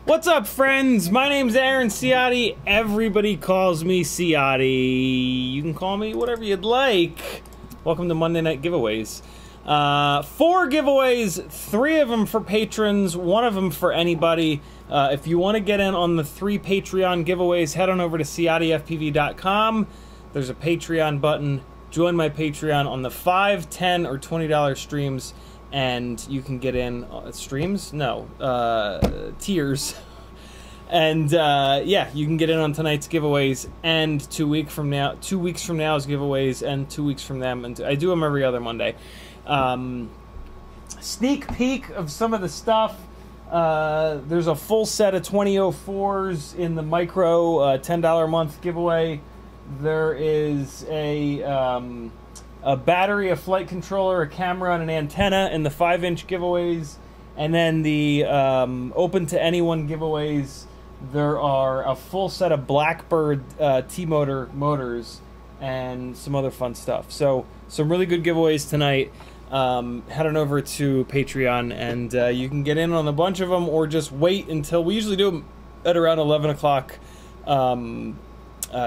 What's up, friends? My name's Aaron Ciotti. Everybody calls me Ciotti. You can call me whatever you'd like. Welcome to Monday Night Giveaways. 4 giveaways, 3 of them for patrons, 1 of them for anybody. If you want to get in on the 3 Patreon giveaways, head on over to CiottiFPV.com. There's a Patreon button. Join my Patreon on the $5, $10, or $20 streams. And you can get in streams? No, tiers. And yeah, you can get in on tonight's giveaways and 2 weeks from now's giveaways and 2 weeks from them. And I do them every other Monday. Sneak peek of some of the stuff. There's a full set of 2004s in the micro $10 a month giveaway. There is a battery, a flight controller, a camera, and an antenna in the 5-inch giveaways. And then the open to anyone giveaways, there are a full set of Blackbird T-motor motors and some other fun stuff. So some really good giveaways tonight. Head on over to Patreon and you can get in on a bunch of them, or just wait until we usually do them at around 11 o'clock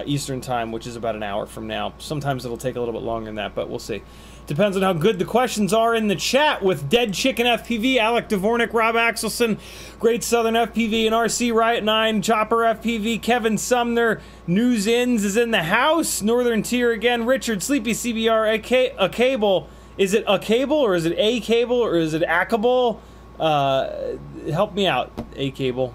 Eastern time, which is about an hour from now. Sometimes it'll take a little bit longer than that, but we'll see. Depends on how good the questions are in the chat with Dead Chicken FPV, Alec Dvornik, Rob Axelson, Great Southern FPV, and RC Riot 9, Chopper FPV, Kevin Sumner, News Inns is in the house, Northern Tier again, Richard, Sleepy CBR, a cable. Is it a cable, or is it a cable, or is it Acable? Help me out, a cable.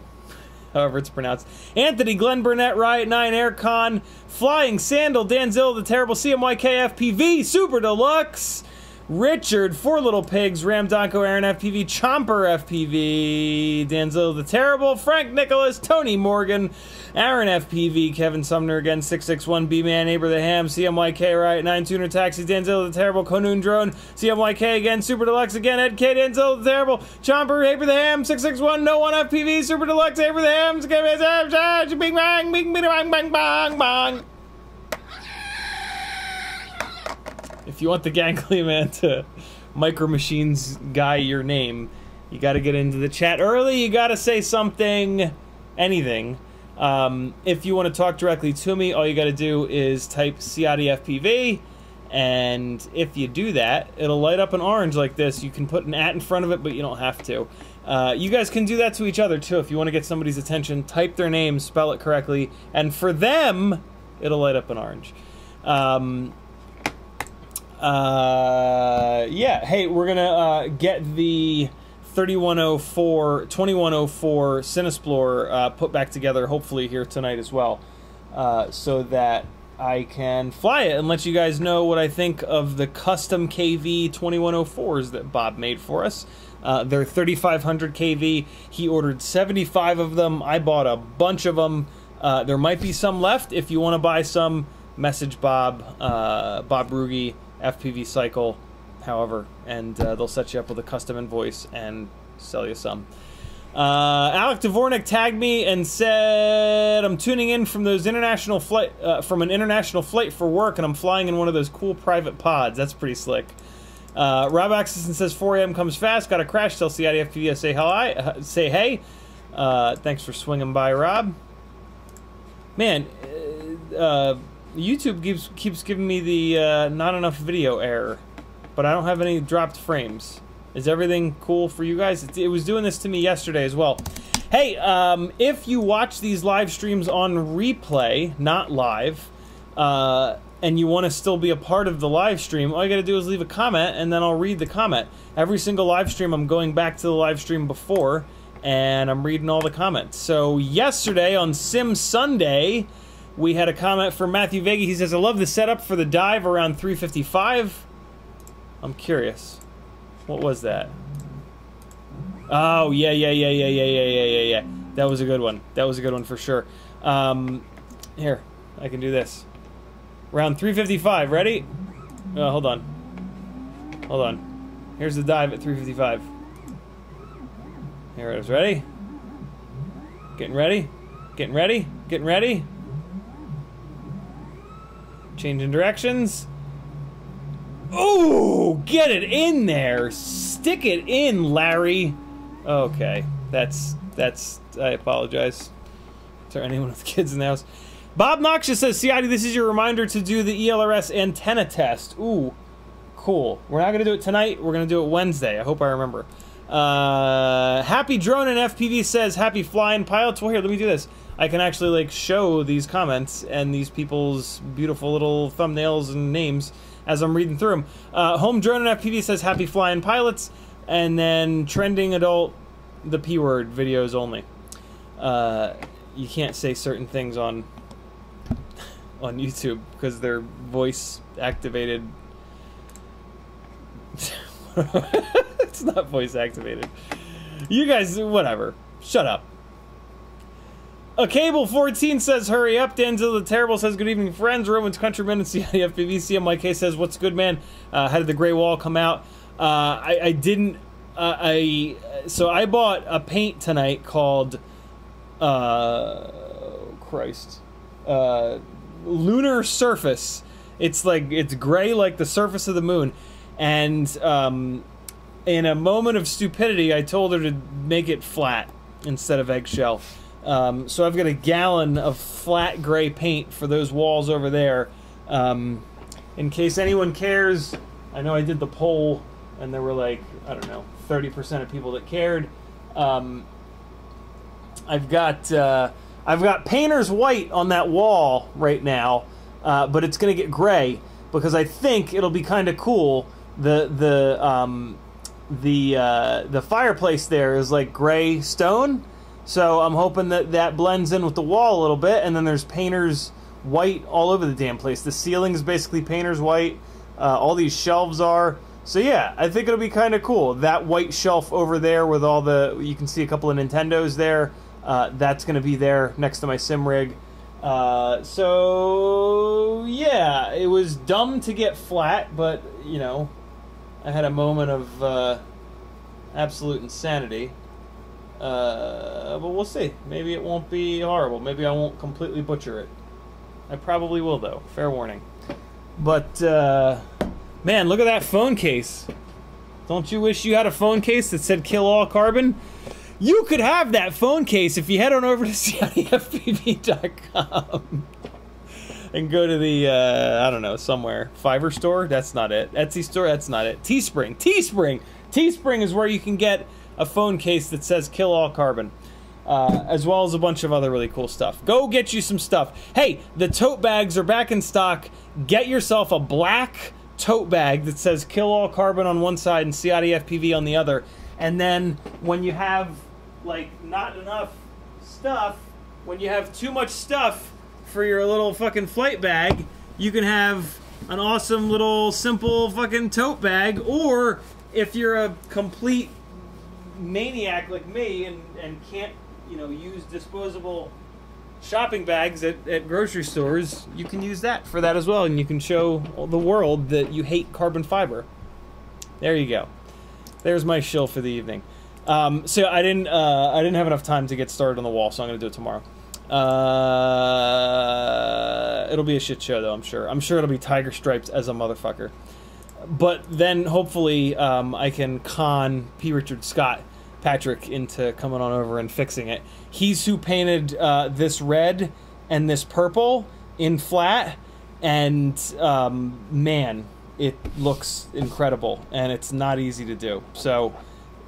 However it's pronounced. Anthony, Glenn Burnett, Riot 9, Aircon, Flying Sandal, Danzilla, The Terrible, CMYK FPV, Super Deluxe, Richard, 4 Little Pigs, Ram Donko, Aaron FPV, Chomper FPV, Danzilla, The Terrible, Frank Nicholas, Tony Morgan, Aaron FPV, Kevin Sumner again, 661, B-Man, Neighbor the Ham, CMYK, Riot 9, Tuner Taxi, Danzilla, The Terrible, Konoon Drone, CMYK again, Super Deluxe again, Ed K, Danzilla, The Terrible, Chomper, Neighbor the Ham, 661, No One FPV, Super Deluxe, Neighbor the Ham, Bing Bang, Bing Bang, Bang Bang Bang. If you want the Gangly Man to Micro Machines guy your name, you got to get into the chat early. You got to say something, anything. If you want to talk directly to me, all you got to do is type Ciotti FPV, and if you do that, it'll light up an orange like this. You can put an @ in front of it, but you don't have to. You guys can do that to each other too. If you want to get somebody's attention, type their name, spell it correctly, and for them, it'll light up an orange. Yeah, hey, we're gonna get the 2104 Cinesplorer put back together, hopefully here tonight as well, so that I can fly it and let you guys know what I think of the custom KV 2104s that Bob made for us. They're 3500 KV. He ordered 75 of them. I bought a bunch of them. There might be some left. If you want to buy some, message Bob, Bob Ruge, FPV Cycle, however, and they'll set you up with a custom invoice and sell you some. Alec Dvornik tagged me and said, I'm tuning in from those international flight, from an international flight for work, and I'm flying in one of those cool private pods. That's pretty slick. Rob Axelson says 4 a.m. comes fast. Got a crash. Tell Ciotti FPV say hi. Say hey. Thanks for swinging by, Rob. Man, YouTube keeps giving me the not enough video error, but I don't have any dropped frames. Is everything cool for you guys? It was doing this to me yesterday as well. Hey, if you watch these live streams on replay, not live, and you want to still be a part of the live stream, all you got to do is leave a comment, and then I'll read the comment. Every single live stream, I'm going back to the live stream before, and I'm reading all the comments. So yesterday on Sim Sunday, we had a comment from Matthew Vega. He says, I love the setup for the dive around 355. I'm curious. What was that? Oh, yeah. That was a good one. That was a good one for sure. Here, I can do this. Round 355, ready? Hold on. Hold on. Here's the dive at 355. Here it is, ready? Getting ready? Getting ready? Getting ready? Changing directions. Ooh, get it in there. Stick it in, Larry. Okay. That's I apologize to anyone with kids in the house. Bob Noxious says, Ciati, this is your reminder to do the ELRS antenna test. Ooh, cool. We're not going to do it tonight. We're going to do it Wednesday. I hope I remember. Happy Drone and FPV says, happy flying pilots. Well, here, let me do this. I can actually, like, show these comments and these people's beautiful little thumbnails and names as I'm reading through them. Home Drone and FPV says, happy flying pilots. And then Trending Adult, the P-word videos only. You can't say certain things on YouTube because they're voice activated. It's not voice activated. You guys, whatever. Shut up. A Cable 14 says, hurry up. Danzilla the Terrible says, good evening, friends. Roman's Countryman and CIFPV. CMYK says, what's good, man? How did the Gray Wall come out? I didn't. So I bought a paint tonight called, Lunar Surface. It's like, it's gray like the surface of the moon. And in a moment of stupidity, I told her to make it flat instead of eggshell. So I've got a gallon of flat gray paint for those walls over there. In case anyone cares, I know I did the poll and there were like, I don't know, 30% of people that cared. I've got painter's white on that wall right now, but it's gonna get gray because I think it'll be kind of cool. The fireplace there is like gray stone, so I'm hoping that that blends in with the wall a little bit. And then there's painter's white all over the damn place. The ceiling is basically painter's white. All these shelves are. So yeah, I think it'll be kind of cool. That white shelf over there with all the, you can see a couple of Nintendos there. That's going to be there next to my sim rig. So yeah, it was dumb to get flat, but you know, I had a moment of absolute insanity. But we'll see. Maybe it won't be horrible. Maybe I won't completely butcher it. I probably will though. Fair warning. But man, look at that phone case. Don't you wish you had a phone case that said kill all carbon? You could have that phone case if you head on over to CIFPV.com and go to the, I don't know, somewhere. Fiverr store? That's not it. Etsy store? That's not it. Teespring. Teespring! Teespring is where you can get a phone case that says kill all carbon. As well as a bunch of other really cool stuff. Go get you some stuff. Hey, the tote bags are back in stock. Get yourself a black tote bag that says kill all carbon on one side and Ciati FPV on the other. And then when you have like not enough stuff, when you have too much stuff for your little fucking flight bag, you can have an awesome little simple fucking tote bag. Or if you're a complete maniac like me and can't, you know, use disposable shopping bags at grocery stores, you can use that for that as well, and you can show the world that you hate carbon fiber. There you go. There's my shill for the evening. So I didn't have enough time to get started on the wall, so I'm gonna do it tomorrow. It'll be a shit show though, I'm sure. I'm sure it'll be tiger stripes as a motherfucker. But then hopefully I can con P. Richard Scott Patrick into coming on over and fixing it. He's who painted this red and this purple in flat, and man, it looks incredible, and it's not easy to do. So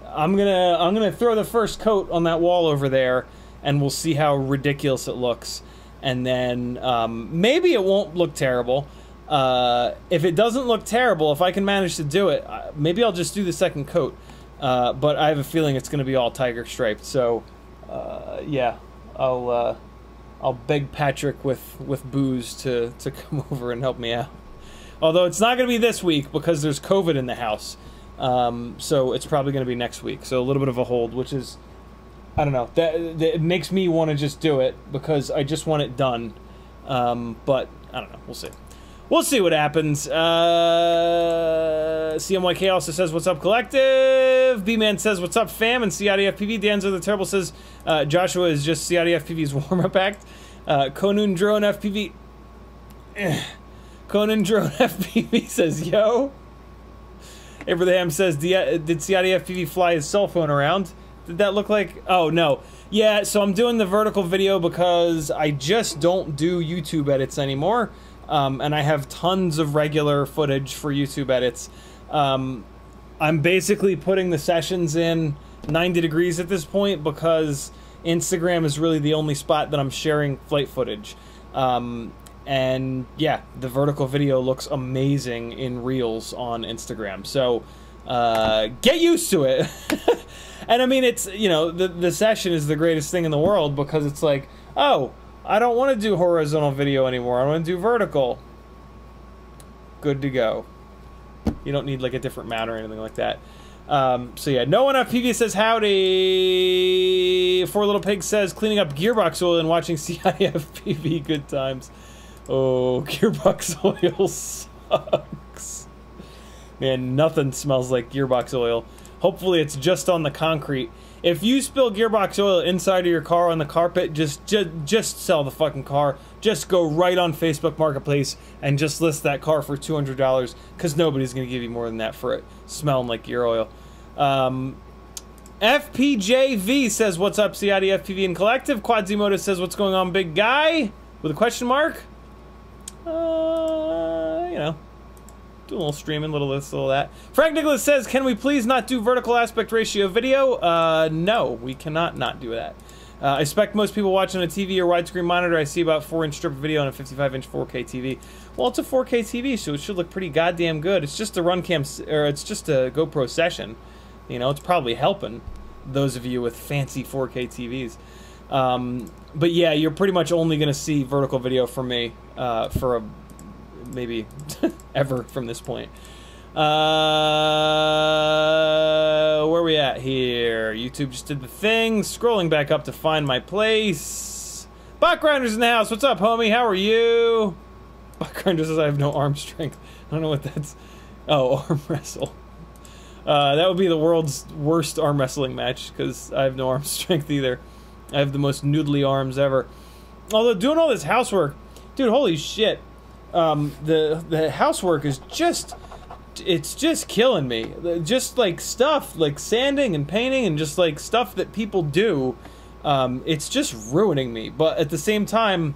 I'm gonna throw the first coat on that wall over there, and we'll see how ridiculous it looks. And then maybe it won't look terrible. If it doesn't look terrible, if I can manage to do it, maybe I'll just do the second coat. But I have a feeling it's going to be all tiger striped. So yeah, I'll beg Patrick with booze to come over and help me out. Although it's not going to be this week because there's COVID in the house. So it's probably going to be next week. So a little bit of a hold, which is, I don't know, that it makes me want to just do it because I just want it done. But I don't know. We'll see. We'll see what happens. CMYK also says, what's up, collective? B-Man says, what's up, fam? And Ciati FPV. Danzo the Terrible says, Joshua is just Ciati FPV's warm-up act. Konun Drone FPV. Conan Drone FPV says, yo. Abraham says, did Ciati FPV fly his cell phone around? Did that look like... Oh, no. Yeah, so I'm doing the vertical video because I just don't do YouTube edits anymore. And I have tons of regular footage for YouTube edits. I'm basically putting the sessions in 90 degrees at this point because Instagram is really the only spot that I'm sharing flight footage. And yeah, the vertical video looks amazing in Reels on Instagram. So get used to it. And I mean, it's, you know, the session is the greatest thing in the world because it's like, oh, I don't want to do horizontal video anymore. I want to do vertical. Good to go. You don't need like a different mount or anything like that. So yeah, no one FPV says howdy. Four Little Pig says cleaning up gearbox oil and watching CIFPV. Good times. Oh, gearbox oil sucks. Man, nothing smells like gearbox oil. Hopefully it's just on the concrete. If you spill gearbox oil inside of your car on the carpet, just sell the fucking car. Just go right on Facebook Marketplace and just list that car for $200 because nobody's going to give you more than that for it smelling like gear oil. FPJV says, what's up, CID, FPV, and Collective? Quadzimoto says, what's going on, big guy? With a question mark? You know. Do a little streaming, little this, little that. Frank Nicholas says, can we please not do vertical aspect ratio video? No, we cannot not do that. I expect most people watching a TV or widescreen monitor, I see about 4-inch strip of video on a 55-inch 4K TV. Well, it's a 4K TV, so it should look pretty goddamn good. It's just a or it's just a GoPro session. You know, it's probably helping those of you with fancy 4K TVs. But yeah, you're pretty much only going to see vertical video from me for maybe ever from this point. Where are we at here? YouTube just did the thing. Scrolling back up to find my place. Buckgrinder's in the house. What's up, homie? How are you? Buckgrinder says I have no arm strength. I don't know what that's... Oh, arm wrestle. That would be the world's worst arm wrestling match because I have no arm strength either. I have the most noodly arms ever. Although doing all this housework, dude, holy shit. The housework is just, it's just killing me. Just like stuff, like sanding and painting and just like stuff that people do, it's just ruining me. But at the same time,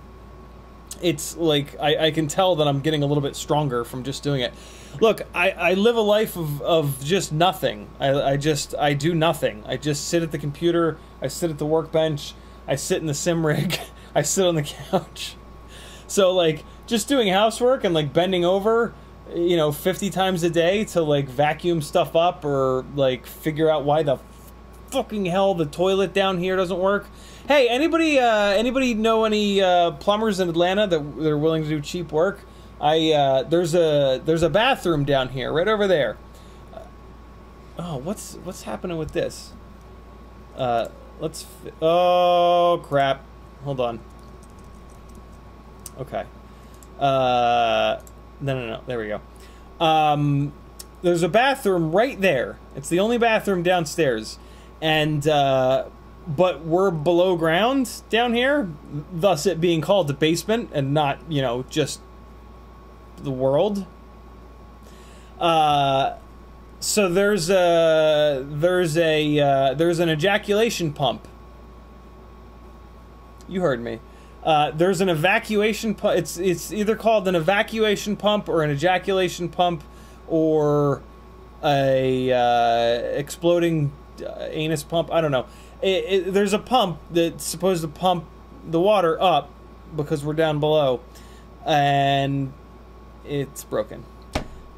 it's like, I can tell that I'm getting a little bit stronger from just doing it. Look, I live a life of just nothing. I do nothing. I just sit at the computer, I sit at the workbench, I sit in the sim rig, I sit on the couch. So like, just doing housework and like bending over, you know, 50 times a day to like vacuum stuff up or like figure out why the fucking hell the toilet down here doesn't work. Hey, anybody know any plumbers in Atlanta that are willing to do cheap work? There's a bathroom down here, right over there. Oh, what's happening with this? Oh crap! Hold on. Okay. No. There we go. There's a bathroom right there. It's the only bathroom downstairs, and but we're below ground down here, thus it being called the basement and not, you know, just the world. So there's an ejaculation pump. You heard me. There's an evacuation pump. It's either called an evacuation pump or an ejaculation pump or a exploding anus pump. I don't know. There's a pump that's supposed to pump the water up because we're down below, and it's broken.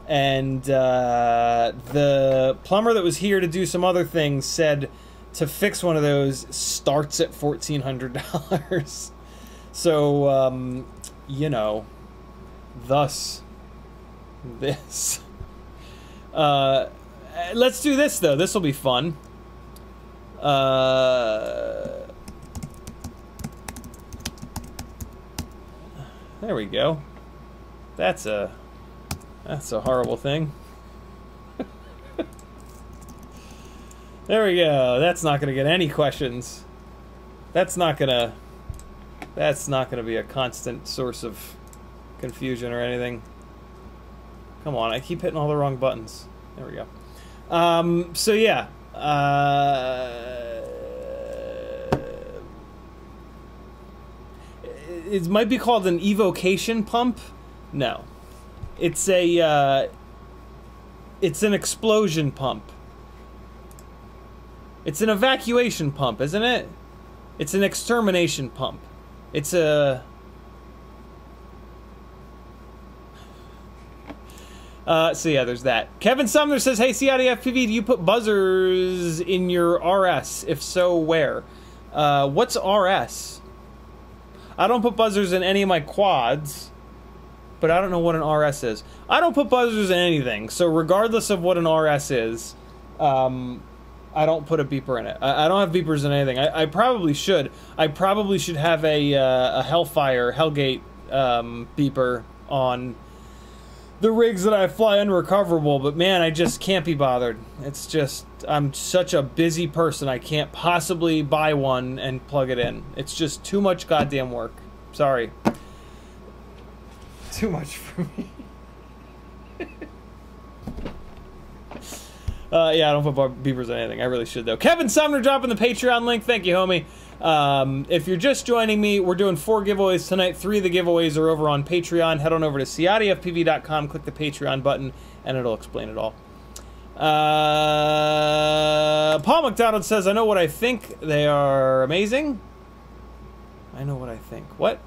And the plumber that was here to do some other things said to fix one of those starts at $1,400. So, you know, thus this. Let's do this, though. This will be fun. There we go. That's a horrible thing. There we go. That's not gonna get any questions. That's not gonna be a constant source of confusion or anything. Come on, I keep hitting all the wrong buttons. There we go. So yeah. it might be called an evocation pump. No, it's a it's an explosion pump. It's an evacuation pump, isn't it? It's an extermination pump. It's a... so yeah, there's that. Kevin Sumner says, hey, CIDFPV, do you put buzzers in your RS? If so, where? What's RS? I don't put buzzers in any of my quads, but I don't know what an RS is. I don't put buzzers in anything, so regardless of what an RS is, I don't put a beeper in it. I don't have beepers in anything. I probably should. I probably should have a Hellfire, Hellgate beeper on the rigs that I fly unrecoverable, but man, I just can't be bothered. It's just, I'm such a busy person, I can't possibly buy one and plug it in. It's just too much goddamn work. Sorry. Too much for me. Yeah, I don't put beepers on anything. I really should, though. Kevin Sumner dropping the Patreon link. Thank you, homie. If you're just joining me, we're doing 4 giveaways tonight. 3 of the giveaways are over on Patreon. Head on over to CIDFPV.com, click the Patreon button, and it'll explain it all. Paul McDonald says, I know what I think. They are amazing. I know what I think. What?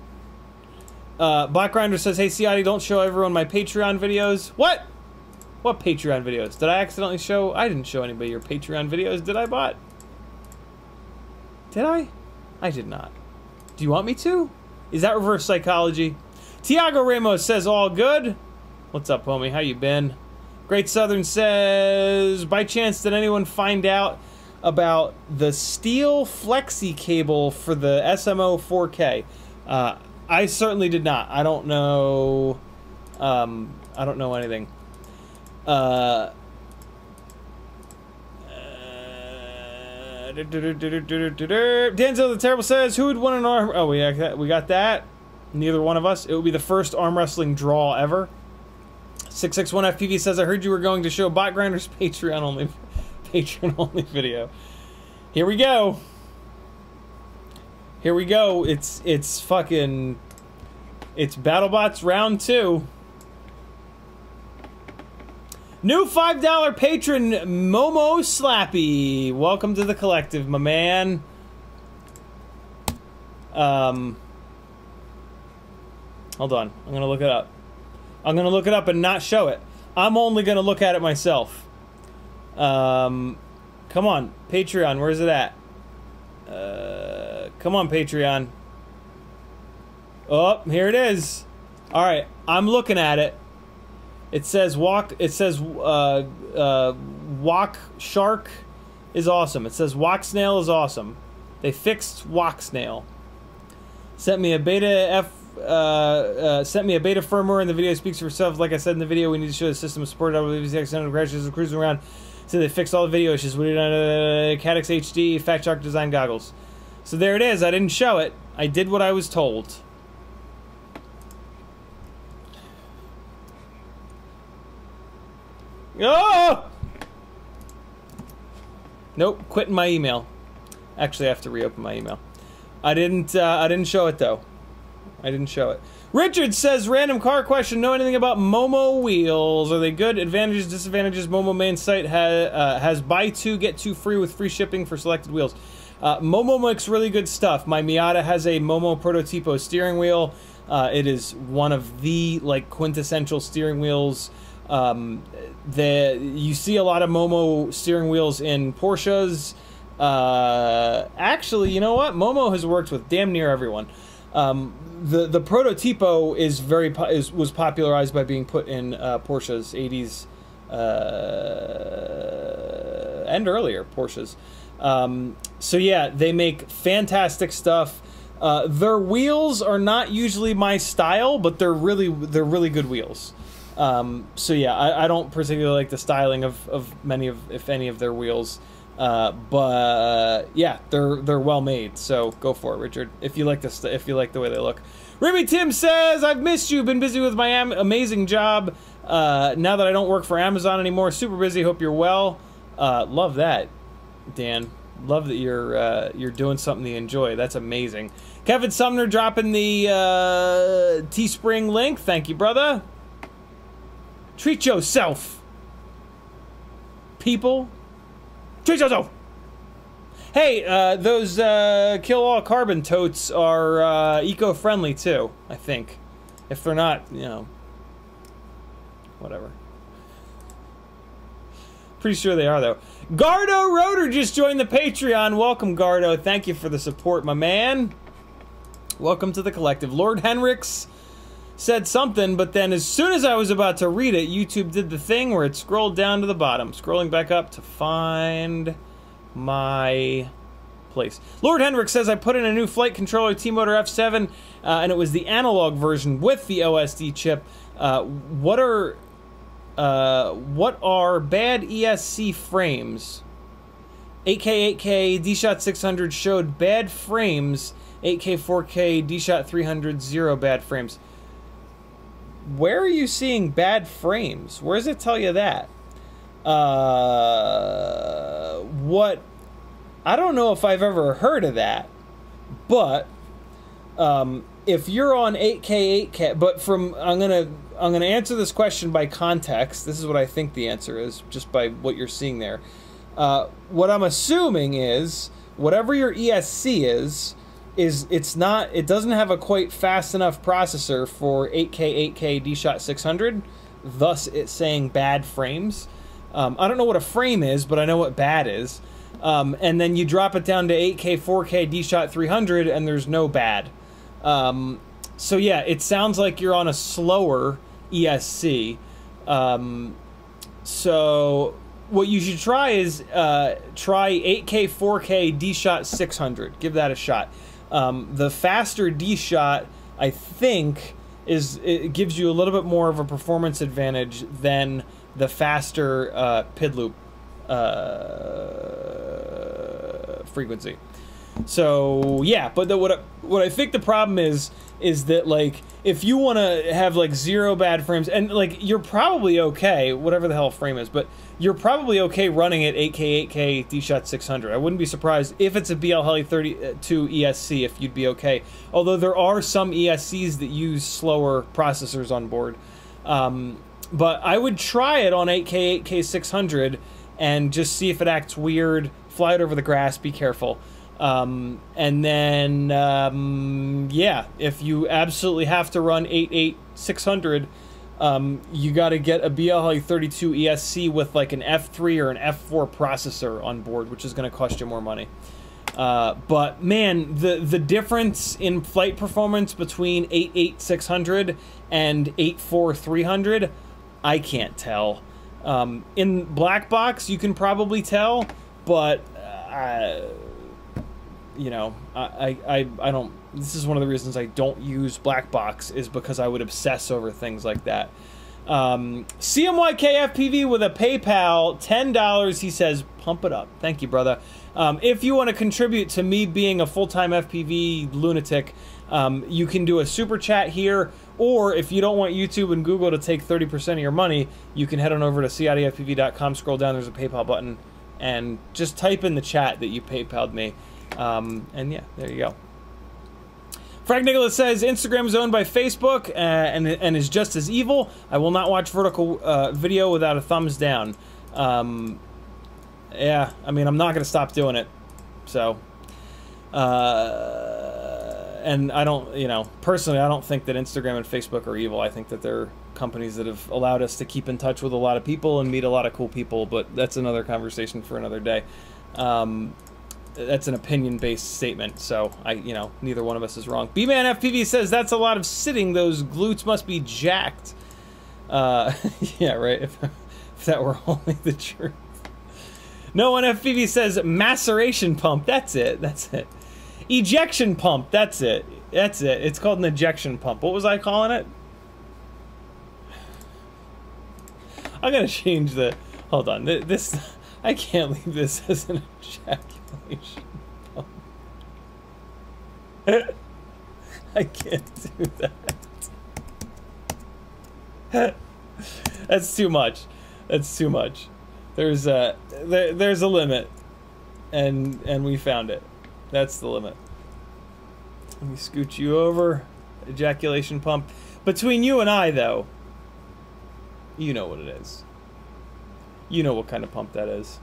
Black Grinder says, hey, CID, don't show everyone my Patreon videos. What? What Patreon videos? Did I accidentally show? I didn't show anybody your Patreon videos, did I, bot? Did I? I did not. Do you want me to? Is that reverse psychology? Tiago Ramos says, all good. What's up, homie? How you been? Great Southern says, by chance, did anyone find out about the steel flexi cable for the SMO 4K? I certainly did not. I don't know. I don't know anything. Denzel the Terrible says, who would win an arm? Oh, we got that. Neither one of us. It would be the first arm wrestling draw ever. 661 FPV says, I heard you were going to show Bot Grinder's Patreon only video. Here we go. Here we go. It's BattleBots round 2. New $5 patron, Momo Slappy. Welcome to the collective, my man. Hold on. I'm gonna look it up. I'm gonna look it up and not show it. I'm only gonna look at it myself. Come on, Patreon. Where's it at? Come on, Patreon. Oh, here it is. All right, I'm looking at it. It says Walk Shark is awesome. It says Walk Snail is awesome. They fixed Walk Snail. Sent me a beta firmware, and the video speaks for itself. Like I said in the video, we need to show the system supported WVCX crashes and cruising around. So they fixed all the video issues. We did Caddx HD Fat Shark design goggles. So there it is. I didn't show it. I did what I was told. Oh! Nope, quitting my email. Actually, I have to reopen my email. I didn't show it though. I didn't show it. Richard says, random car question. Know anything about Momo wheels? Are they good? Advantages, disadvantages. Momo main site has buy 2 get 2 free with free shipping for selected wheels. Momo makes really good stuff. My Miata has a Momo Prototipo steering wheel. It is one of the quintessential steering wheels. You see a lot of Momo steering wheels in Porsches. Actually, you know what? Momo has worked with damn near everyone. The Prototipo was popularized by being put in Porsches 80s and earlier Porsches. So yeah, they make fantastic stuff. Their wheels are not usually my style, but they're really good wheels. So yeah, I don't particularly like the styling of many of, if any, of their wheels. But yeah, they're well made. So go for it, Richard. If you like this, if you like the way they look. Ruby Tim says, I've missed you. Been busy with my amazing job. Now that I don't work for Amazon anymore, super busy. Hope you're well. Love that, Dan. Love that you're doing something you enjoy. That's amazing. Kevin Sumner dropping the Teespring link. Thank you, brother. Treat yourself, people. Treat yourself. Hey, those Kill All Carbon totes are eco-friendly too, I think. If they're not, you know, whatever. Pretty sure they are, though. Gardo Rotor just joined the Patreon. Welcome, Gardo. Thank you for the support, my man. Welcome to the collective. Lord Henricks said something, but then as soon as I was about to read it, YouTube did the thing where it scrolled down to the bottom. Scrolling back up to find my place. Lord Henricks says, I put in a new flight controller, T-Motor F7, and it was the analog version with the OSD chip. What are bad ESC frames? 8K, 8K, D-Shot 600 showed bad frames. 8K, 4K, D-Shot 300, zero bad frames. Where are you seeing bad frames? Where does it tell you that? What? I don't know if I've ever heard of that, but if you're on 8K, 8K, but from I'm gonna answer this question by context. This is what I think the answer is, just by what you're seeing there. What I'm assuming is whatever your ESC is it doesn't have a quite fast enough processor for 8K, 8K D-Shot 600, thus it's saying bad frames. I don't know what a frame is, but I know what bad is. And then you drop it down to 8K, 4K D-Shot 300, and there's no bad. So yeah, it sounds like you're on a slower ESC. So what you should try is try 8K, 4K D-Shot 600. Give that a shot. The faster D-Shot, I think, it gives you a little bit more of a performance advantage than the faster PID loop frequency. So yeah, but what I think the problem is that, like, if you want to have like zero bad frames, and like you're probably okay, whatever the hell frame is, but you're probably okay running at 8K 8K D-Shot 600. I wouldn't be surprised if it's a BL Heli 32 ESC if you'd be okay. Although there are some ESCs that use slower processors on board. But I would try it on 8K 8K 600 and just see if it acts weird. Fly it over the grass. Be careful. And then, yeah, if you absolutely have to run 8.8 600, you got to get a BL 32 ESC with like an F3 or an F4 processor on board, which is going to cost you more money. But man, the difference in flight performance between 8.8 600 and 8.4 300, I can't tell. In black box, you can probably tell, but you know, I don't. This is one of the reasons I don't use black box, is because I would obsess over things like that. CMYKFPV with a PayPal, $10. He says, pump it up. Thank you, brother. If you want to contribute to me being a full-time FPV lunatic, you can do a super chat here, or if you don't want YouTube and Google to take 30% of your money, you can head on over to CIDFPV.com, scroll down, there's a PayPal button, and just type in the chat that you PayPal'd me. And yeah, there you go. Frank Nicholas says, Instagram is owned by Facebook and is just as evil. I will not watch vertical video without a thumbs down. Yeah, I mean, I'm not going to stop doing it. So, and I don't, you know, personally, I don't think that Instagram and Facebook are evil. I think that they're companies that have allowed us to keep in touch with a lot of people and meet a lot of cool people, but that's another conversation for another day. That's an opinion-based statement, so you know, neither one of us is wrong. B-Man FPV says, that's a lot of sitting, those glutes must be jacked. Yeah, right, if that were only the truth. No One FPV says, maceration pump, that's it. Ejection pump, that's it. It's called an ejection pump. What was I calling it? I'm gonna change the, hold on, this, I can't leave this as an ejaculation pump. I can't do that. That's too much. That's too much. There's a limit. and we found it. That's the limit. Let me scoot you over. Ejaculation pump. Between you and I, though, you know what it is. You know what kind of pump that is.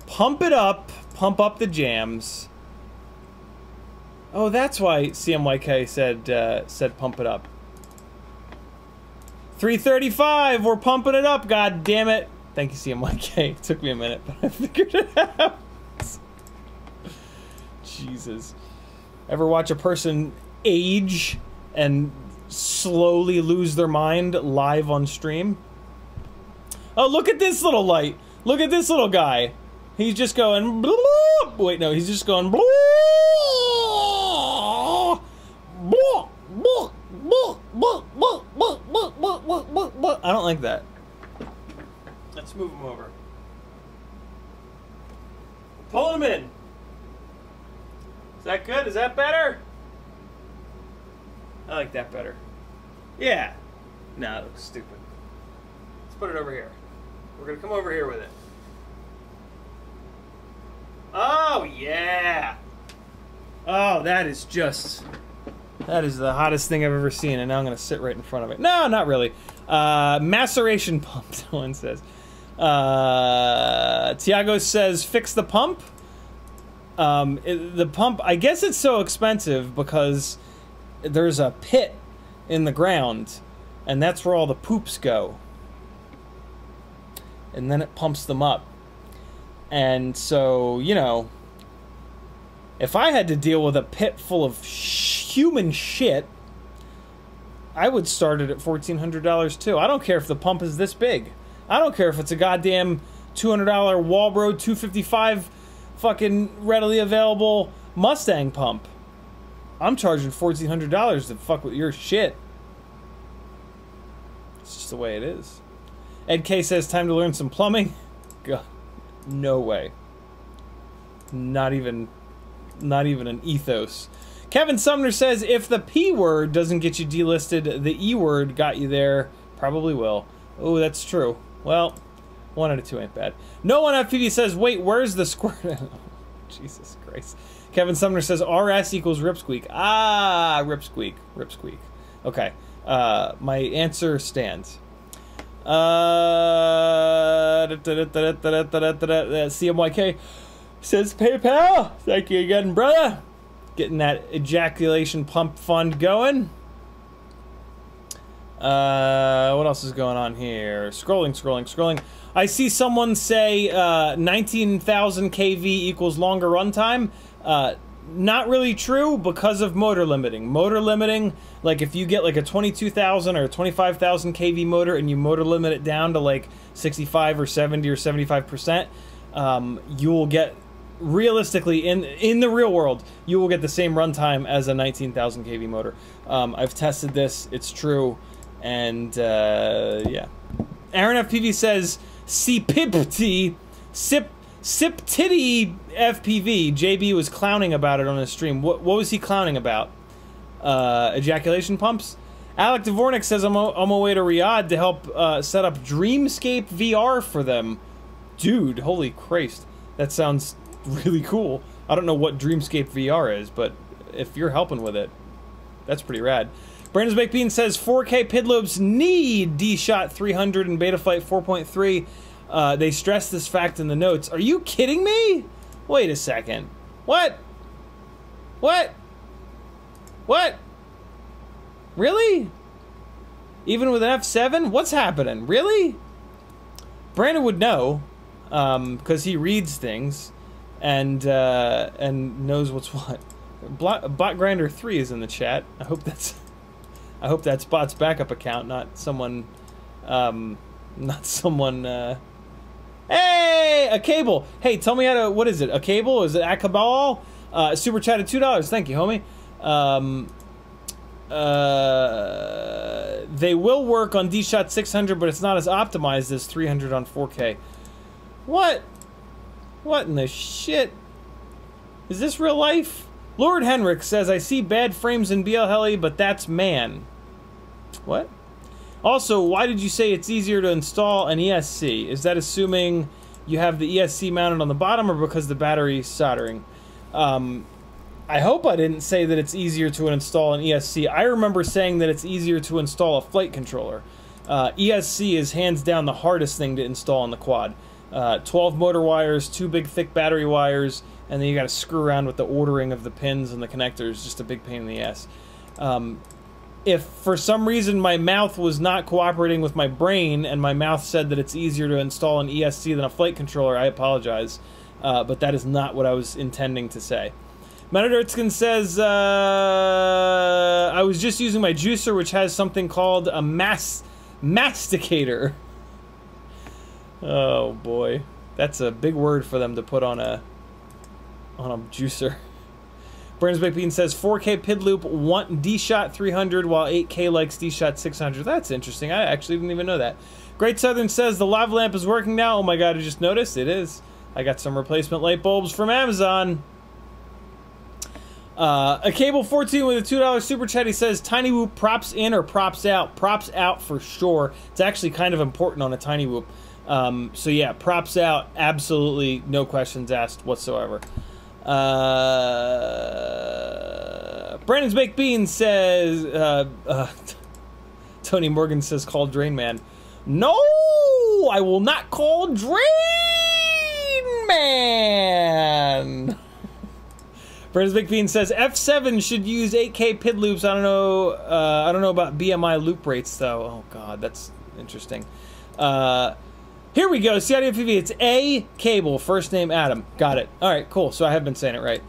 Pump it up. Pump up the jams. Oh, that's why CMYK said pump it up. 335. We're pumping it up. God damn it. Thank you, CMYK. It took me a minute, but I figured it out. Jesus. Ever watch a person age and slowly lose their mind live on stream? Oh, look at this little light. Look at this little guy. He's just going... Bloop. Wait, no. He's just going... Bloop. Bloop. Bloop. Bloop. Bloop. Bloop. Bloop. Bloop. Bloop. Bloop. Bloop. I don't like that. Let's move him over. Pull him in. Is that good? Is that better? I like that better. Yeah. No, that looks stupid. Let's put it over here. We're going to come over here with it. Oh, yeah. Oh, that is just... That is the hottest thing I've ever seen, and now I'm going to sit right in front of it. No, not really. Maceration pump, someone says. Tiago says, fix the pump. The pump, I guess it's so expensive because there's a pit in the ground, and that's where all the poops go. And then it pumps them up. And so, you know, if I had to deal with a pit full of human shit, I would start it at $1,400 too. I don't care if the pump is this big. I don't care if it's a goddamn $200 Walbro 255 fucking readily available Mustang pump. I'm charging $1,400 to fuck with your shit. It's just the way it is. Ed K says, time to learn some plumbing. God, no way. Not even an ethos. Kevin Sumner says, if the P word doesn't get you delisted, the E word got you there. Probably will. Oh, that's true. Well, 1 out of 2 ain't bad. No one FPV says, wait, where's the squirt? Jesus Christ. Kevin Sumner says, RS equals Ripsqueak. Ah, Ripsqueak. Ripsqueak. Okay. My answer stands. CMYK says, PayPal. Thank you again, brother. Getting that ejaculation pump fund going. What else is going on here? Scrolling. I see someone say 19,000 kV equals longer runtime. Not really true because of motor limiting. Motor limiting, like if you get like a 22,000 or 25,000 kV motor and you motor limit it down to like 65 or 70 or 75%, you will get, realistically, in the real world, you will get the same runtime as a 19,000 kV motor. I've tested this, it's true, and yeah. Aaron FPV says, CPIPT, Sip Titty FPV. JB was clowning about it on his stream. What was he clowning about? Ejaculation pumps? Alec Dvornik says, I'm on my way to Riyadh to help set up Dreamscape VR for them. Dude, holy Christ. That sounds really cool. I don't know what Dreamscape VR is, but if you're helping with it, that's pretty rad. Brandon's Baked Bean says, 4K Pidlobes need D-Shot 300 and Betaflight 4.3. They stress this fact in the notes. Are you kidding me? Wait a second. What? What? What? Really? Even with an F7? What's happening? Really? Brandon would know, because he reads things and knows what's what. Bot Grinder 3 is in the chat. I hope that's Bot's backup account, not someone Hey, a cable. Hey, tell me how to, what is it? A cable? Is it Akabal? Super chatted $2. Thank you, homie. They will work on D-Shot 600, but it's not as optimized as 300 on 4K. What? What in the shit? Is this real life? Lord Henrik says, I see bad frames in BL Heli, but that's man. What? Also, why did you say it's easier to install an ESC? Is that assuming you have the ESC mounted on the bottom or because the battery soldering. I hope I didn't say that it's easier to install an ESC. I remember saying that it's easier to install a flight controller. ESC is hands down the hardest thing to install on the quad. 12 motor wires, 2 big thick battery wires, and then you got to screw around with the ordering of the pins and the connectors. Just a big pain in the ass. If for some reason my mouth was not cooperating with my brain and my mouth said that it's easier to install an ESC than a flight controller, I apologize. But that is not what I was intending to say. Metadertskin says, I was just using my juicer, which has something called a masticator. Oh boy, that's a big word for them to put on a juicer. Burns Baked Bean says 4K PID loop want D-Shot 300 while 8K likes D-Shot 600. That's interesting. I actually didn't even know that. Great Southern says the lava lamp is working now. Oh my god, I just noticed it is. I got some replacement light bulbs from Amazon. A Cable 14 with a $2 super chat. He says Tiny Whoop props in or props out? Props out for sure. It's actually kind of important on a Tiny Whoop. So yeah, props out, absolutely, no questions asked whatsoever. Brandon's Baked Beans says, Tony Morgan says call Drain Man. No, I will not call Drain Man. Brandon's Baked Bean says F7 should use 8K PID loops. I don't know about BMI loop rates though. Oh god, that's interesting. Here we go, CID FPV, it's A Cable, first name Adam. Got it. Alright, cool, so I have been saying it right.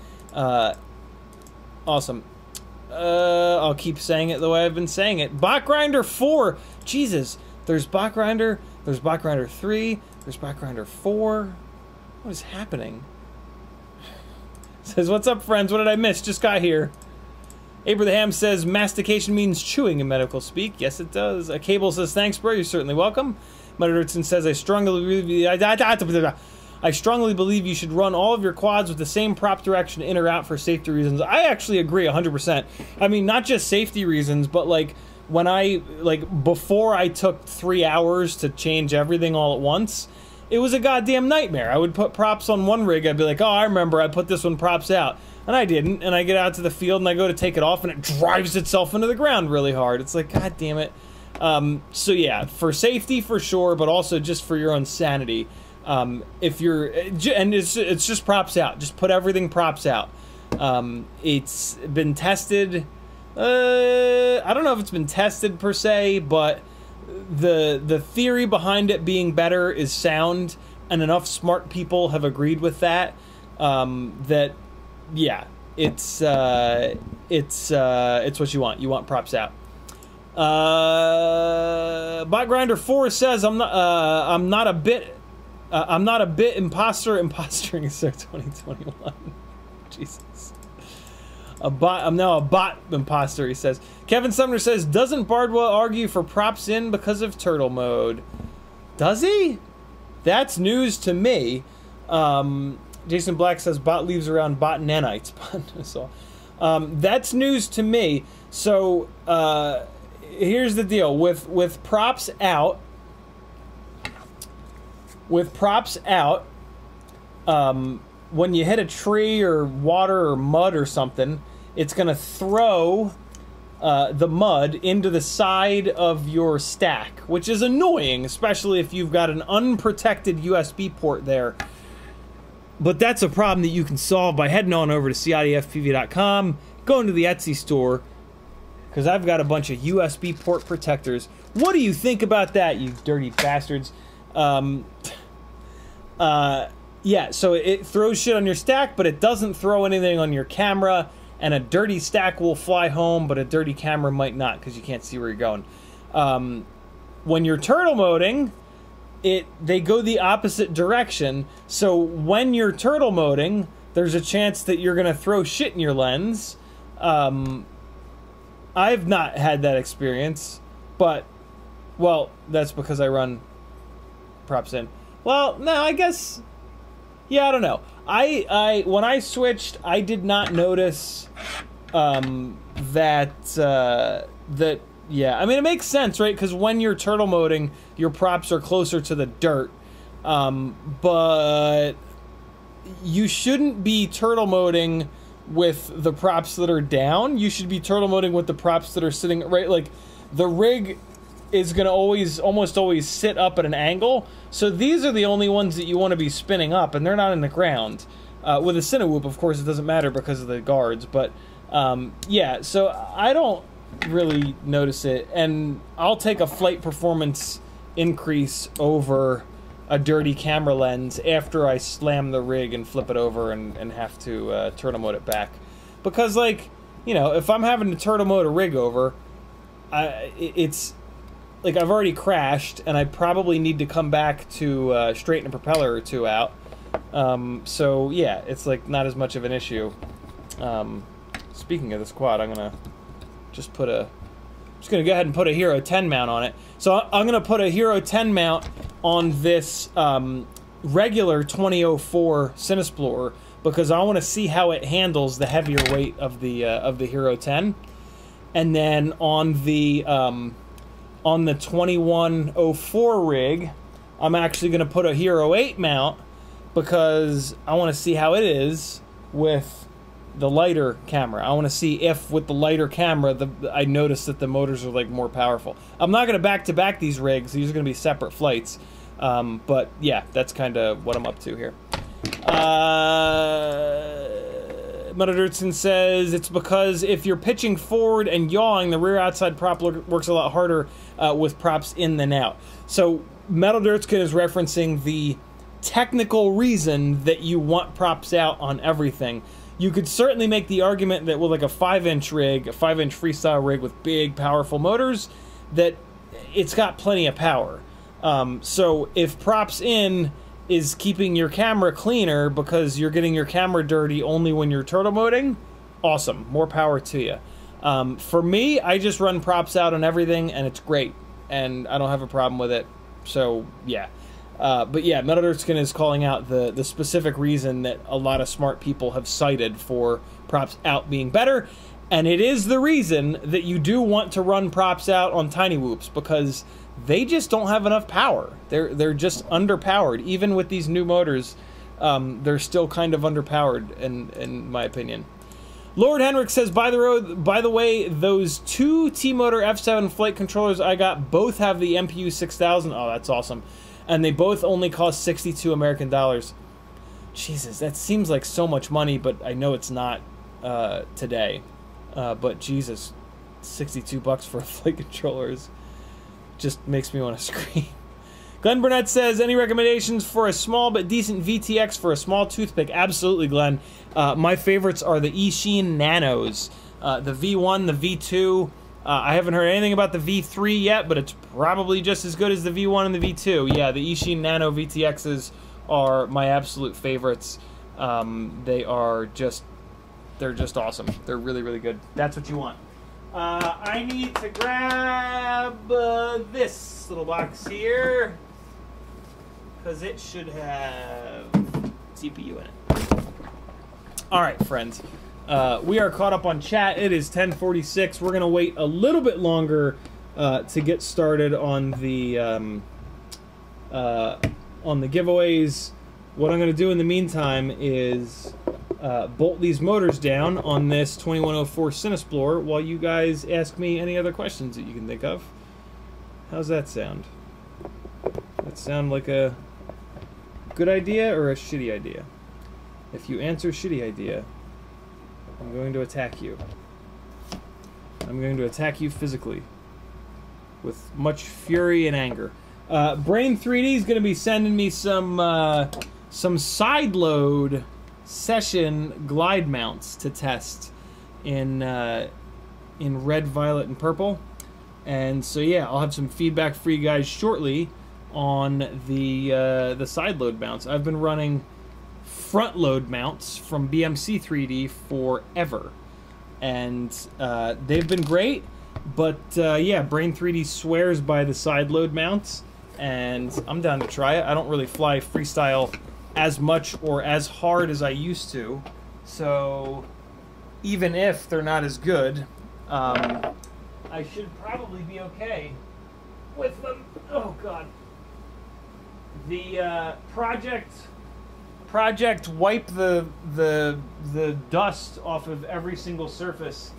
Awesome. I'll keep saying it the way I've been saying it. Bot Grinder 4! Jesus, there's Bot Grinder, there's Bot Grinder 3, there's Bot Grinder 4. What is happening? Says, what's up, friends? What did I miss? Just got here. Abraham says, mastication means chewing in medical speak. Yes, it does. A Cable says, thanks, bro. You're certainly welcome. Mutterson says, I strongly believe you should run all of your quads with the same prop direction in or out for safety reasons. I actually agree 100%. I mean, not just safety reasons, but like when before I took 3 hours to change everything all at once, it was a goddamn nightmare. I would put props on one rig, I'd be like, oh, I remember I put this one props out. And I didn't, and I get out to the field and I go to take it off and it drives itself into the ground really hard. It's like, god damn it. So yeah, for safety for sure, but also just for your own sanity. If you're, and it's just props out. Just put everything props out. It's been tested. I don't know if it's been tested per se, but the theory behind it being better is sound, and enough smart people have agreed with that. That yeah, it's what you want. You want props out. Bot Grinder 4 says I'm not a bit impostoring is 2021. Jesus. I'm now a bot imposter, he says. Kevin Sumner says, doesn't Bardwell argue for props in because of turtle mode? Does he? That's news to me. Jason Black says bot leaves around bot nanites. So, that's news to me. So, here's the deal with props out. With props out, when you hit a tree or water or mud or something, it's gonna throw the mud into the side of your stack, which is annoying, especially if you've got an unprotected USB port there. But that's a problem that you can solve by heading on over to CIDFPV.com, going to the Etsy store, because I've got a bunch of USB port protectors. What do you think about that, you dirty bastards? Yeah, so it throws shit on your stack, but it doesn't throw anything on your camera, and a dirty stack will fly home, but a dirty camera might not, because you can't see where you're going. When you're turtle moding, they go the opposite direction, so when you're turtle moding, there's a chance that you're gonna throw shit in your lens. I've not had that experience, but, well, that's because I run props in. Well, no, I guess, yeah, I don't know. When I switched, I did not notice, that, yeah, I mean, it makes sense, right? Because when you're turtle moding, your props are closer to the dirt. But you shouldn't be turtle moding with the props that are down. You should be turtle moding with the props that are sitting right. Like, the rig is going to almost always sit up at an angle. So these are the only ones that you want to be spinning up, and they're not in the ground. With a Cinewhoop, of course, it doesn't matter because of the guards. But, yeah, so I don't really notice it. And I'll take a flight performance increase over a dirty camera lens after I slam the rig and flip it over and have to turtle mode it back. Because, like, you know, if I'm having to turtle mode a rig over, it's like I've already crashed and I probably need to come back to straighten a propeller or two out. So yeah, it's like not as much of an issue. Speaking of this quad, I'm gonna just go ahead and put a Hero 10 mount on it. So I'm gonna put a Hero 10 mount on this regular 2004 Cinesplorer because I want to see how it handles the heavier weight of the Hero 10. And then on the 2104 rig, I'm actually going to put a Hero 8 mount because I want to see how it is with the lighter camera. I want to see if with the lighter camera, I notice that the motors are like more powerful. I'm not going to back-to-back these rigs. These are going to be separate flights. But yeah, that's kind of what I'm up to here. Mudderson says it's because if you're pitching forward and yawing, the rear outside prop works a lot harder with props in than out. So Metal Dirtskin is referencing the technical reason that you want props out on everything. You could certainly make the argument that with like a 5-inch rig, a 5-inch freestyle rig with big, powerful motors, that it's got plenty of power. So if props in is keeping your camera cleaner because you're getting your camera dirty only when you're turtle moding, awesome, more power to you. For me, I just run props out on everything and it's great and I don't have a problem with it. So yeah, but yeah, Metal Dirtskin is calling out the specific reason that a lot of smart people have cited for props out being better, and it is the reason that you do want to run props out on Tinywhoops because they just don't have enough power. They're just underpowered. Even with these new motors, they're still kind of underpowered in my opinion. Lord Henrik says, by the way, those two T-Motor F7 flight controllers I got both have the MPU 6000. Oh, that's awesome. And they both only cost 62 American dollars. Jesus, that seems like so much money, but I know it's not today. But Jesus, 62 bucks for a flight controller just makes me want to scream. Glenn Burnett says, any recommendations for a small but decent VTX for a small toothpick? Absolutely, Glenn. My favorites are the Eachine Nanos. The V1, the V2. I haven't heard anything about the V3 yet, but it's probably just as good as the V1 and the V2. Yeah, the Eachine Nano VTXs are my absolute favorites. They're just awesome. They're really, really good. That's what you want. I need to grab this little box here because it should have CPU in it. All right, friends. We are caught up on chat. It is 10:46. We're gonna wait a little bit longer to get started on the giveaways. What I'm gonna do in the meantime is bolt these motors down on this 2104 Cinesplorer while you guys ask me any other questions that you can think of. How's that sound? That sound like a good idea or a shitty idea? If you answer shitty idea, I'm going to attack you. I'm going to attack you physically with much fury and anger. Brain 3D is going to be sending me some side load session glide mounts to test in red, violet, and purple. And so yeah, I'll have some feedback for you guys shortly on the side load mounts. I've been running front load mounts from BMC 3D forever, and they've been great. But yeah, Brain 3D swears by the side load mounts, and I'm down to try it. I don't really fly freestyle as much or as hard as I used to, so even if they're not as good, I should probably be okay with them. Oh god. The project wipe the dust off of every single surface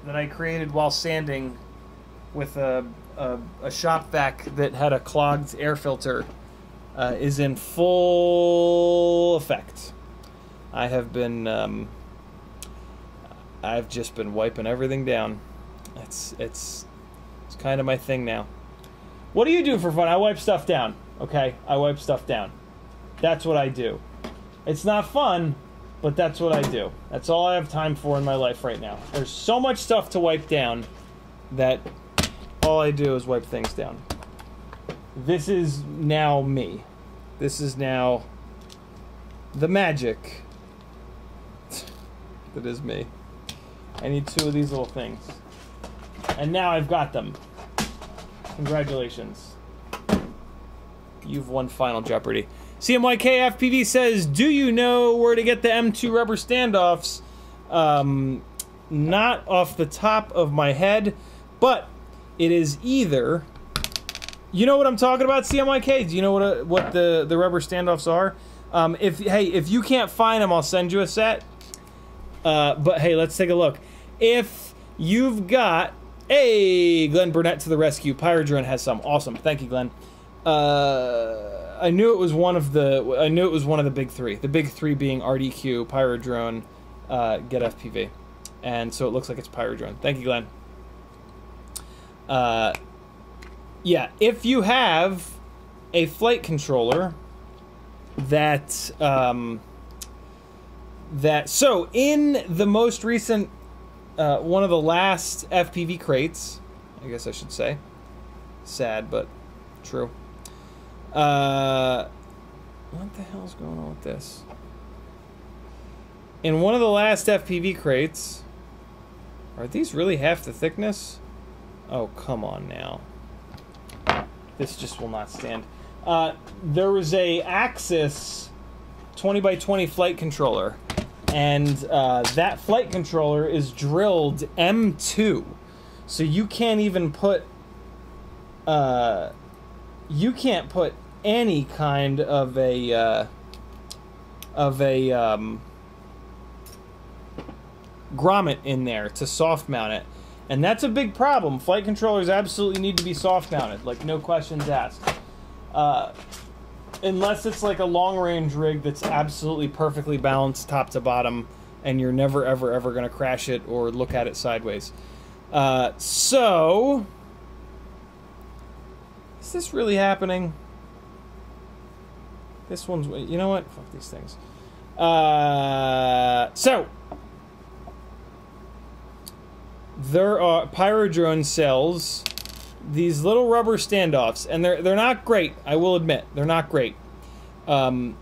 that I created while sanding with a shop vac that had a clogged air filter is in full effect. I have been I've just been wiping everything down. It's kind of my thing now. What do you do for fun? I wipe stuff down. Okay, I wipe stuff down. That's what I do. It's not fun, but that's what I do. That's all I have time for in my life right now. There's so much stuff to wipe down that all I do is wipe things down. This is now me. This is now the magic that is me. I need 2 of these little things. And now I've got them. Congratulations. You've won Final Jeopardy. CMYK FPV says, do you know where to get the M2 rubber standoffs? Not off the top of my head, but it is either... You know what I'm talking about, CMYK? Do you know what the rubber standoffs are? If you can't find them, I'll send you a set. But hey, let's take a look. If you've got... Hey, Glenn Burnett to the rescue. Pyrodrone has some. Awesome. Thank you, Glenn. I knew it was one of the big 3. The big 3 being RDQ, Pyrodrone, Get FPV. And so it looks like it's Pyrodrone. Thank you, Glenn. Yeah, if you have a flight controller that so in the most recent one of the last FPV crates, I guess I should say, sad but true. What the hell's going on with this? In one of the last FPV crates, are these really half the thickness? Oh, come on now. This just will not stand. There was a Axis 20x20 flight controller, and that flight controller is drilled M2, so you can't even put you can't put any kind of a grommet in there to soft mount it. And that's a big problem. Flight controllers absolutely need to be soft mounted, like no questions asked. Unless it's like a long range rig that's absolutely perfectly balanced top to bottom and you're never ever ever gonna crash it or look at it sideways. So is this really happening? This one's, you know what? Fuck these things. So there are Pyrodrone sells these little rubber standoffs, and they're not great. I will admit they're not great. The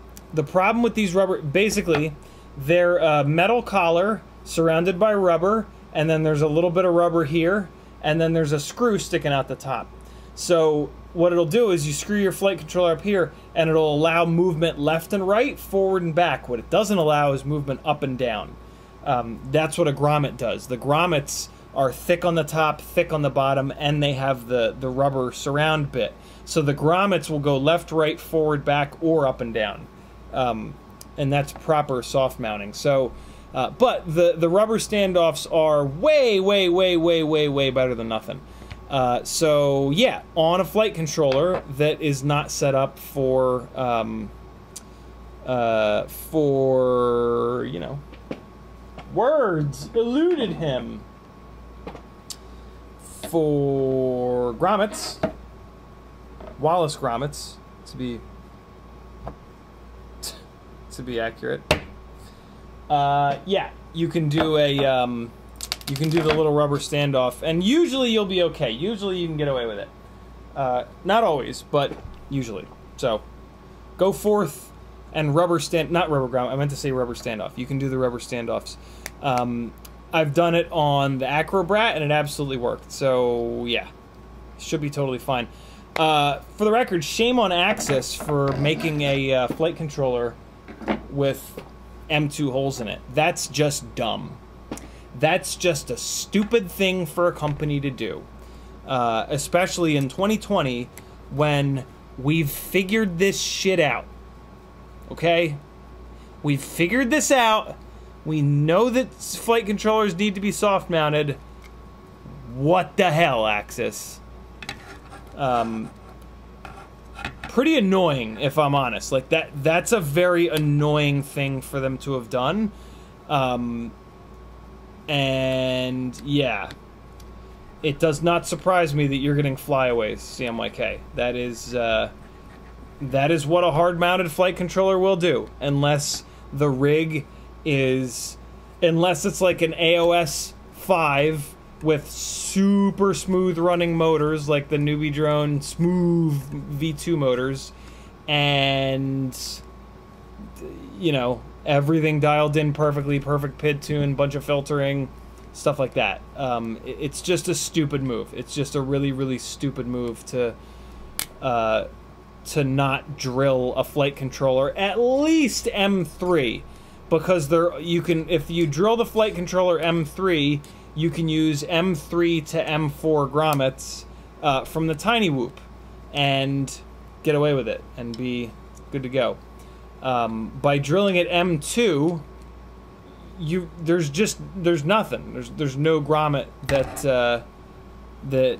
problem with these rubber, basically, they're a metal collar surrounded by rubber, and then there's a little bit of rubber here, and then there's a screw sticking out the top. So what it'll do is you screw your flight controller up here, and it'll allow movement left and right, forward and back. What it doesn't allow is movement up and down. That's what a grommet does. The grommets are thick on the top, thick on the bottom, and they have the rubber surround bit. So the grommets will go left, right, forward, back, or up and down. And that's proper soft mounting. So, but the rubber standoffs are way, way, way, way, way, way better than nothing. So yeah, on a flight controller that is not set up for, you know, words eluded him. For grommets, Wallace grommets, to be accurate. Yeah, you can do a you can do the little rubber standoff, and usually you'll be okay. Usually you can get away with it. Not always, but usually. So, go forth and not rubber grommet. I meant to say rubber standoff. You can do the rubber standoffs. I've done it on the Acrobrat, and it absolutely worked. So, yeah. Should be totally fine. For the record, shame on Axis for making a flight controller with M2 holes in it. That's just dumb. That's just a stupid thing for a company to do. Especially in 2020, when We've figured this shit out. Okay? We've figured this out. We know that flight controllers need to be soft mounted. What the hell, Axis? Pretty annoying, if I'm honest. Like, that's a very annoying thing for them to have done. And, yeah. It does not surprise me that you're getting flyaways, CMYK. That is what a hard-mounted flight controller will do. Unless the rig is... Unless it's like an AOS 5 with super smooth running motors, like the Newbie Drone smooth V2 motors, and, you know, everything dialed in perfectly, perfect PID tune, bunch of filtering, stuff like that. It's just a stupid move. It's just a really, really stupid move to not drill a flight controller, at least M3, because you can, if you drill the flight controller M3, you can use M3 to M4 grommets from the Tiny Whoop and get away with it and be good to go. By drilling at M2, there's nothing. There's no grommet that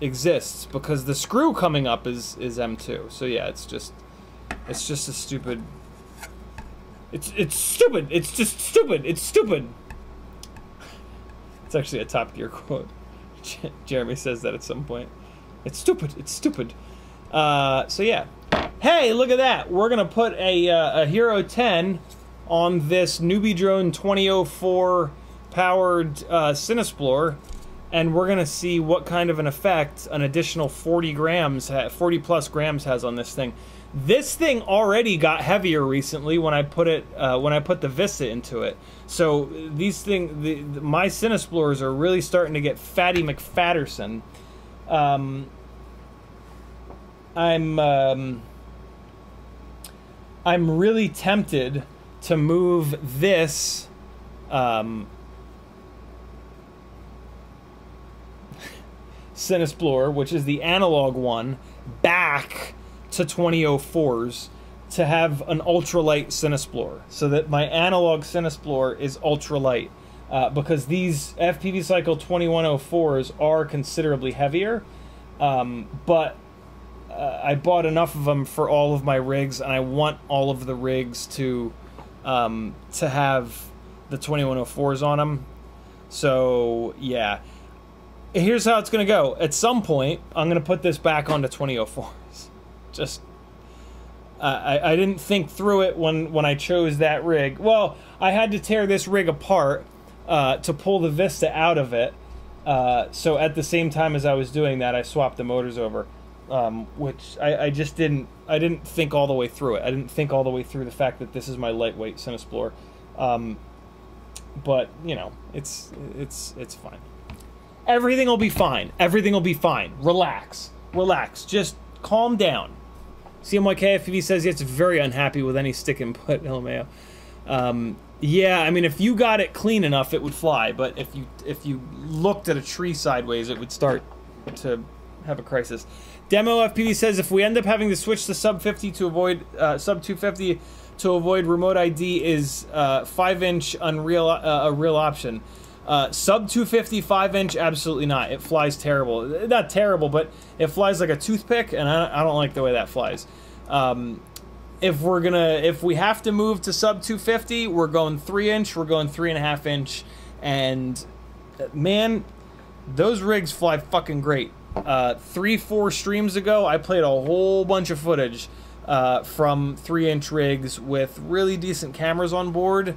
exists because the screw coming up is M2. So yeah, it's just a stupid. It's stupid. It's just stupid. It's stupid. It's actually a Top Gear quote. Jeremy says that at some point. It's stupid. It's stupid. So yeah. Hey, look at that. We're gonna put a Hero 10 on this Newbie Drone 2004 powered Cinesplorer, and we're gonna see what kind of an effect an additional 40 plus grams has on this thing. This thing already got heavier recently when I put the Vista into it. So these my Cinesplorers are really starting to get fatty McFatterson. I'm really tempted to move this Cinesplorer, which is the analog one, back to 2004s to have an ultralight Cinesplorer, so that my analog Cinesplorer is ultralight, because these FPV Cycle 2104s are considerably heavier, but I bought enough of them for all of my rigs, and I want all of the rigs to have the 2104s on them. So yeah, here's how it's gonna go. At some point, I'm gonna put this back onto 2004s. Just I didn't think through it when I chose that rig. Well, I had to tear this rig apart to pull the Vista out of it. So at the same time as I was doing that, I swapped the motors over, which I just didn't think all the way through it. I didn't think all the way through the fact that this is my lightweight Cinesplorer. But you know, it's fine. Everything will be fine. Everything will be fine. Relax. Relax. Just calm down. CMYK FPV says it's very unhappy with any stick input, LMAO. Yeah, I mean, if you got it clean enough, it would fly. But if you looked at a tree sideways, it would start to have a crisis. Demo FPV says if we end up having to switch to sub 50 to avoid sub 250 to avoid remote ID, is 5-inch a real option. Sub 250 5-inch, absolutely not. It flies terrible. Not terrible, but it flies like a toothpick, and I don't like the way that flies. If we have to move to sub 250, we're going 3-inch, we're going 3.5-inch, and man, those rigs fly fucking great. 3-4 streams ago, I played a whole bunch of footage from 3-inch rigs with really decent cameras on board,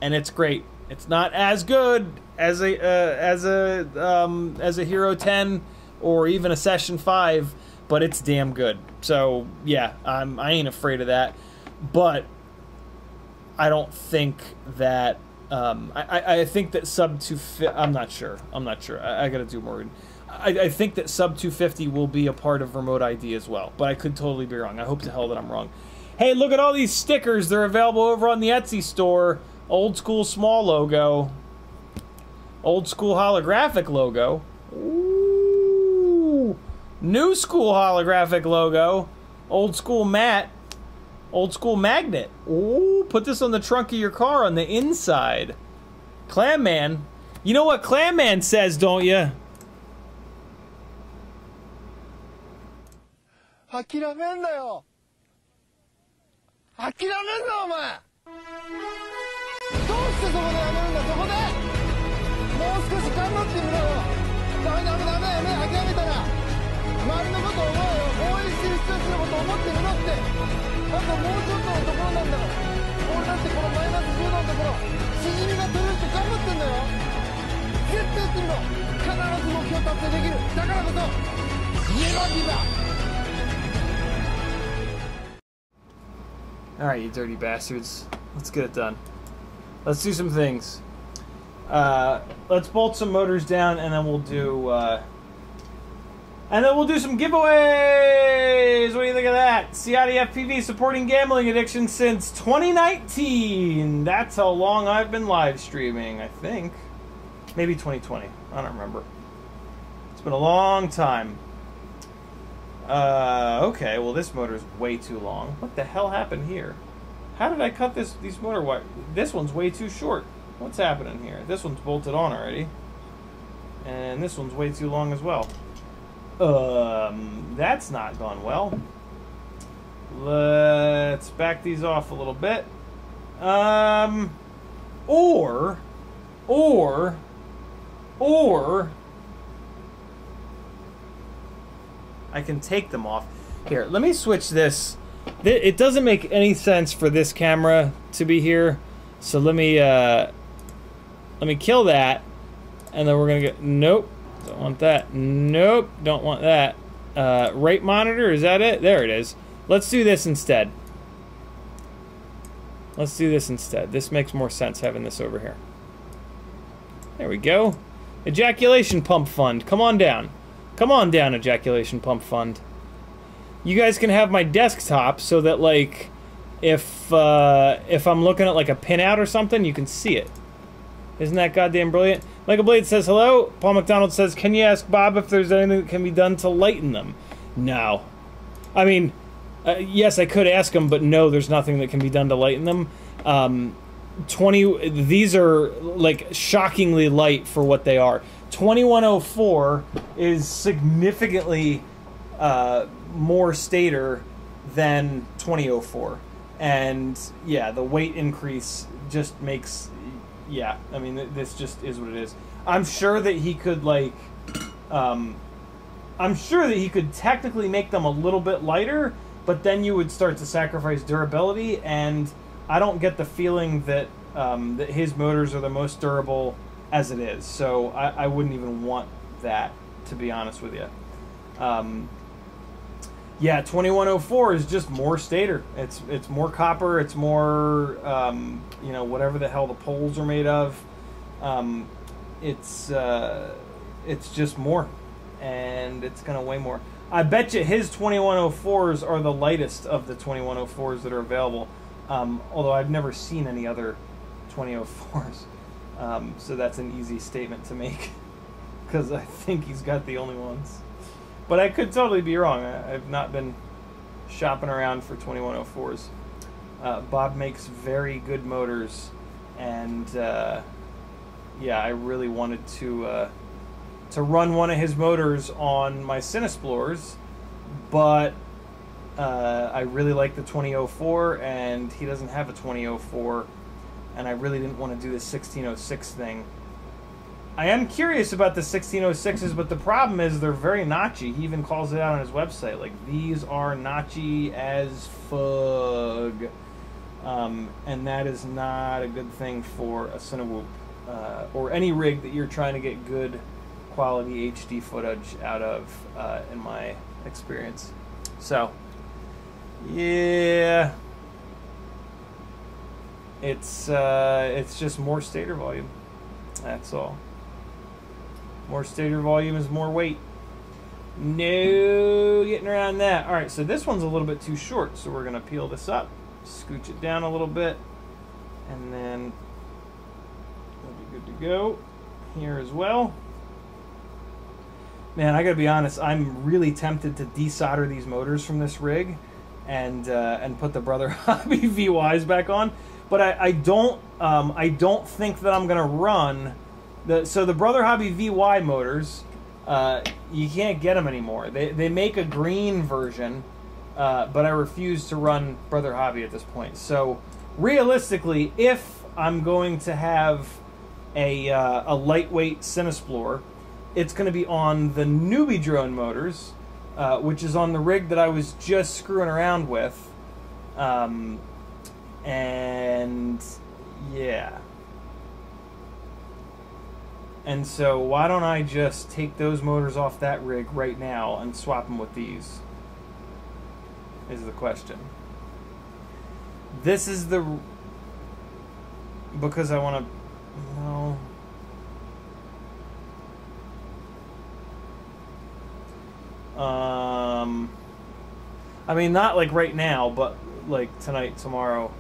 and it's great. It's not as good as a Hero 10 or even a Session 5, but it's damn good. So yeah, I ain't afraid of that. But I don't think that I think that sub 250. I'm not sure. I gotta do more. I think that sub 250 will be a part of remote ID as well, but I could totally be wrong. I hope to hell that I'm wrong. Hey, look at all these stickers. They're available over on the Etsy store. Old school small logo. Old school holographic logo. Ooh. New school holographic logo. Old school matte. Old school magnet. Ooh, put this on the trunk of your car on the inside. Clam Man. You know what Clam Man says, don't you? 諦めんなよ。諦めんなお前。どうしてそこでやめるんだそこで。もう少し頑張ってみろよ。ダメダメダメやめ諦めたら周りのことを思えよ。応援してる人たちのことを思ってみろって。あともうちょっとのところなんだろ。俺だってこのマイナス10度のところしじみが取れるって頑張ってんだよ。絶対やってみろ。必ず目標達成できる。だからこそネバギブアップ。 Alright, you dirty bastards. Let's get it done. Let's do some things. Let's bolt some motors down, and then we'll do some giveaways! What do you think of that? Ciotti FPV supporting gambling addiction since 2019. That's how long I've been live streaming, I think. Maybe 2020. I don't remember. It's been a long time. Okay, well this motor's way too long. What the hell happened here? How did I cut these motor wires? This one's way too short. What's happening here? This one's bolted on already. And this one's way too long as well. That's not gone well. Let's back these off a little bit. Or I can take them off. Here, let me switch this. It doesn't make any sense for this camera to be here. So let me kill that. And then we're gonna get, nope, don't want that. Nope, don't want that. Right monitor, is that it? There it is. Let's do this instead. Let's do this instead. This makes more sense having this over here. There we go. Ejaculation pump fund, come on down. Come on down, ejaculation pump fund. You guys can have my desktop so that, like, if I'm looking at like a pinout or something, you can see it. Isn't that goddamn brilliant? Michael Blade says hello. Paul McDonald says, can you ask Bob if there's anything that can be done to lighten them? No. I mean, yes, I could ask him, but no, there's nothing that can be done to lighten them. These are like shockingly light for what they are. 2104 is significantly more stator than 2004, and yeah, the weight increase just makes, yeah, I mean, this just is what it is. I'm sure that he could, like, I'm sure that he could technically make them a little bit lighter, but then you would start to sacrifice durability, and I don't get the feeling that that his motors are the most durable as it is, so I wouldn't even want that, to be honest with you. Yeah, 2104 is just more stator. It's more copper. It's more, you know, whatever the hell the poles are made of. It's just more, and it's gonna weigh more. I bet you his 2104s are the lightest of the 2104s that are available. Although I've never seen any other 2004s, so that's an easy statement to make because I think he's got the only ones. But I could totally be wrong. I've not been shopping around for 2104s. Bob makes very good motors, and yeah, I really wanted to run one of his motors on my Cinesplores, but I really like the 2004, and he doesn't have a 2004, and I really didn't want to do the 1606 thing. I am curious about the 1606s, but the problem is they're very notchy. He even calls it out on his website. Like, these are notchy as fug. And that is not a good thing for a Cinewhoop, or any rig that you're trying to get good quality HD footage out of, in my experience. So, yeah. It's just more stator volume. That's all. More stator volume is more weight. No getting around that. Alright, so this one's a little bit too short, so we're going to peel this up, scooch it down a little bit, and then we'll be good to go here as well. Man, I gotta be honest. I'm really tempted to desolder these motors from this rig, and put the Brother Hobby VYs back on. But I don't think that I'm gonna run the Brother Hobby VY motors. You can't get them anymore. They make a green version, but I refuse to run Brother Hobby at this point. So realistically, if I'm going to have a lightweight Cinesplorer, it's going to be on the Newbie Drone motors, which is on the rig that I was just screwing around with. And yeah. And so why don't I just take those motors off that rig right now and swap them with these? Is the question. This is the... Because I want to... No... I mean, not like right now, but like tonight, tomorrow.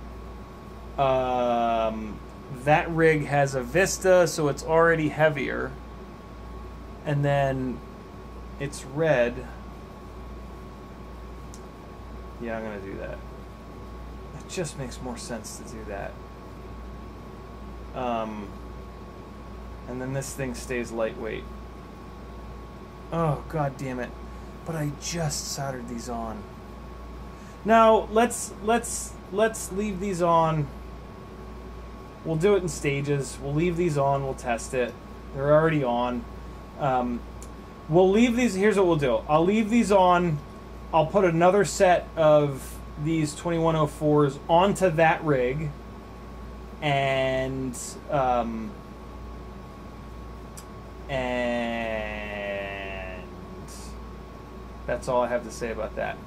That rig has a Vista, so it's already heavier. And then it's red. Yeah, I'm going to do that. It just makes more sense to do that. And then this thing stays lightweight. Oh, god damn it. But I just soldered these on. Now, let's leave these on. We'll do it in stages. We'll leave these on. We'll test it. They're already on. We'll leave these. Here's what we'll do. I'll leave these on. I'll put another set of these 2104s onto that rig. And that's all I have to say about that.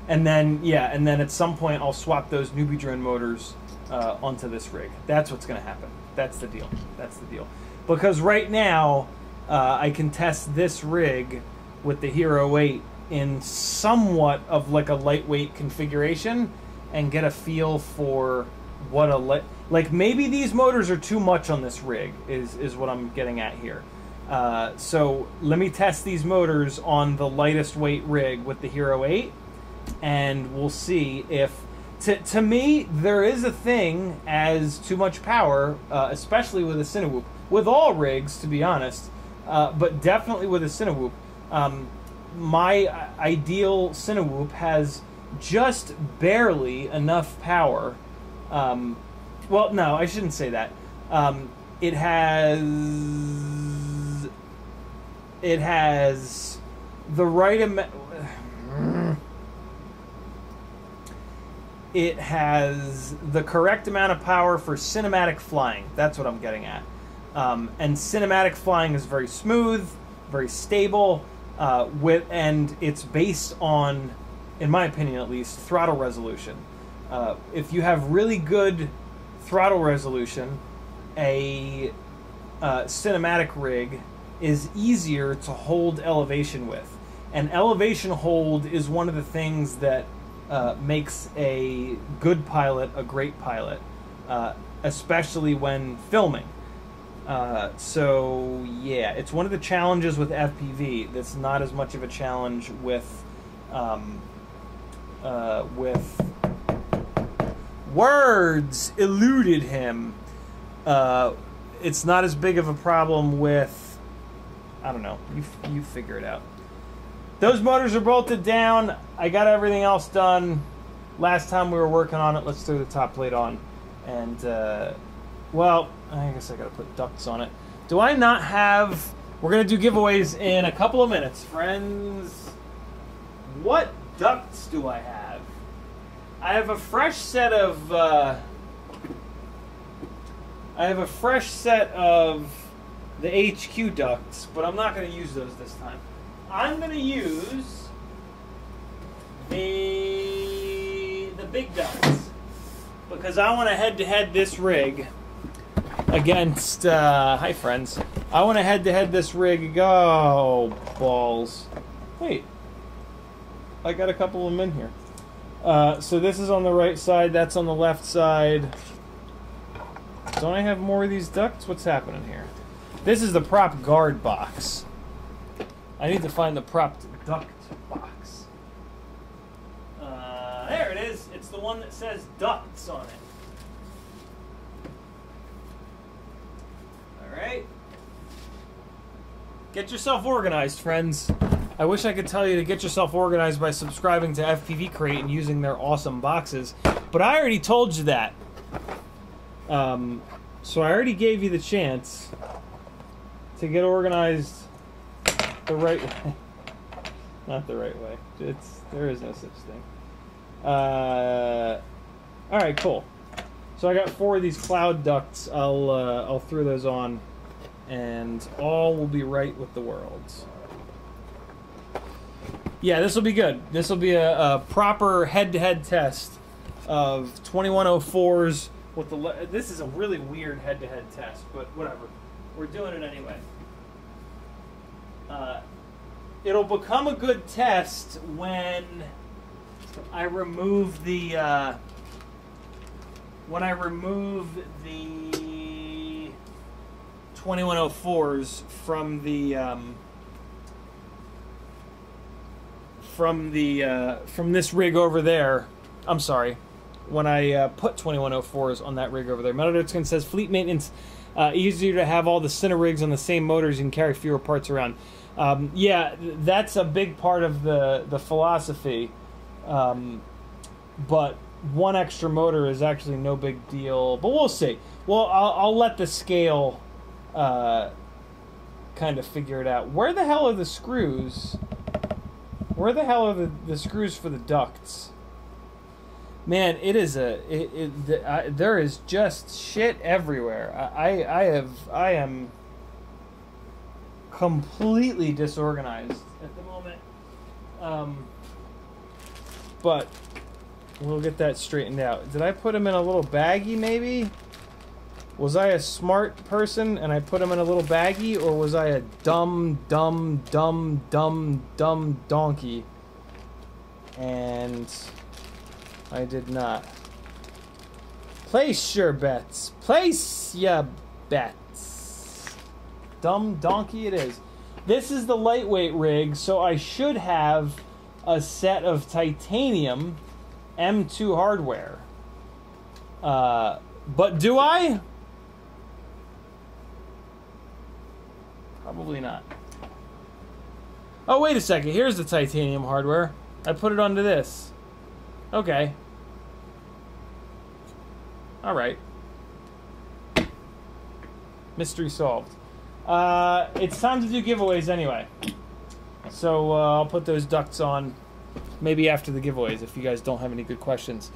And then, yeah, and then at some point I'll swap those Newbie Drone motors onto this rig. That's what's going to happen. That's the deal. That's the deal. Because right now, I can test this rig with the Hero 8 in somewhat of like a lightweight configuration and get a feel for what a... Like, maybe these motors are too much on this rig, is what I'm getting at here. So let me test these motors on the lightest weight rig with the Hero 8, and we'll see if... To me, there is a thing as too much power, especially with a Cinewhoop. With all rigs, to be honest, but definitely with a Cinewhoop. My ideal Cinewhoop has just barely enough power. Well, no, I shouldn't say that. It has the right amount... It has the correct amount of power for cinematic flying. That's what I'm getting at. And cinematic flying is very smooth, very stable, and it's based on, in my opinion at least, throttle resolution. If you have really good throttle resolution, a cinematic rig is easier to hold elevation with. And elevation hold is one of the things that makes a good pilot a great pilot, especially when filming. So yeah, it's one of the challenges with FPV that's not as much of a challenge with words eluded him. It's not as big of a problem with, I don't know, you figure it out. Those motors are bolted down. I got everything else done. Last time we were working on it, let's throw the top plate on. And, well, I guess I gotta put ducts on it. Do I not have... We're gonna do giveaways in a couple of minutes, friends. What ducts do I have? I have a fresh set of, the HQ ducts, but I'm not gonna use those this time. I'm going to use the big ducts because I want to head-to-head this rig against, hi friends, I want to head-to-head this rig, oh, balls. Wait, I got a couple of them in here. So this is on the right side, that's on the left side. Don't I have more of these ducts? What's happening here? This is the prop guard box. I need to find the propped duct box. There it is. It's the one that says ducts on it. Alright. Get yourself organized, friends. I wish I could tell you to get yourself organized by subscribing to FPV Crate and using their awesome boxes, but I already told you that. So I already gave you the chance to get organized the right way. Not the right way. There is no such thing. Alright, cool. So I got 4 of these cloud ducts. I'll throw those on, and all will be right with the world. Yeah, this will be good. This will be a proper head-to-head test of 2104s with the. This is a really weird head-to-head test, but whatever. We're doing it anyway. It'll become a good test when I remove the 2104s from this rig over there. I'm sorry. When I put 2104s on that rig over there. Metaldertskin says fleet maintenance easier to have all the center rigs on the same motors and carry fewer parts around. Yeah, that's a big part of the philosophy. But one extra motor is actually no big deal. But we'll see. Well, I'll let the scale kind of figure it out. Where the hell are the screws? Where the hell are the screws for the ducts? Man, it is there is just shit everywhere. I am completely disorganized at the moment. But we'll get that straightened out. Did I put them in a little baggie, maybe? Was I a smart person and I put them in a little baggie, or was I a dumb donkey? And I did not. Place your bets. Place your bets. Dumb donkey it is. This is the lightweight rig, so I should have a set of titanium M2 hardware. But do I? Probably not. Oh, wait a second. Here's the titanium hardware. I put it onto this. Okay. Alright. Mystery solved. It's time to do giveaways anyway. So I'll put those ducts on maybe after the giveaways if you guys don't have any good questions.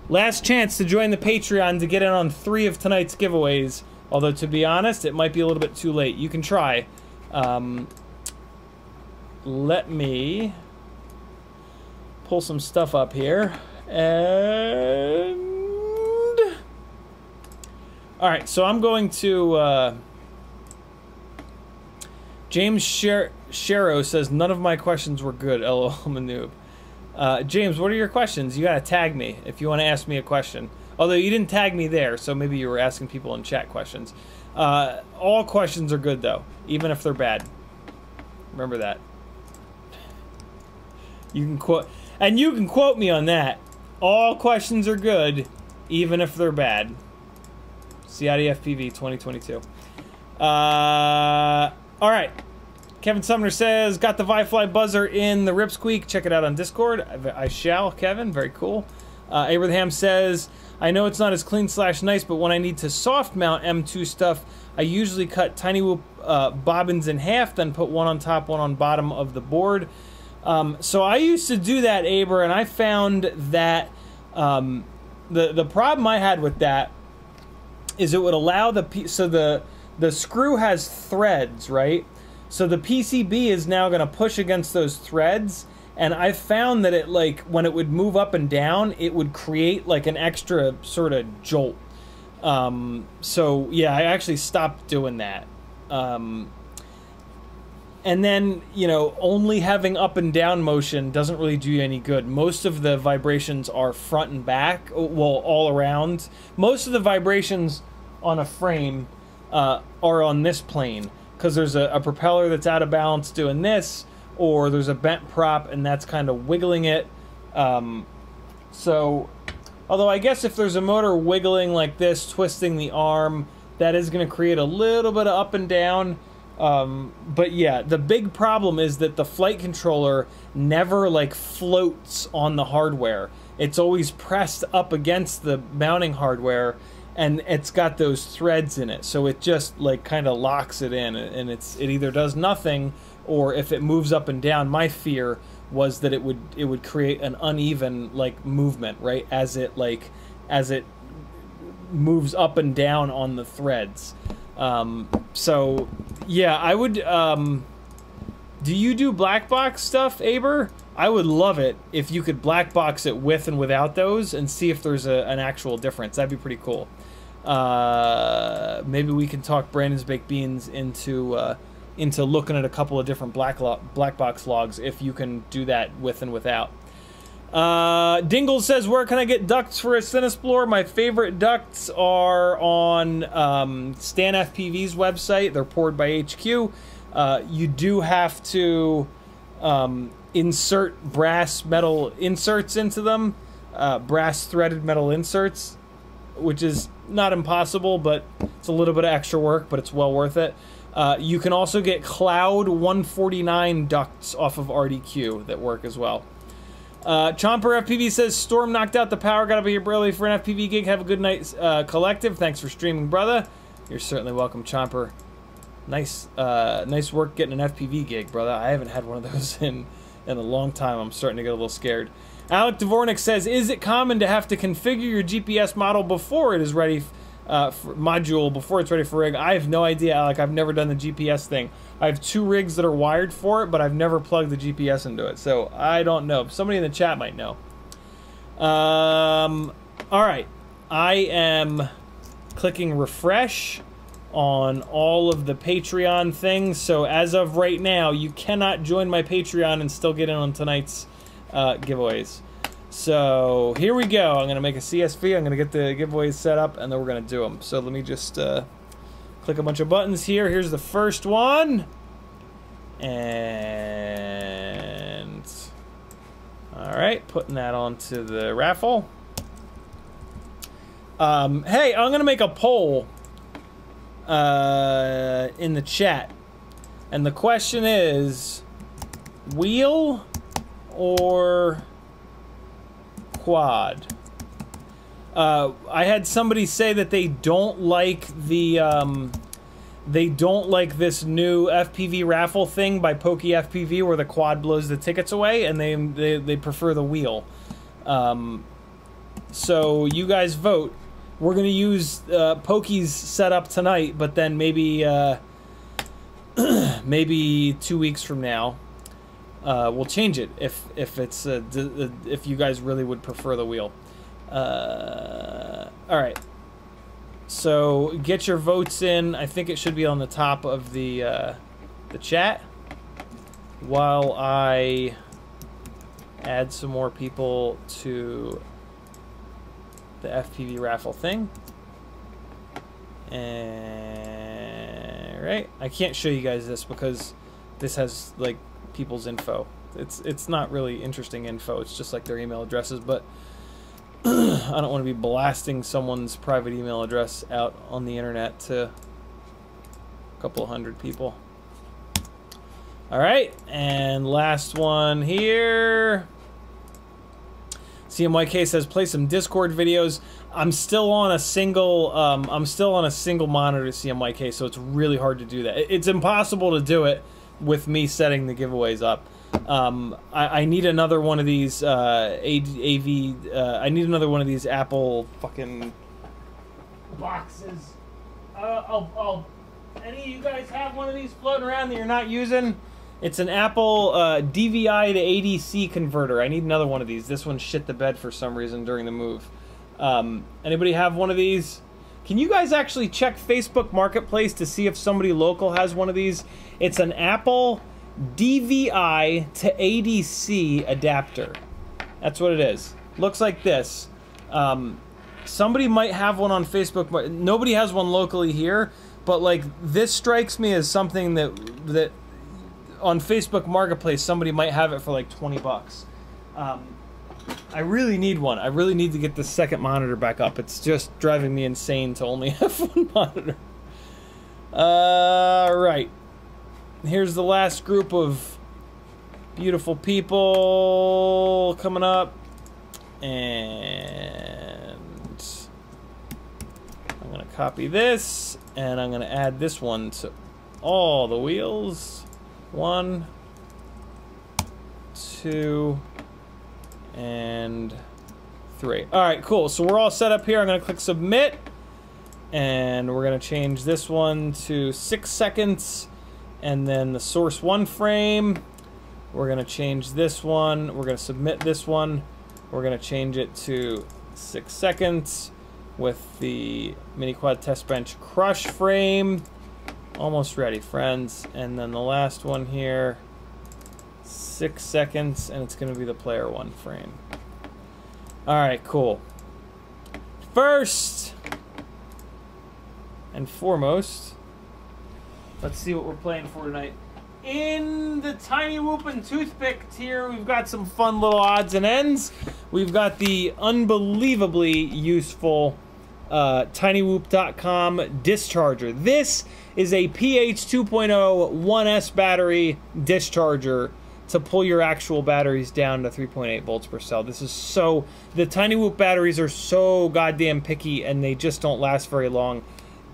Last chance to join the Patreon to get in on 3 of tonight's giveaways. Although, to be honest, it might be a little bit too late. You can try. Let me pull some stuff up here. And alright, so I'm going to James Shero says none of my questions were good. LOL, I'm a noob. James, what are your questions? You gotta tag me if you want to ask me a question. Although you didn't tag me there, so maybe you were asking people in chat questions. All questions are good, though, even if they're bad. Remember that. You can quote, and you can quote me on that. All questions are good, even if they're bad. CID FPV 2022. All right. Kevin Sumner says, got the Vifly buzzer in the Ripsqueak. Check it out on Discord. I shall, Kevin. Very cool. Abraham says, I know it's not as clean/nice, but when I need to soft mount M2 stuff, I usually cut tiny whoop bobbins in half, then put one on top, one on bottom of the board. So I used to do that, Aber, and I found that the problem I had with that is it would allow the screw has threads, right? So the PCB is now going to push against those threads. And I found that it, like, when it would move up and down, it would create, like, an extra sort of jolt. So, yeah, I actually stopped doing that. And then, you know, only having up and down motion doesn't really do you any good. Most of the vibrations are front and back, well, all around. Most of the vibrations on a frame are on this plane. because there's a propeller that's out of balance doing this, or there's a bent prop and that's kind of wiggling it. So, although I guess if there's a motor wiggling like this, twisting the arm, that is going to create a little bit of up and down. But yeah, the big problem is that the flight controller never like floats on the hardware. It's always pressed up against the mounting hardware, and it's got those threads in it, so it just like kind of locks it in, and it either does nothing, or if it moves up and down, my fear was that it would create an uneven like movement, right, as it moves up and down on the threads. So yeah, I would do you do black box stuff, Aber? I would love it if you could black box it with and without those and see if there's an actual difference. That'd be pretty cool. Maybe we can talk Brandon's Baked Beans into looking at a couple of different black box logs if you can do that with and without. Dingle says, where can I get ducts for a Cinesplorer? My favorite ducts are on Stan FPV's website. They're poured by HQ. You do have to insert brass metal inserts into them, brass threaded metal inserts, which is not impossible, but it's a little bit of extra work, but it's well worth it. You can also get Cloud 149 ducts off of RDQ that work as well. Chomper FPV says, Storm knocked out the power, gotta be here early for an FPV gig. Have a good night, collective. Thanks for streaming, brother. You're certainly welcome, Chomper. Nice work getting an FPV gig, brother. I haven't had one of those in a long time. I'm starting to get a little scared. Alec Dvornik says, is it common to have to configure your GPS model before it is ready before it's ready for rig? I have no idea, Alec. I've never done the GPS thing. I have 2 rigs that are wired for it, but I've never plugged the GPS into it, so I don't know. Somebody in the chat might know. All right. I am clicking refresh on all of the Patreon things, so as of right now, you cannot join my Patreon and still get in on tonight's giveaways. So here we go. I'm going to make a CSV. I'm going to get the giveaways set up, and then we're going to do them. So let me just click a bunch of buttons here. Here's the first one. And all right, putting that onto the raffle. Hey, I'm going to make a poll in the chat. And the question is, wheel or quad? I had somebody say that they don't like the this new FPV raffle thing by Pokey FPV where the quad blows the tickets away, and they prefer the wheel. So you guys vote. We're gonna use Pokey's setup tonight, but then maybe maybe 2 weeks from now we'll change it if you guys really would prefer the wheel. All right, so get your votes in. I think it should be on the top of the chat while I add some more people to the FPV raffle thing. And right, I can't show you guys this because this has like people's info. It's not really interesting info. It's just like their email addresses, but I don't want to be blasting someone's private email address out on the internet to a couple hundred people. All right, and last one here. CMYK says, play some Discord videos. I'm still on a single monitor, CMYK, so it's really hard to do that. It's impossible to do it with me setting the giveaways up. I need another one of these I need another one of these Apple fucking boxes. Any of you guys have one of these floating around that you're not using? It's an Apple DVI to ADC converter. I need another one of these. This one shit the bed for some reason during the move. Anybody have one of these? Can you guys actually check Facebook Marketplace to see if somebody local has one of these? It's an Apple DVI to ADC adapter. That's what it is. Looks like this. Somebody might have one on Facebook. Nobody has one locally here, but like this strikes me as something that on Facebook Marketplace somebody might have it for like 20 bucks. I really need one. I really need to get this second monitor back up. It's just driving me insane to only have one monitor. Right. Here's the last group of beautiful people coming up. And I'm going to copy this. And I'm going to add this one to all the wheels. 1, 2, and 3. Alright, cool. So we're all set up here. I'm going to click submit. And we're going to change this one to 6 seconds. And then the source 1 frame. We're going to change this one. We're going to submit this one. We're going to change it to 6 seconds with the Mini Quad Test Bench Crush frame. Almost ready, friends. And then the last one here, 6 seconds, and it's going to be the Player 1 frame. Alright, cool. First and foremost, let's see what we're playing for tonight. In the Tiny Whoop and Toothpick tier, we've got some fun little odds and ends. We've got the unbelievably useful TinyWhoop.com discharger. This is a PH 2.0 1S battery discharger to pull your actual batteries down to 3.8 volts per cell. This is so... The Tiny Whoop batteries are so goddamn picky, and they just don't last very long.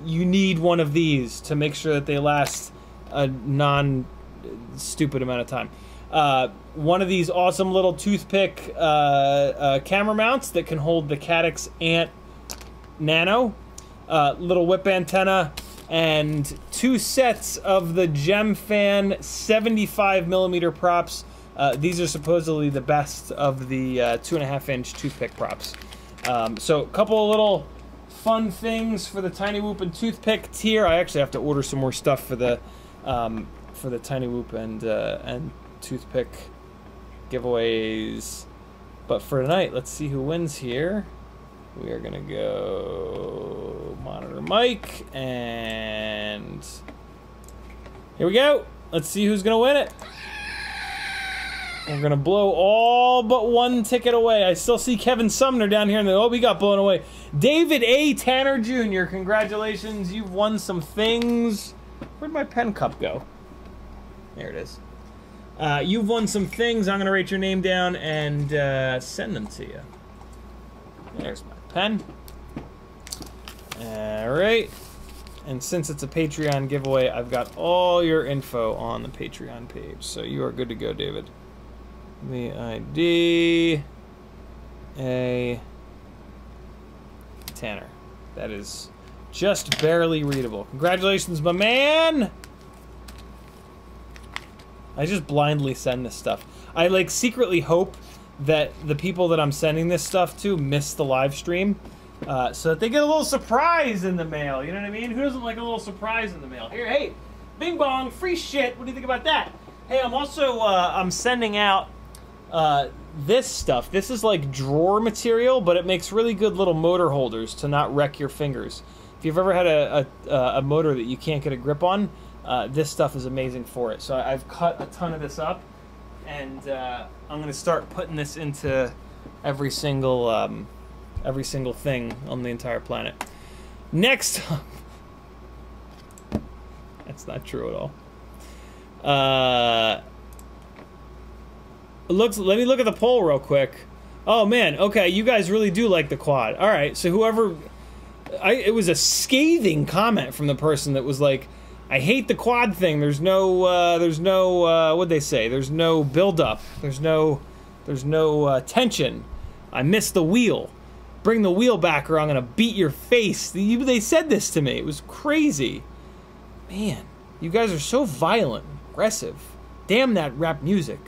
You need one of these to make sure that they last a non-stupid amount of time. One of these awesome little toothpick camera mounts that can hold the Caddx Ant Nano, little whip antenna, and 2 sets of the GemFan 75mm props. These are supposedly the best of the 2.5-inch toothpick props. So a couple of little fun things for the Tiny Whoop and Toothpick tier. I actually have to order some more stuff for the Tiny Whoop and Toothpick giveaways. But for tonight, let's see who wins here. We are gonna go monitor mic, and here we go. Let's see who's gonna win it. We're gonna blow all but one ticket away. I still see Kevin Sumner down here, and oh, we got blown away. David A. Tanner Jr., congratulations, you've won some things. Where'd my pen cup go? There it is. You've won some things. I'm gonna write your name down and send them to you. There's my pen. Alright. And since it's a Patreon giveaway, I've got all your info on the Patreon page. So you are good to go, David. VID A Tanner. That is just barely readable. Congratulations, my man! I just blindly send this stuff. I like secretly hope that the people that I'm sending this stuff to miss the live stream, so that they get a little surprise in the mail. You know what I mean? Who doesn't like a little surprise in the mail? Here, hey, bing bong, free shit. What do you think about that? Hey, I'm also I'm sending out this stuff. This is like drawer material, but it makes really good little motor holders to not wreck your fingers. If you've ever had a motor that you can't get a grip on, this stuff is amazing for it. So I've cut a ton of this up, and I'm going to start putting this into every single thing on the entire planet. Next up, that's not true at all. Let me look at the poll real quick. Oh man, okay, you guys really do like the quad. All right, so whoever, it was a scathing comment from the person that was like, I hate the quad thing. There's no, what'd they say? There's no build-up. There's no tension. I missed the wheel. Bring the wheel back or I'm gonna beat your face. They said this to me. It was crazy. Man, you guys are so violent, aggressive. Damn that rap music.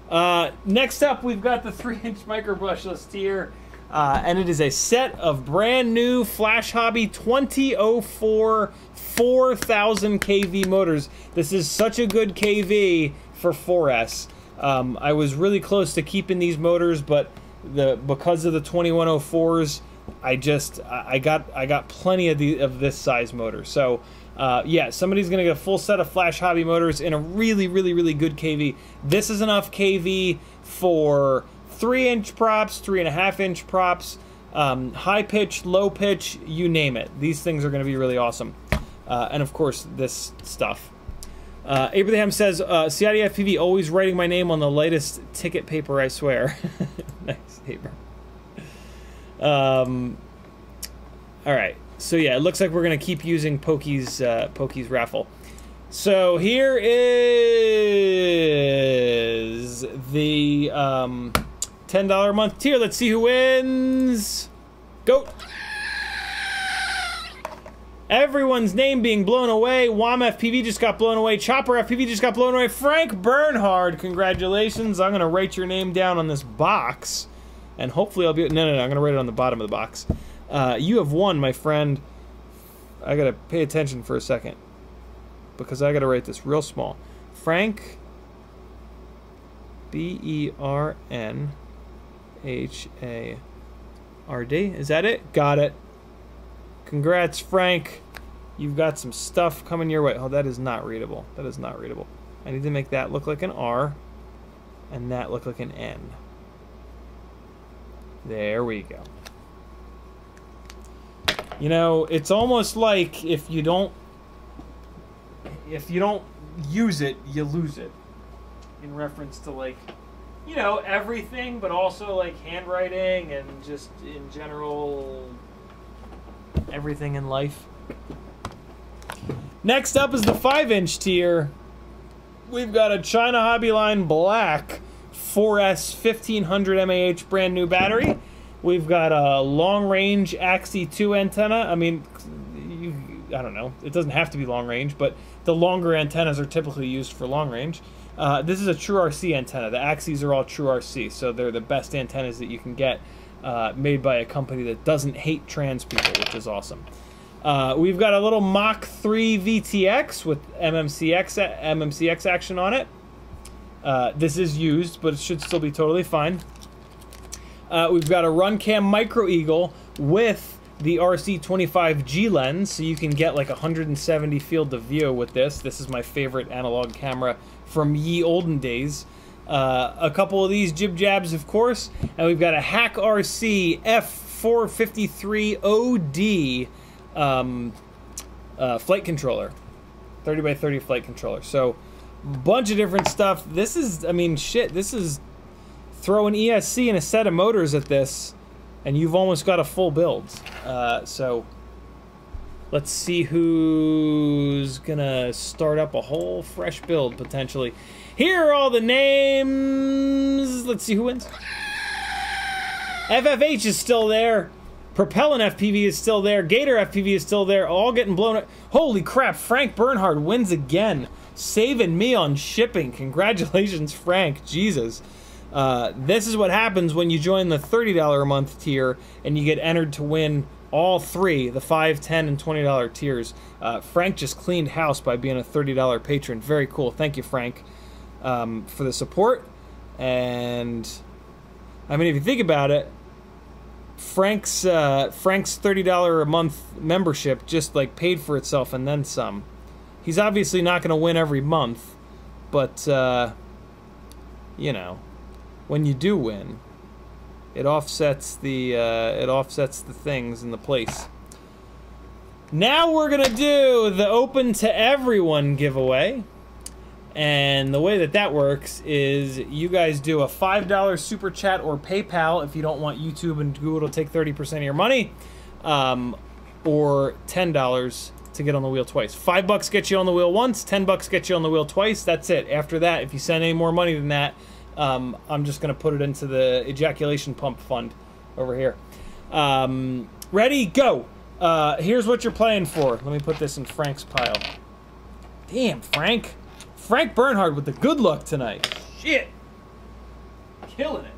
Next up, we've got the 3-inch micro brushless tier. And it is a set of brand new Flash Hobby 2004 4000 kV motors. This is such a good kV for 4S. I was really close to keeping these motors, but because of the 2104s, I got plenty of this size motor. So yeah, somebody's gonna get a full set of Flash Hobby motors in a really good KV. This is enough KV for 3-inch props, 3.5-inch props, high pitch, low pitch, you name it. These things are gonna be really awesome. And of course, this stuff. Abraham says, CID FPV always writing my name on the lightest ticket paper, I swear. Nice, Abraham. Alright, so yeah, it looks like we're going to keep using Pokey's raffle. So here is the $10 a month tier. Let's see who wins. Go! Everyone's name being blown away. Wam FPV just got blown away. Chopper FPV just got blown away. Frank Bernhard, congratulations. I'm going to write your name down on this box. And hopefully I'll be... No, I'm going to write it on the bottom of the box. You have won, my friend. I got to pay attention for a second. Because I got to write this real small. Frank... B-E-R-N-H-A-R-D. Is that it? Got it. Congrats, Frank. You've got some stuff coming your way. Oh, that is not readable. That is not readable. I need to make that look like an R and that look like an N. There we go. You know, it's almost like if you don't use it, you lose it. In reference to, like, you know, everything, but also like handwriting and just in general everything in life. Next up is the 5-inch tier. We've got a China Hobby Line Black 4S 1500 mAh brand new battery. We've got a long-range AXI 2 antenna. I mean, I don't know. It doesn't have to be long-range, but the longer antennas are typically used for long-range. This is a True RC antenna. The AXIs are all True RC, so they're the best antennas that you can get, made by a company that doesn't hate trans people, which is awesome. We've got a little Mach 3 VTX with MMCX action on it. This is used, but it should still be totally fine. We've got a Runcam Micro Eagle with the RC25G lens, so you can get like 170 field of view with this. This is my favorite analog camera from ye olden days. A couple of these jib jabs, of course, and we've got a Hack RC F453OD flight controller, 30x30 flight controller. So, bunch of different stuff. This is, I mean, shit. This is throw an ESC and a set of motors at this, and you've almost got a full build. So, let's see who's gonna start up a whole fresh build potentially. Here are all the names. Let's see who wins. FFH is still there. Propellant FPV is still there. Gator FPV is still there. All getting blown up. Holy crap, Frank Bernhard wins again. Saving me on shipping. Congratulations, Frank. Jesus. This is what happens when you join the $30 a month tier and you get entered to win all three, the $5, $10, and $20 tiers. Frank just cleaned house by being a $30 patron. Very cool. Thank you, Frank, for the support. And, I mean, if you think about it, Frank's $30 a month membership just like paid for itself and then some. He's obviously not going to win every month, but you know, when you do win, it offsets the things in the place. Now we're gonna do the open to everyone giveaway. And the way that works is you guys do a $5 super chat or PayPal if you don't want YouTube and Google to take 30% of your money, or $10 to get on the wheel twice. $5 gets you on the wheel once, $10 gets you on the wheel twice. That's it. After that, if you send any more money than that, I'm just gonna put it into the ejaculation pump fund over here. Ready? Go. Here's what you're playing for. Let me put this in Frank's pile. Damn, Frank. Frank Bernhard with the good luck tonight. Shit. Killing it.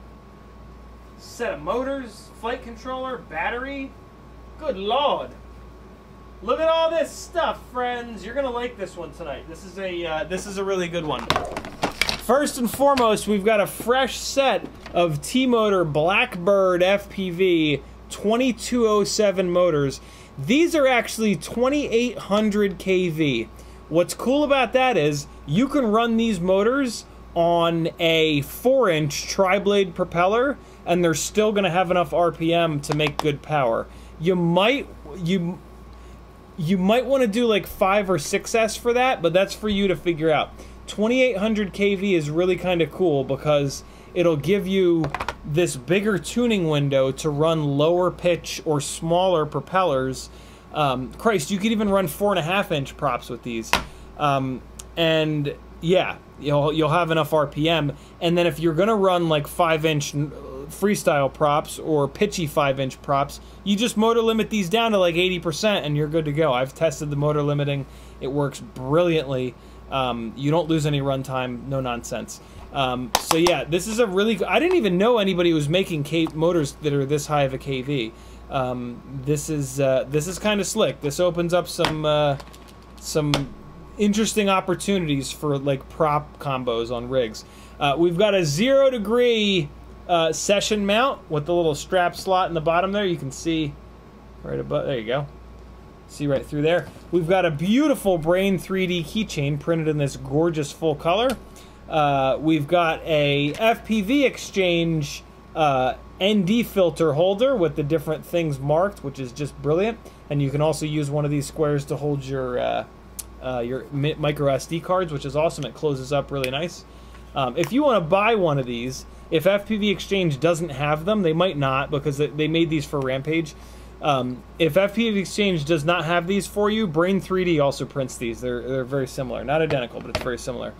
Set of motors, flight controller, battery. Good lord. Look at all this stuff, friends. You're gonna like this one tonight. This is a really good one. First and foremost, we've got a fresh set of T-Motor Blackbird FPV 2207 motors. These are actually 2800 kV. What's cool about that is you can run these motors on a 4-inch tri-blade propeller, and they're still going to have enough RPM to make good power. You might want to do like 5 or 6S for that, but that's for you to figure out. 2800 kV is really kind of cool because it'll give you this bigger tuning window to run lower pitch or smaller propellers. Christ, you could even run 4.5-inch props with these. And yeah, you'll have enough RPM. And then if you're gonna run like 5-inch freestyle props or pitchy 5-inch props, you just motor limit these down to like 80% and you're good to go. I've tested the motor limiting. It works brilliantly. You don't lose any runtime, no nonsense. So yeah, this is a really, I didn't even know anybody was making motors that are this high of a kV. This is kind of slick. This opens up some interesting opportunities for like prop combos on rigs. We've got a 0-degree session mount with the little strap slot in the bottom there. You can see right above, there you go. See right through there. We've got a beautiful Brain 3D keychain printed in this gorgeous full color. We've got a FPV Exchange ND filter holder with the different things marked, which is just brilliant. And you can also use one of these squares to hold your micro SD cards, which is awesome. It closes up really nice. If you want to buy one of these, if FPV Exchange doesn't have them, they might not because they made these for Rampage. If FPV Exchange does not have these for you, Brain 3D also prints these. They're very similar. Not identical, but it's very similar.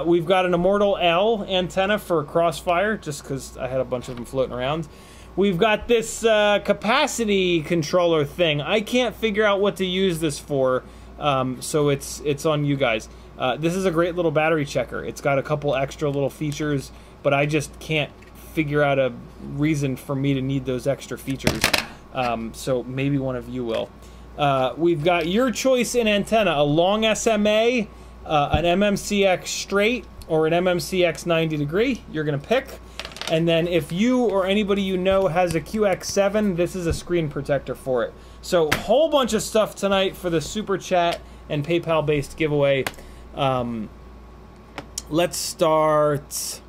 We've got an Immortal L antenna for Crossfire, just because I had a bunch of them floating around. We've got this capacity controller thing. I can't figure out what to use this for, so it's on you guys. This is a great little battery checker. It's got a couple extra little features, but I just can't figure out a reason for me to need those extra features. So maybe one of you will. We've got your choice in antenna, a long SMA, an MMCX straight, or an MMCX 90-degree. You're going to pick. And then if you or anybody you know has a QX7, this is a screen protector for it. So whole bunch of stuff tonight for the Super Chat and PayPal-based giveaway. Let's start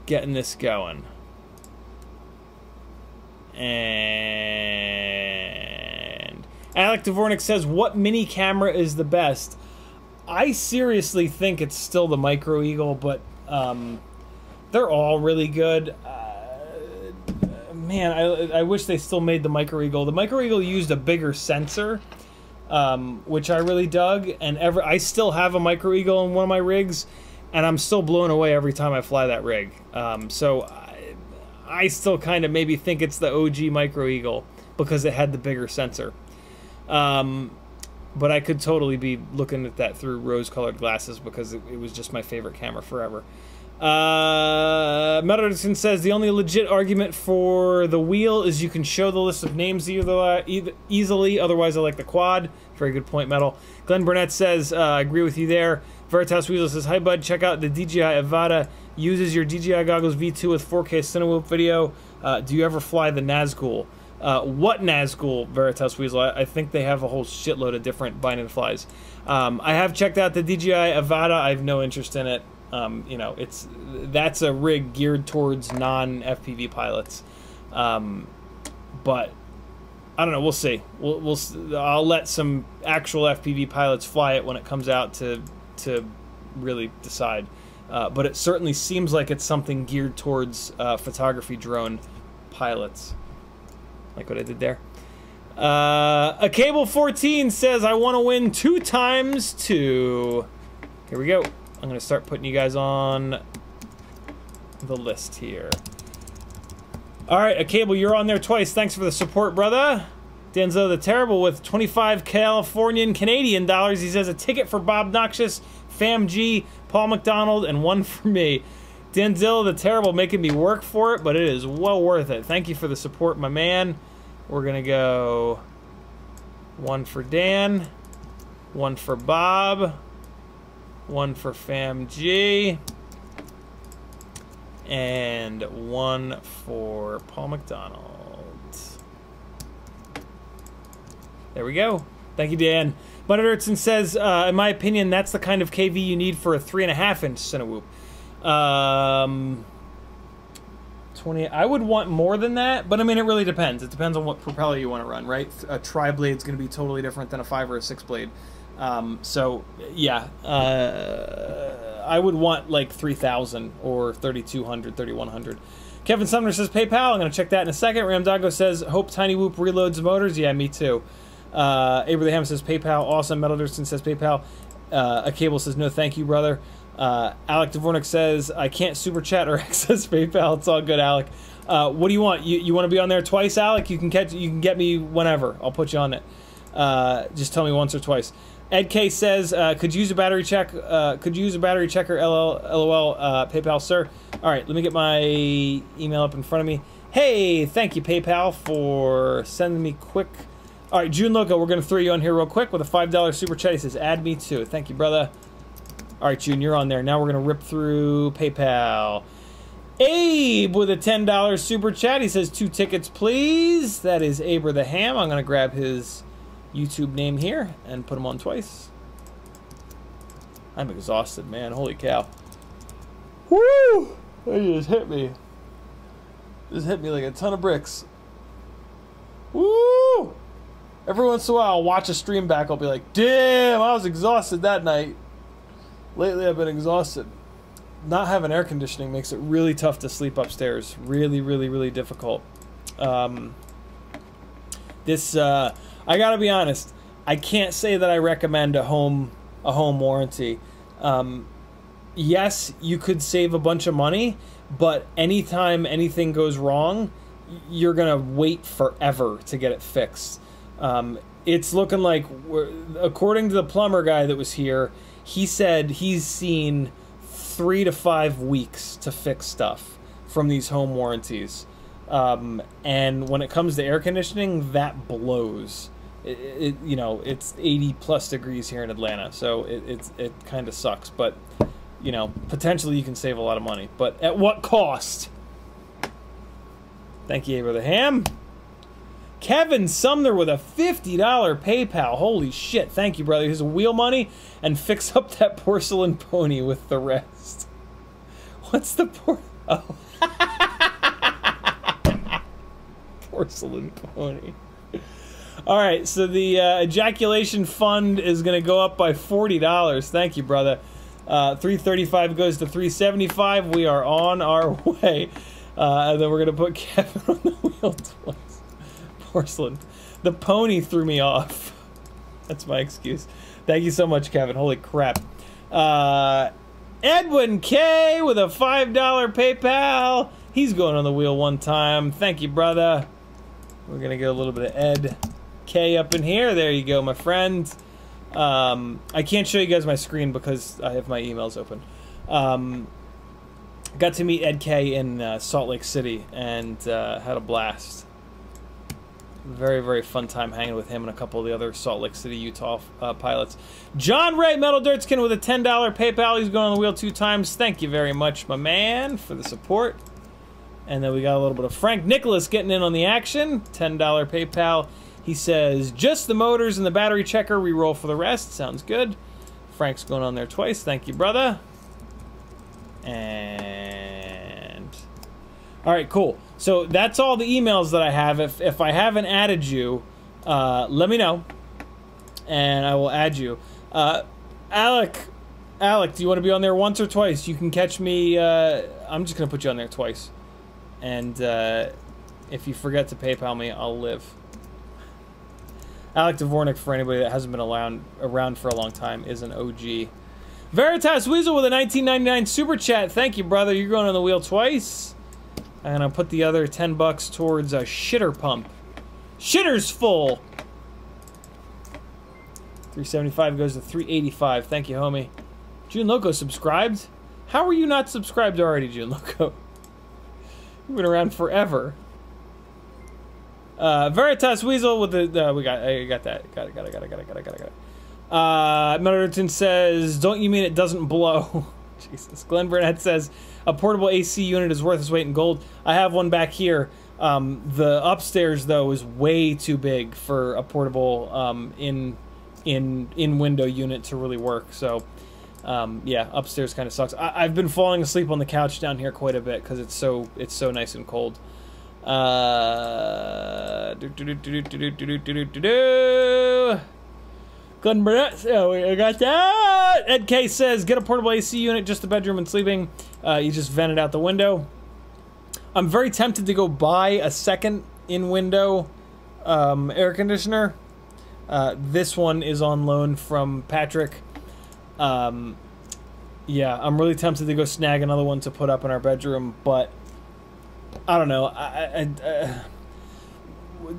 getting this going. And Alec Dvornik says, what mini camera is the best? I seriously think it's still the Micro Eagle, but they're all really good. Man, I wish they still made the Micro Eagle. The Micro Eagle used a bigger sensor, which I really dug, and I still have a Micro Eagle in one of my rigs, and I'm still blown away every time I fly that rig. So I still kind of maybe think it's the OG Micro Eagle because it had the bigger sensor. But I could totally be looking at that through rose-colored glasses because it was just my favorite camera forever. Medicine says the only legit argument for the wheel is you can show the list of names easily, otherwise I like the quad. Very good point, Metal. Glenn Burnett says, I agree with you there. Veritas Weasel says, hi bud, check out the DJI Avata. Uses your DJI goggles V2 with 4K Cinewhoop video. Do you ever fly the Nazgul? What Nazgul, Veritas Weasel? I think they have a whole shitload of different bind and flies. I have checked out the DJI Avata. I have no interest in it. You know, that's a rig geared towards non-FPV pilots. But I don't know. We'll see. I'll let some actual FPV pilots fly it when it comes out to really decide. But it certainly seems like it's something geared towards photography drone pilots. Like what I did there. A Cable 14 says, I want to win 2 times 2. Here we go. I'm going to start putting you guys on the list here. All right, A Cable, you're on there twice. Thanks for the support, brother. Denzo the Terrible with 25 Californian Canadian dollars. He says, a ticket for Bob Noxious, Fam G, Paul McDonald, and 1 for me. Denzel the Terrible making me work for it, but it is well worth it. Thank you for the support, my man. We're going to go 1 for Dan, 1 for Bob, 1 for Fam G, and 1 for Paul McDonald. There we go. Thank you, Dan. Bud Ertzen says, in my opinion, that's the kind of KV you need for a 3.5-inch Cinewoop. 20. I would want more than that, but I mean, it really depends. It depends on what propeller you want to run, right? A tri-blade is going to be totally different than a 5 or a 6 blade. So yeah, I would want like 3,000 or 3,200, 3,100. Kevin Sumner says PayPal. I'm going to check that in a second. Ramdago says, hope Tiny Whoop reloads motors. Yeah, me too. Abraham says PayPal. Awesome. Metal Dirson says PayPal. A Cable says no thank you, brother. Alec Dvornik says I can't super chat or access PayPal. It's all good, Alec. What do you want? You want to be on there twice, Alec? You can get me whenever. I'll put you on it. Just tell me once or twice. Ed K says, could you use a battery check? Could you use a battery checker? LOL. PayPal, sir. All right, let me get my email up in front of me. Hey, thank you, PayPal, for sending me quick. All right, June Loco, we're going to throw you on here real quick with a $5 super chat. He says, add me too. Thank you, brother. All right, June, you're on there. Now we're going to rip through PayPal. Abe with a $10 super chat. He says, 2 tickets, please. That is Aber the Ham. I'm going to grab his YouTube name here and put him on twice. I'm exhausted, man. Holy cow. Woo! That just hit me. Just hit me like a ton of bricks. Woo! Every once in a while, I'll watch a stream back. I'll be like, damn, I was exhausted that night. Lately, I've been exhausted. Not having air conditioning makes it really tough to sleep upstairs. Really, really, really difficult. I gotta be honest. I can't say that I recommend a home warranty. Yes, you could save a bunch of money, but anytime anything goes wrong, you're gonna wait forever to get it fixed. It's looking like, according to the plumber guy that was here, he said he's seen 3 to 5 weeks to fix stuff from these home warranties. And when it comes to air conditioning, that blows. You know, it's 80 plus degrees here in Atlanta, so it kind of sucks. But you know, potentially you can save a lot of money, but at what cost? Thank you, Abraham. Kevin Sumner with a $50 PayPal. Holy shit! Thank you, brother. Here's wheel money, and fix up that porcelain pony with the rest. What's the oh. Porcelain pony. All right, so the ejaculation fund is going to go up by $40. Thank you, brother. 335 goes to 375. We are on our way. And then we're going to put Kevin on the wheel twice. Porcelain. The pony threw me off. That's my excuse. Thank you so much, Kevin. Holy crap. Edwin K with a $5 PayPal. He's going on the wheel one time. Thank you, brother. We're going to get a little bit of Ed K up in here. There you go, my friend. I can't show you guys my screen because I have my emails open. Got to meet Ed K in Salt Lake City and had a blast. Very, very fun time hanging with him and a couple of the other Salt Lake City, Utah pilots. John Ray Metal Dirtskin with a $10 PayPal. He's going on the wheel 2 times. Thank you very much, my man, for the support. And then we got a little bit of Frank Nicholas getting in on the action. $10 PayPal. He says, just the motors and the battery checker. We roll for the rest. Sounds good. Frank's going on there twice. Thank you, brother. And all right, cool. So that's all the emails that I have. If I haven't added you, let me know, and I will add you. Alec, do you want to be on there once or twice? You can catch me. I'm just gonna put you on there twice, and if you forget to PayPal me, I'll live. Alec Dvornik, for anybody that hasn't been around for a long time, is an OG. Veritas Weasel with a $19.99 super chat. Thank you, brother. You're going on the wheel twice. I'm gonna put the other $10 towards a shitter pump. Shitter's full. 375 goes to 385. Thank you, homie. June Loco subscribed. How are you not subscribed already, June Loco? You've been around forever. Veritas Weasel with the I got that. Got it. Mellerton says, don't you mean it doesn't blow? Jesus. Glenn Burnett says, a portable AC unit is worth its weight in gold. I have one back here. The upstairs though is way too big for a portable in window unit to really work. So yeah, upstairs kind of sucks. I've been falling asleep on the couch down here quite a bit because it's so nice and cold. Glenn Burnett, so I got that. Ed K says, get a portable AC unit, just the bedroom and sleeping. You just vent it out the window. I'm very tempted to go buy a second in-window air conditioner. This one is on loan from Patrick. Yeah, I'm really tempted to go snag another one to put up in our bedroom, but I don't know.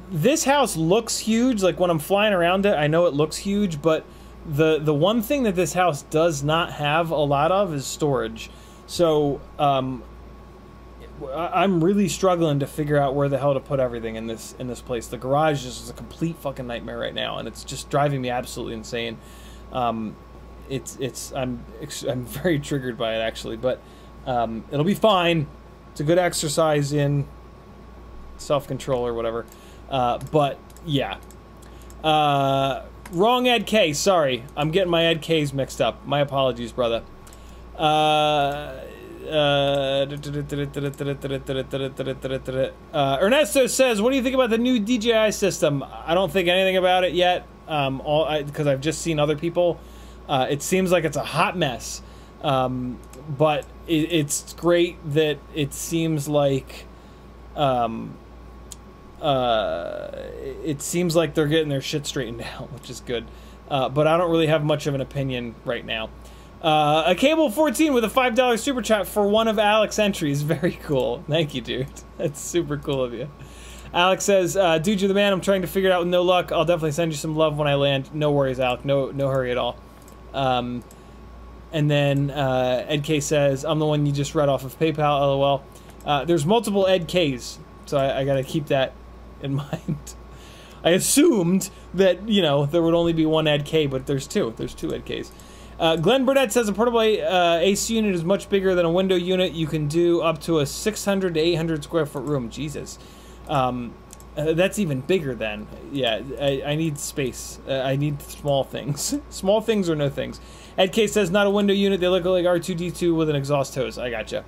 This house looks huge. Like when I'm flying around it, I know it looks huge, but the one thing that this house does not have a lot of is storage. So I'm really struggling to figure out where the hell to put everything in this place. The garage is a complete fucking nightmare right now, and it's just driving me absolutely insane. I'm very triggered by it actually, but it'll be fine. It's a good exercise in self-control or whatever. But yeah, wrong Ed K. Sorry, I'm getting my Ed K's mixed up. My apologies, brother. Ernesto says, what do you think about the new DJI system? I don't think anything about it yet, because I've just seen other people. It seems like it's a hot mess, but it's great that it seems like it seems like they're getting their shit straightened out, which is good. But I don't really have much of an opinion right now. A Cable 14 with a $5 super chat for one of Alex's entries. Very cool. Thank you, dude. That's super cool of you. Alex says, dude, you're the man. I'm trying to figure it out with no luck. I'll definitely send you some love when I land. No worries, Alec. No hurry at all. And then Ed K says, I'm the one you just read off of PayPal, LOL. There's multiple Ed Ks, so I gotta keep that in mind. I assumed that, you know, there would only be one Ed K, but there's two. There's two Ed Ks. Glenn Burnett says a portable AC unit is much bigger than a window unit. You can do up to a 600 to 800 square foot room. Jesus. That's even bigger then. Yeah, I need space. I need small things. Small things or no things. Ed K says not a window unit. They look like R2-D2 with an exhaust hose. I gotcha.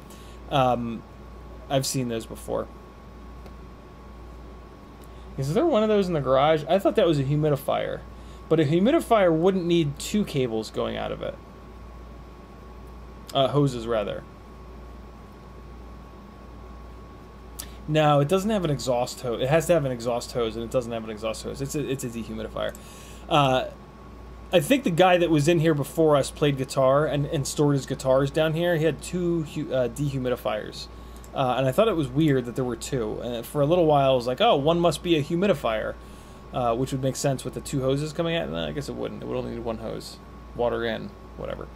I've seen those before. Is there one of those in the garage? I thought that was a humidifier. But a humidifier wouldn't need two cables going out of it. Hoses, rather. No, it doesn't have an exhaust hose. It has to have an exhaust hose, and it doesn't have an exhaust hose. It's a dehumidifier. I think the guy that was in here before us played guitar and stored his guitars down here. He had two dehumidifiers. And I thought it was weird that there were two. And for a little while, I was like, oh, one must be a humidifier. Which would make sense with the two hoses coming out. And I guess it wouldn't. It would only need one hose. Water in. Whatever.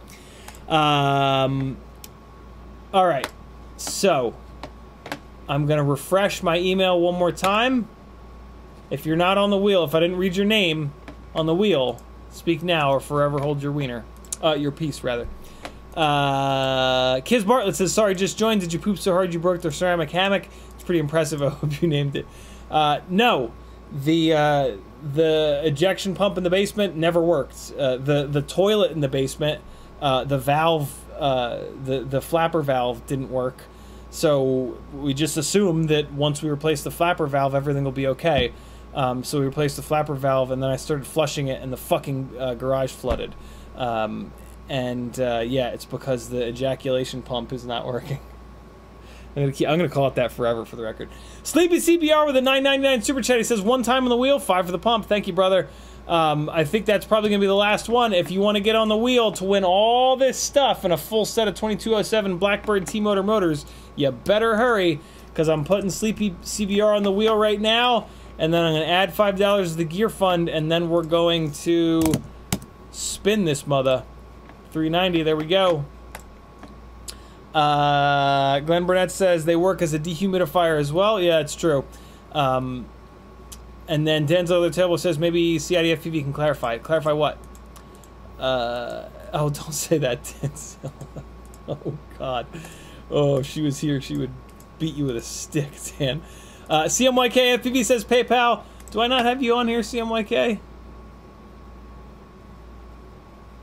Alright. So, I'm going to refresh my email one more time. If you're not on the wheel, if I didn't read your name on the wheel, speak now or forever hold your wiener. Your piece, rather. Kiz Bartlett says, sorry, just joined. Did you poop so hard you broke their ceramic hammock? It's pretty impressive. I hope you named it. No. The ejection pump in the basement never worked. The toilet in the basement, the valve, the flapper valve didn't work. So we just assumed that once we replace the flapper valve, everything will be okay. So we replaced the flapper valve, and then I started flushing it, and the fucking garage flooded. Yeah, it's because the ejaculation pump is not working. I'm gonna call it that forever for the record. Sleepy CBR with a $9.99 super chat. He says, one time on the wheel, 5 for the pump. Thank you, brother. I think that's probably gonna be the last one. If you want to get on the wheel to win all this stuff and a full set of 2207 Blackbird T-Motor motors, you better hurry, because I'm putting Sleepy CBR on the wheel right now, and then I'm gonna add $5 to the gear fund, and then we're going to spin this mother. 390. There we go. Glenn Burnett says they work as a dehumidifier as well. Yeah, it's true. And then Denzel the Table says maybe CIDFPV can clarify. Clarify what? Oh, don't say that, Denzel. Oh, God. Oh, if she was here, she would beat you with a stick, Dan. CMYK FPV says PayPal. Do I not have you on here, CMYK?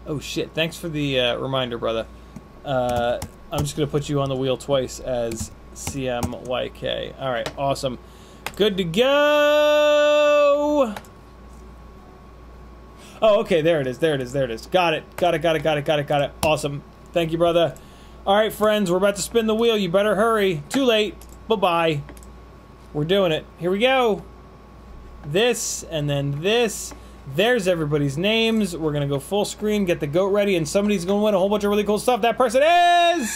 Oh shit, thanks for the reminder, brother. I'm just going to put you on the wheel twice as CMYK. Alright, awesome. Good to go! Oh, okay, there it is, there it is, there it is. Got it, got it, got it, got it, got it, got it. Awesome. Thank you, brother. Alright, friends, we're about to spin the wheel. You better hurry. Too late. Bye-bye. We're doing it. Here we go. This, and then this. There's everybody's names. We're going to go full screen, get the goat ready, and somebody's going to win a whole bunch of really cool stuff. That person is...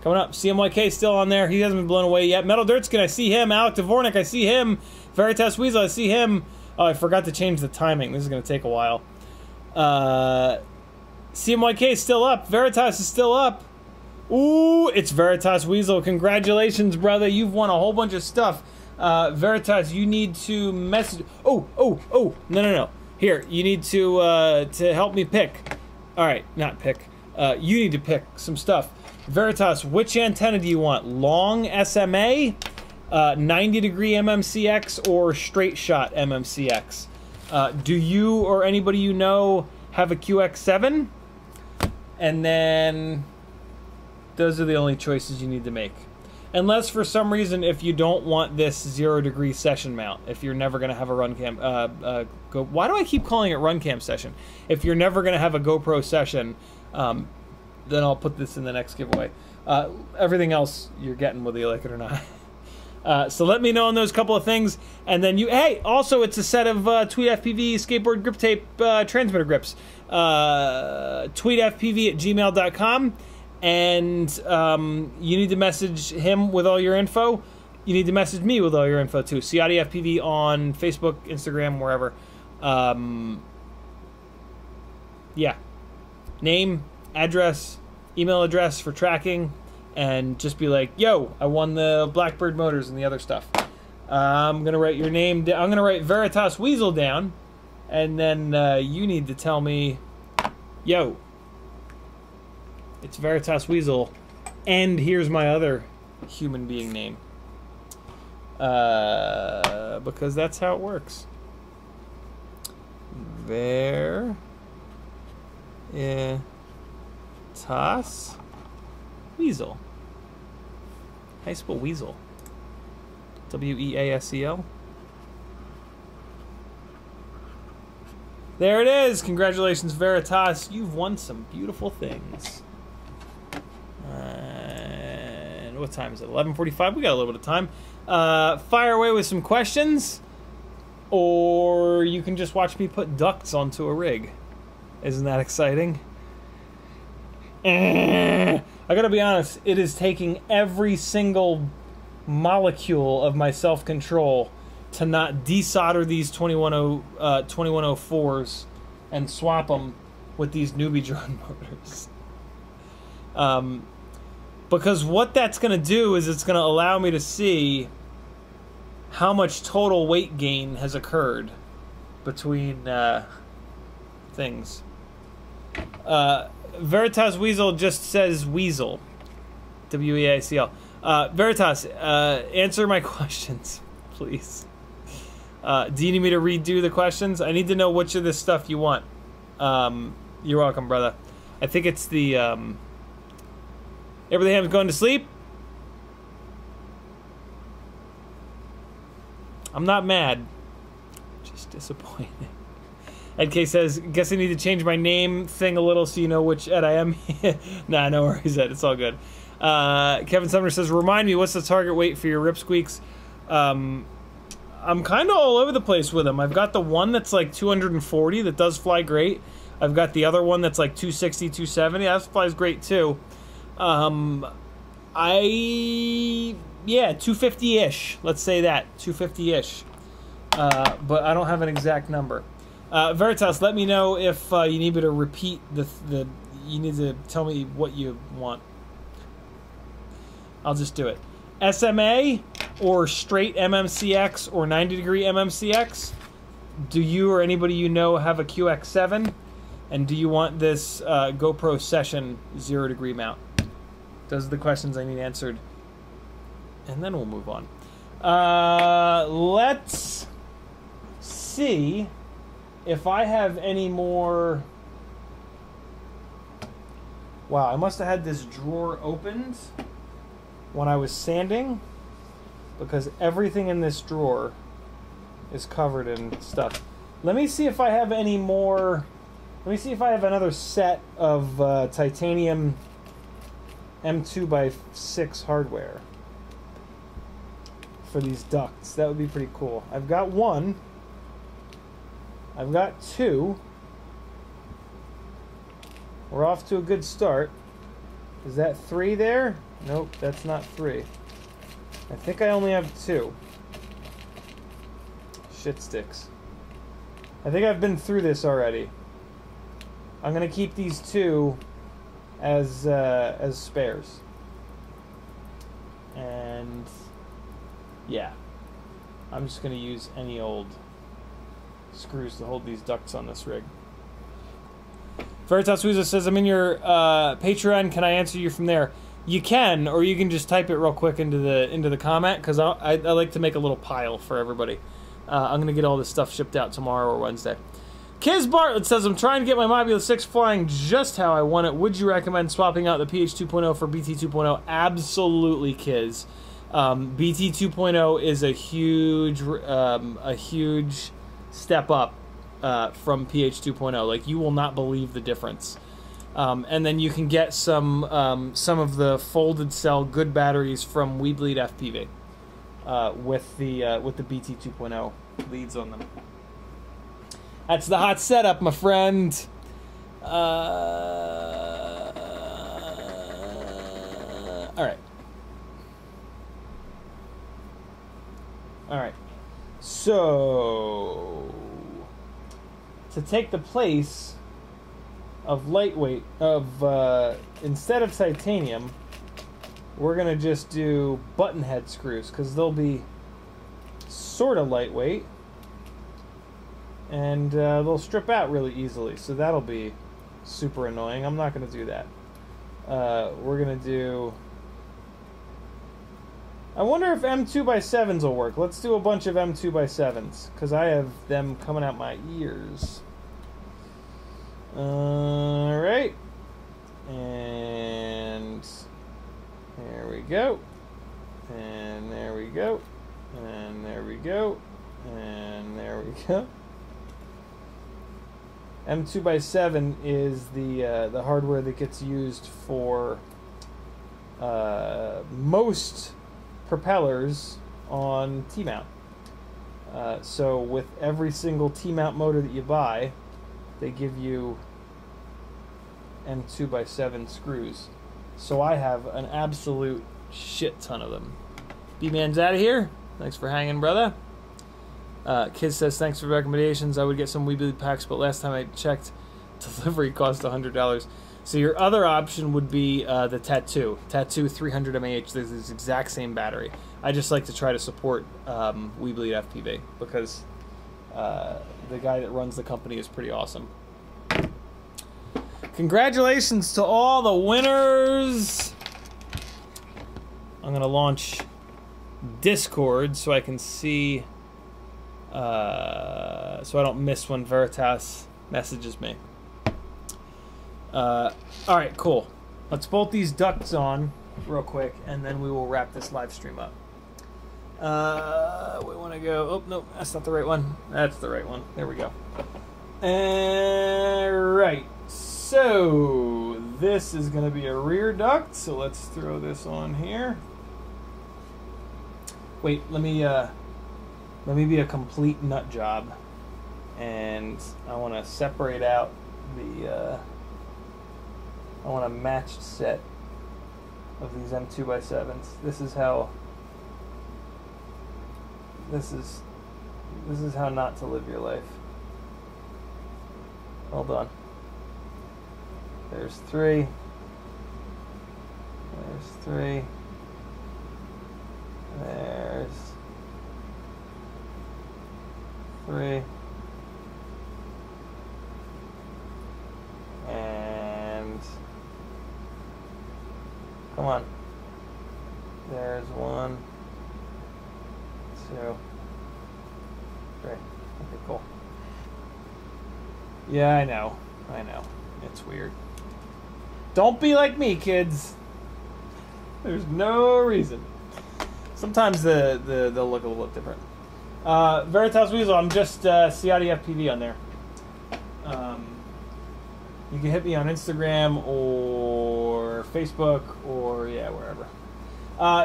Coming up, CMYK still on there. He hasn't been blown away yet. Metal Dirtskin, I see him. Alec Dvornik, I see him. Veritas Weasel, I see him. Oh, I forgot to change the timing. This is going to take a while. CMYK is still up. Veritas is still up. Ooh, it's Veritas Weasel. Congratulations, brother. You've won a whole bunch of stuff. Veritas, you need to message... Oh. No. Here, you need to help me pick. Alright, not pick. You need to pick some stuff. Veritas, which antenna do you want? Long SMA, 90-degree MMCX, or straight shot MMCX? Do you or anybody you know have a QX7? And then those are the only choices you need to make. Unless for some reason, if you don't want this 0-degree session mount, if you're never going to have a run cam, why do I keep calling it run cam session? If you're never going to have a GoPro session, then I'll put this in the next giveaway. Everything else you're getting whether you like it or not. So let me know on those couple of things. And then hey, also it's a set of Tweet FPV skateboard grip tape transmitter grips. tweetfpv@gmail.com. And you need to message him with all your info. You need to message me with all your info too. Ciotti FPV on Facebook, Instagram, wherever. Yeah. Name, address, email address for tracking, and just be like, yo, I won the Blackbird motors and the other stuff. I'm going to write your name down. I'm going to write Veritas Weasel down, and then you need to tell me, yo, it's Veritas Weasel, and here's my other human being name. Because that's how it works. Veritas Weasel. How you spell weasel? W-E-A-S-E-L? There it is! Congratulations, Veritas. You've won some beautiful things. And what time is it? 11:45. We got a little bit of time. Fire away with some questions, or you can just watch me put ducts onto a rig. Isn't that exciting? I gotta be honest, it is taking every single molecule of my self-control to not desolder these 2104s and swap them with these newbie drone motors. Because what that's going to do is it's going to allow me to see how much total weight gain has occurred between things. Veritas Weasel just says weasel. W-E-A-C-L. Veritas, answer my questions, please. Do you need me to redo the questions? I need to know which of this stuff you want. You're welcome, brother. I think it's the... Abraham's going to sleep? I'm not mad. Just disappointed. Ed K says, guess I need to change my name thing a little so you know which Ed I am. Nah, no worries, Ed. It's all good. Kevin Sumner says, remind me, what's the target weight for your Ripsqueaks? I'm kind of all over the place with them. I've got the one that's like 240 that does fly great. I've got the other one that's like 260, 270. That flies great too. Yeah, 250-ish. Let's say that, 250-ish. But I don't have an exact number. Veritas, let me know if you need me to repeat the. You need to tell me what you want. I'll just do it. SMA or straight MMCX or 90-degree MMCX? Do you or anybody you know have a QX7? And do you want this GoPro Session 0-degree mount? Those are the questions I need answered and then we'll move on. Let's see if I have any more. Wow, I must have had this drawer opened when I was sanding, because everything in this drawer is covered in stuff. Let me see if I have any more. Let me see if I have another set of titanium M2x6 hardware for these ducts. That would be pretty cool. I've got one. I've got two. We're off to a good start. Is that three there? Nope, that's not three. I think I only have two. Shit sticks. I think I've been through this already. I'm gonna keep these two as spares. And yeah, I'm just gonna use any old screws to hold these ducts on this rig. Veritas Wiza says, I'm in your Patreon. Can I answer you from there? You can, or you can just type it real quick into the comment, because I like to make a little pile for everybody. I'm going to get all this stuff shipped out tomorrow or Wednesday. Kiz Bartlett says, I'm trying to get my Mobula 6 flying just how I want it. Would you recommend swapping out the PH 2.0 for BT 2.0? Absolutely, Kiz. BT 2.0 is a huge step up from PH 2.0. Like, you will not believe the difference. And then you can get some of the folded cell good batteries from Weebleed FPV with the BT 2.0 leads on them. That's the hot setup, my friend. All right. All right. So, to take the place of lightweight, instead of titanium, we're gonna just do button head screws, because they'll be sort of lightweight, and they'll strip out really easily, so that'll be super annoying. I'm not gonna do that. We're gonna do, I wonder if M2x7s will work. Let's do a bunch of M2x7s, because I have them coming out my ears. Alright. And there we go. And there we go. And there we go. And there we go. M2x7 is the hardware that gets used for most propellers on T-mount. So with every single T-mount motor that you buy, they give you M2x7 screws. So I have an absolute shit ton of them. B-Man's out of here. Thanks for hanging, brother. Kiz says, thanks for recommendations. I would get some Weebly packs, but last time I checked, delivery cost $100. So your other option would be the Tattoo. Tattoo 300 mAh. There's this exact same battery. I just like to try to support Weebly FPV, because the guy that runs the company is pretty awesome. Congratulations to all the winners. I'm going to launch Discord so I can see, so I don't miss when Veritas messages me. Alright, cool. Let's bolt these ducts on real quick, and then we will wrap this live stream up. We want to go, oh, no, that's not the right one. That's the right one. There we go. Alright, so this is going to be a rear duct, so let's throw this on here. Wait, let me be a complete nut job, and I want to separate out the, I want a matched set of these M2x7s. This is how not to live your life. Hold on. There's three. There's three. There's three. And come on. There's one. So, great. Okay, cool. Yeah, I know. It's weird. Don't be like me, kids. There's no reason. Sometimes they'll look a little bit different. Veritas Weasel, I'm just Ciotti FPV on there. You can hit me on Instagram or Facebook or yeah, wherever.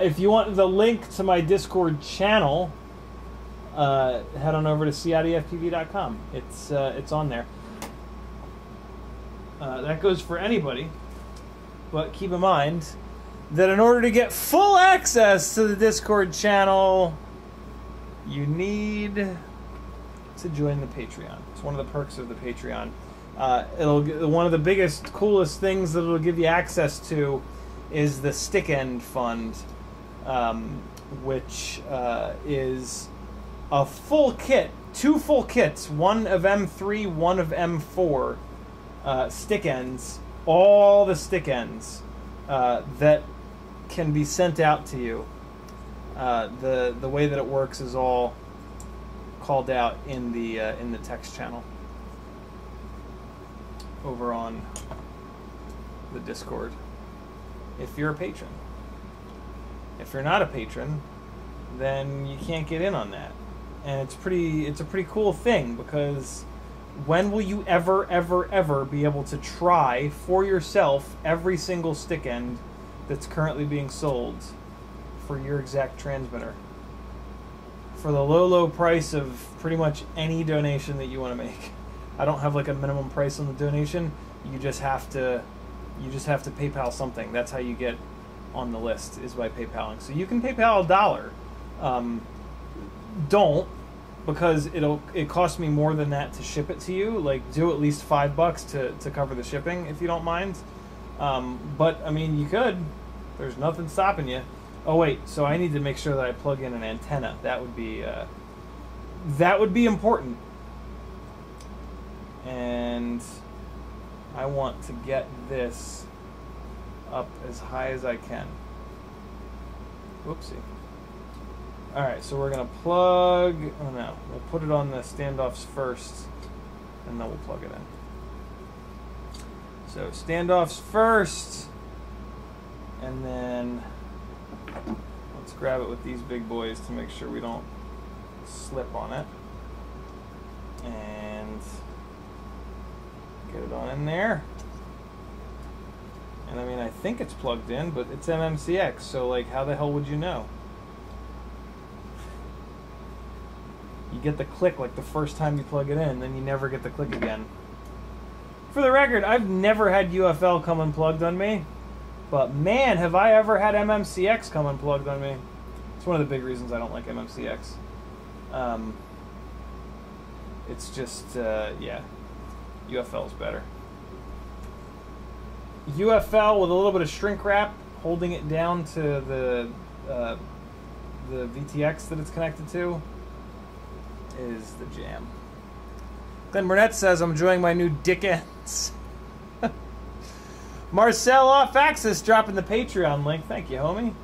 If you want the link to my Discord channel, head on over to CiottiFPV.com. It's on there. That goes for anybody, but keep in mind that in order to get full access to the Discord channel, you need to join the Patreon. It's one of the perks of the Patreon. One of the biggest, coolest things that it'll give you access to is the Stick End Fund, which is a full kit, 2 full kits, one of M3, one of M4 stick ends, all the stick ends that can be sent out to you. The way that it works is all called out in the text channel over on the Discord. If you're a patron. If you're not a patron, then you can't get in on that. And it's a pretty cool thing, because when will you ever be able to try for yourself every single stick end that's currently being sold for your exact transmitter for the low price of pretty much any donation that you want to make? I don't have like a minimum price on the donation. You just have to PayPal something. That's how you get on the list, is by PayPaling. So you can PayPal $1. Don't, because it costs me more than that to ship it to you. Like, do at least $5 to cover the shipping if you don't mind. But I mean, you could. There's nothing stopping you. Oh wait, so I need to make sure that I plug in an antenna. That would be important. And I want to get this up as high as I can. Whoopsie. Alright, so we're going to plug... Oh no, we'll put it on the standoffs first, and then we'll plug it in. So standoffs first, and then let's grab it with these big boys to make sure we don't slip on it. And get it on in there. And I mean, I think it's plugged in, but it's MMCX, so like, how the hell would you know? You get the click like the first time you plug it in, then you never get the click again. For the record, I've never had UFL come unplugged on me, but man, have I ever had MMCX come unplugged on me. It's one of the big reasons I don't like MMCX. It's just, yeah, UFL's better. UFL with a little bit of shrink wrap, holding it down to the VTX that it's connected to, is the jam. Glenn Burnett says, I'm enjoying my new dick ends. Marcel Off Axis dropping the Patreon link. Thank you, homie.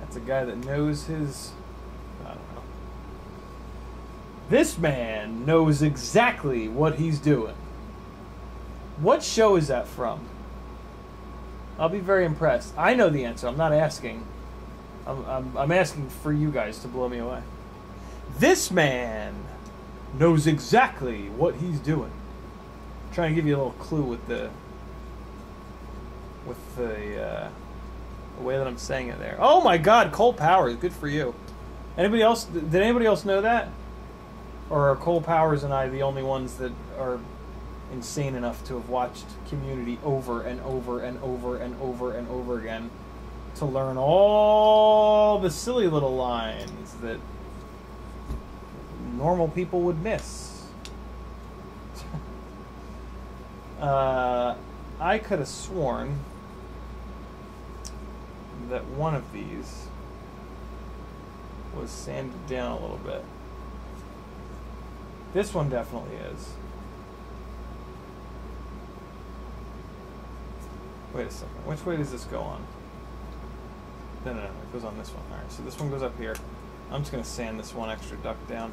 That's a guy that knows his... I don't know. This man knows exactly what he's doing. What show is that from? I'll be very impressed. I know the answer. I'm not asking. I'm asking for you guys to blow me away. This man knows exactly what he's doing. I'm trying to give you a little clue with the way that I'm saying it there. Oh my God, Cole Powers, good for you. Anybody else? Did anybody else know that? Or are Cole Powers and I the only ones that are insane enough to have watched Community over and over and over and over and over again to learn all the silly little lines that normal people would miss? I could have sworn that one of these was sanded down a little bit. This one definitely is. Wait a second. Which way does this go on? No, it goes on this one. Alright, so this one goes up here. I'm just going to sand this one extra duct down.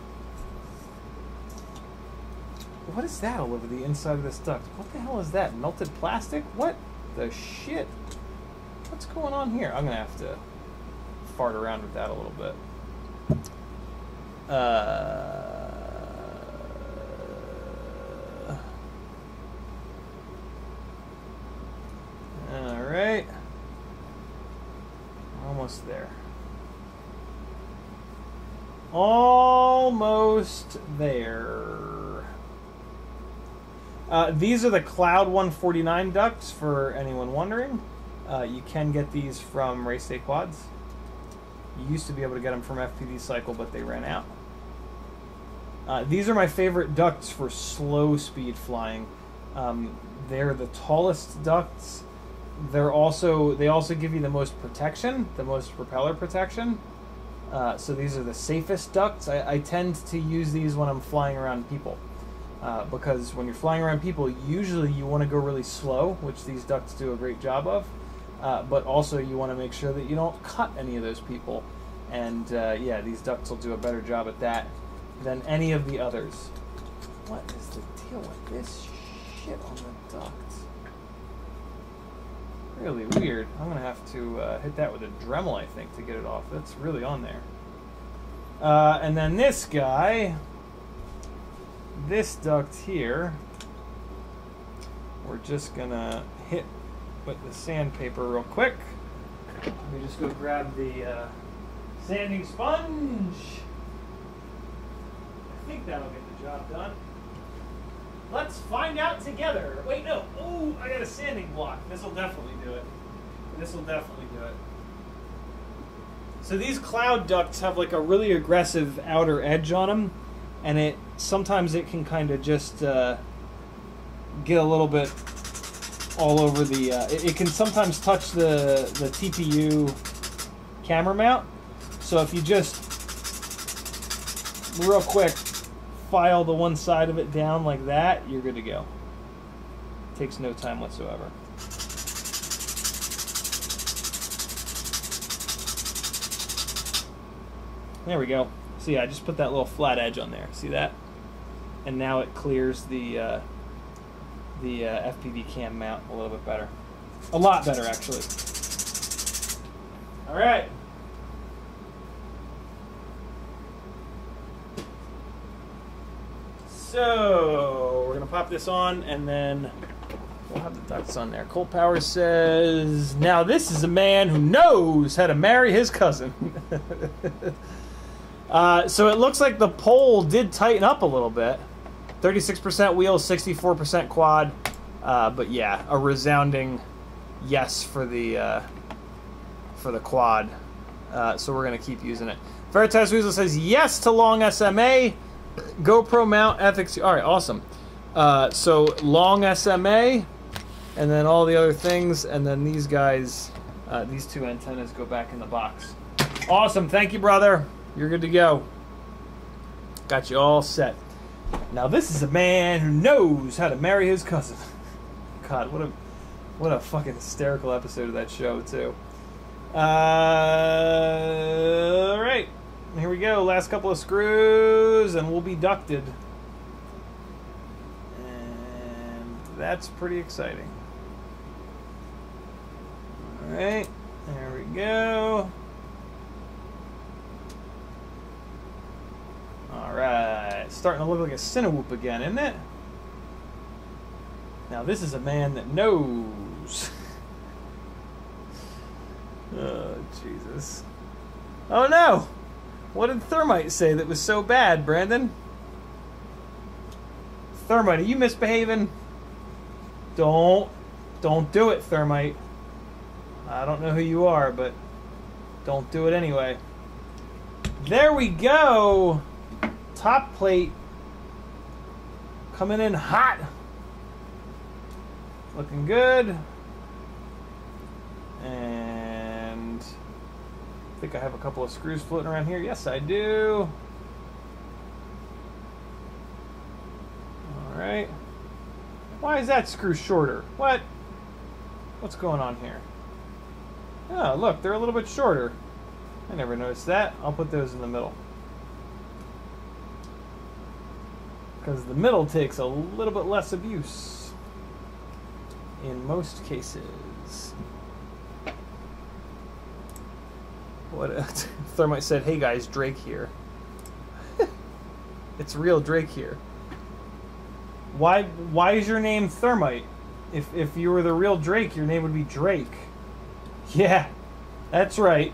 What is that all over the inside of this duct? What the hell is that? Melted plastic? What the shit? What's going on here? I'm going to have to fart around with that a little bit. Alright. Almost there. Almost there. These are the Cloud 149 ducts, for anyone wondering. You can get these from Race Day Quads. You used to be able to get them from FPV Cycle, but they ran out. These are my favorite ducts for slow speed flying. They're the tallest ducts. They also give you the most protection, the most propeller protection. So these are the safest ducts. I tend to use these when I'm flying around people. Because when you're flying around people, usually you want to go really slow, which these ducts do a great job of. But also you want to make sure that you don't cut any of those people. And yeah, these ducts will do a better job at that than any of the others. What is the deal with this shit on the duct? Really weird. I'm going to have to hit that with a Dremel, I think, to get it off. That's really on there. And then this guy, this duct here, we're just going to hit with the sandpaper real quick. Let me just go grab the sanding sponge. I think that'll get the job done. Let's find out together. Wait, no. Oh, I got a sanding block. This will definitely do it. This will definitely do it. So these Cloud ducts have like a really aggressive outer edge on them, and sometimes it can kind of just get a little bit all over the. It can sometimes touch the TPU camera mount. So if you just real quick file the one side of it down like that, you're good to go. Takes no time whatsoever. There we go. So yeah, I just put that little flat edge on there. See that? And now it clears the FPV cam mount a little bit better. A lot better, actually. All right. So we're gonna pop this on, and then we'll have the ducts on there. Cold Power says, "Now this is a man who knows how to marry his cousin." So it looks like the pole did tighten up a little bit. 36% wheel, 64% quad. But yeah, a resounding yes for the quad. So we're gonna keep using it. Veritas Weasel says yes to long SMA. GoPro mount ethics. All right, awesome. So long SMA, and then all the other things, and then these guys, these two antennas go back in the box. Awesome. Thank you, brother. You're good to go. Got you all set. Now this is a man who knows how to marry his cousin. God, what a fucking hysterical episode of that show too. All right. Here we go, last couple of screws, and we'll be ducted. And that's pretty exciting. Alright, there we go. Alright, starting to look like a Cinewhoop again, isn't it? Now this is a man that knows. Oh, Jesus. Oh no! What did Thermite say that was so bad, Brandon? Thermite, are you misbehaving? Don't do it, Thermite. I don't know who you are, but don't do it anyway. There we go! Top plate coming in hot. Looking good. And I think I have a couple of screws floating around here. Yes, I do. All right. Why is that screw shorter? What's going on here? Oh, look, they're a little bit shorter. I never noticed that. I'll put those in the middle. Because the middle takes a little bit less abuse. In most cases. What? Thermite said, hey guys, Drake here. It's real Drake here. Why is your name Thermite? If you were the real Drake, your name would be Drake. Yeah, that's right.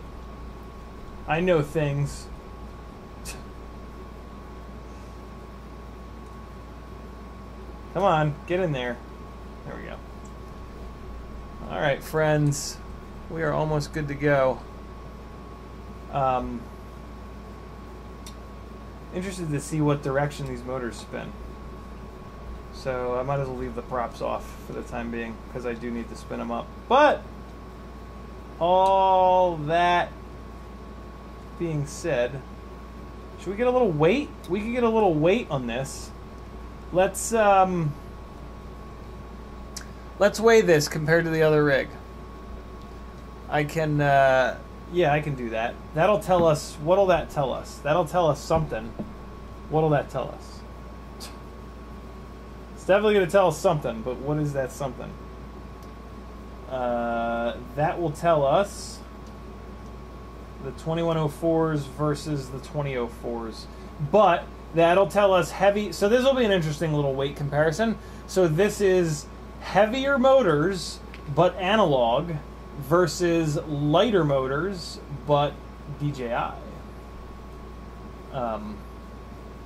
I know things. Come on, get in there. There we go. Alright, friends. We are almost good to go. Interested to see what direction these motors spin. So I might as well leave the props off for the time being, because I do need to spin them up. But all that being said, should we get a little weight? We could get a little weight on this. Let's weigh this compared to the other rig. I can yeah, I can do that. That'll tell us, what'll that tell us? That'll tell us something. What'll that tell us? It's definitely going to tell us something, but what is that something? That will tell us the 2104s versus the 2004s. But that'll tell us heavy, so this will be an interesting little weight comparison. So this is heavier motors, but analog, versus lighter motors, but DJI.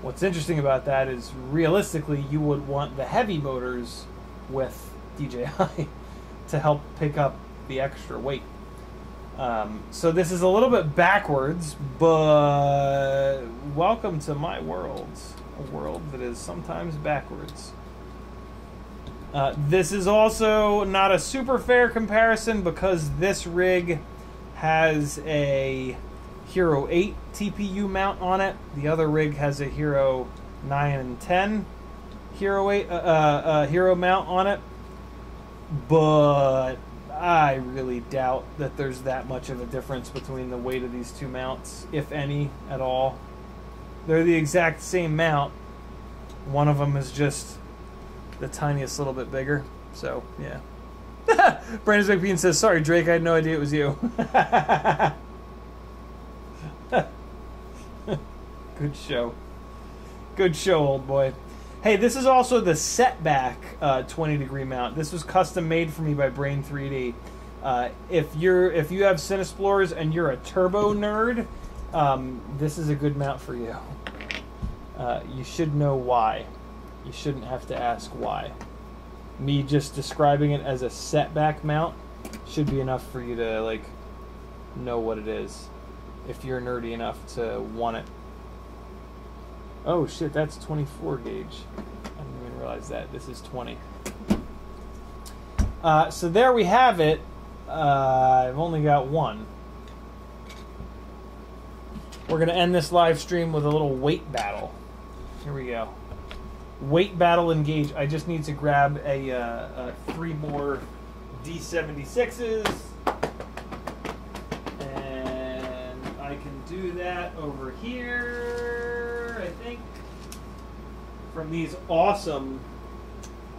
What's interesting about that is, realistically, you would want the heavy motors with DJI to help pick up the extra weight. So this is a little bit backwards, but welcome to my world. A world that is sometimes backwards. This is also not a super fair comparison because this rig has a Hero 8 TPU mount on it. The other rig has a Hero 9 and 10 Hero 8 Hero mount on it. But I really doubt that there's that much of a difference between the weight of these two mounts, if any at all. They're the exact same mount. One of them is just the tiniest little bit bigger. So, yeah. Brandon's McBean says, sorry, Drake, I had no idea it was you. Good show. Good show, old boy. Hey, this is also the setback 20-degree mount. This was custom made for me by Brain 3D. If you have Cinesplorers and you're a turbo nerd, this is a good mount for you. You should know why. You shouldn't have to ask why. Me just describing it as a setback mount should be enough for you to, like, know what it is, if you're nerdy enough to want it. Oh shit, that's 24 gauge. I didn't even realize that. This is 20. So there we have it. I've only got one. We're going to end this live stream with a little weight battle. Here we go. Weight battle engage. I just need to grab a 3 more D76s. And I can do that over here, I think. From these awesome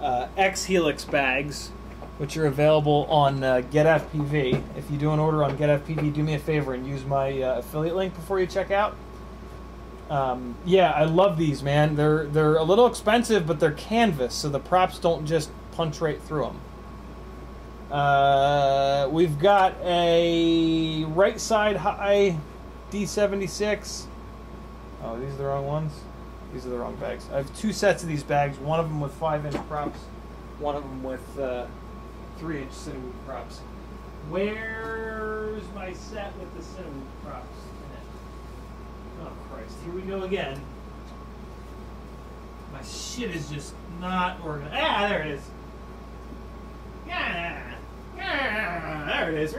X-Helix bags, which are available on GetFPV. If you do an order on GetFPV, do me a favor and use my affiliate link before you check out. Yeah, I love these, man. They're a little expensive, but they're canvas, so the props don't just punch right through them. We've got a right side high D76. Oh, these are the wrong ones? These are the wrong bags. I have 2 sets of these bags, one of them with 5-inch props, one of them with 3-inch Cinewoop props. Where's my set with the Cinewoop props in it? Oh, Christ. Here we go again. My shit is just not organized. Ah, there it is. Yeah. There it is.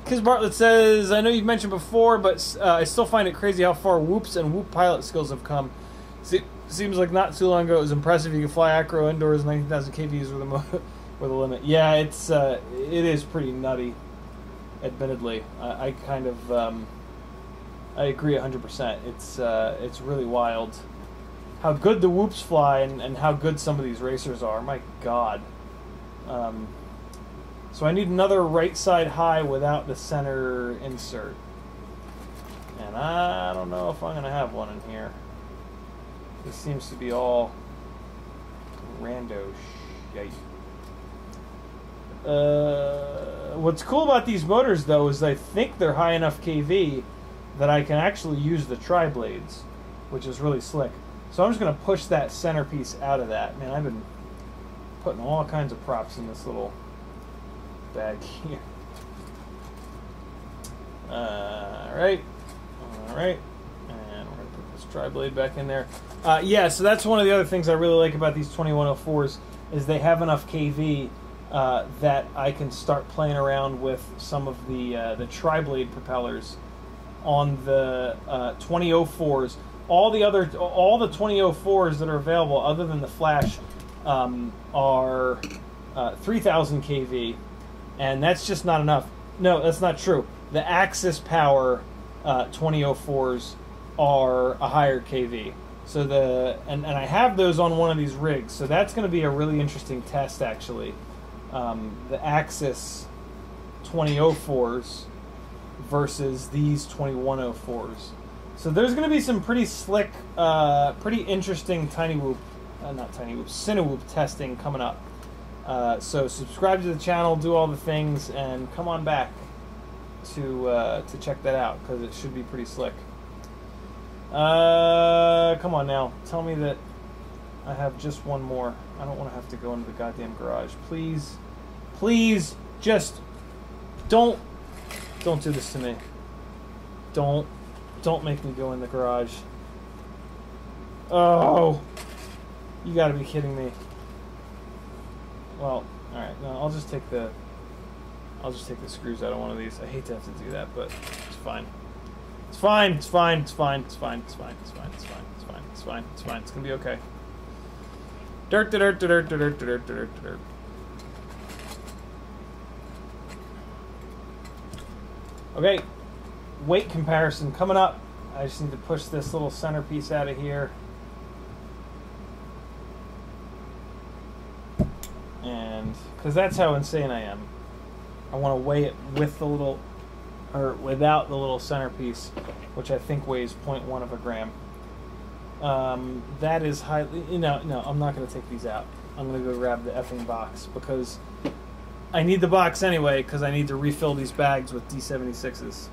Kiz Bartlett says, I know you've mentioned before, but I still find it crazy how far Whoops and Whoop pilot skills have come. Seems like not too long ago it was impressive you could fly acro indoors 19,000 kVs with a with a limit. Yeah, it is pretty nutty, admittedly. I kind of, I agree 100%. It's really wild how good the whoops fly and how good some of these racers are. My God. So I need another right side high without the center insert. And I don't know if I'm going to have one in here. This seems to be all rando shite. What's cool about these motors, though, is I think they're high enough kV that I can actually use the tri-blades, which is really slick. So I'm just going to push that centerpiece out of that. Man, I've been putting all kinds of props in this little bag here. Alright. Alright. And we're going to put this tri-blade back in there. Yeah, so that's one of the other things I really like about these 2104s is they have enough kV that I can start playing around with some of the tri-blade propellers on the 2004s. All the 2004s that are available, other than the Flash, are 3,000 kV, and that's just not enough. No, that's not true. The Axis Power 2004s are a higher kV. So and I have those on one of these rigs, so that's going to be a really interesting test, actually. The Axis 2004s versus these 2104s. So there's going to be some pretty slick, pretty interesting Cinewhoop testing coming up. So subscribe to the channel, do all the things, and come on back to check that out, because it should be pretty slick. Come on now, tell me that I have just one more. I don't want to have to go into the goddamn garage. Please, please, just don't do this to me. Don't make me go in the garage. Oh, you gotta be kidding me. Well, all right, no, I'll just take the screws out of one of these. I hate to have to do that, but it's fine. It's fine. It's fine. It's fine. It's fine. It's fine. It's fine. It's fine. It's fine. It's fine. It's fine. It's gonna be okay. Dirt. Okay, weight comparison coming up. I just need to push this little centerpiece out of here. And, because that's how insane I am. I want to weigh it with the little, or without the little centerpiece, which I think weighs 0.1 of a gram. That is highly, no, I'm not going to take these out. I'm going to go grab the effing box, because I need the box anyway, because I need to refill these bags with D76s.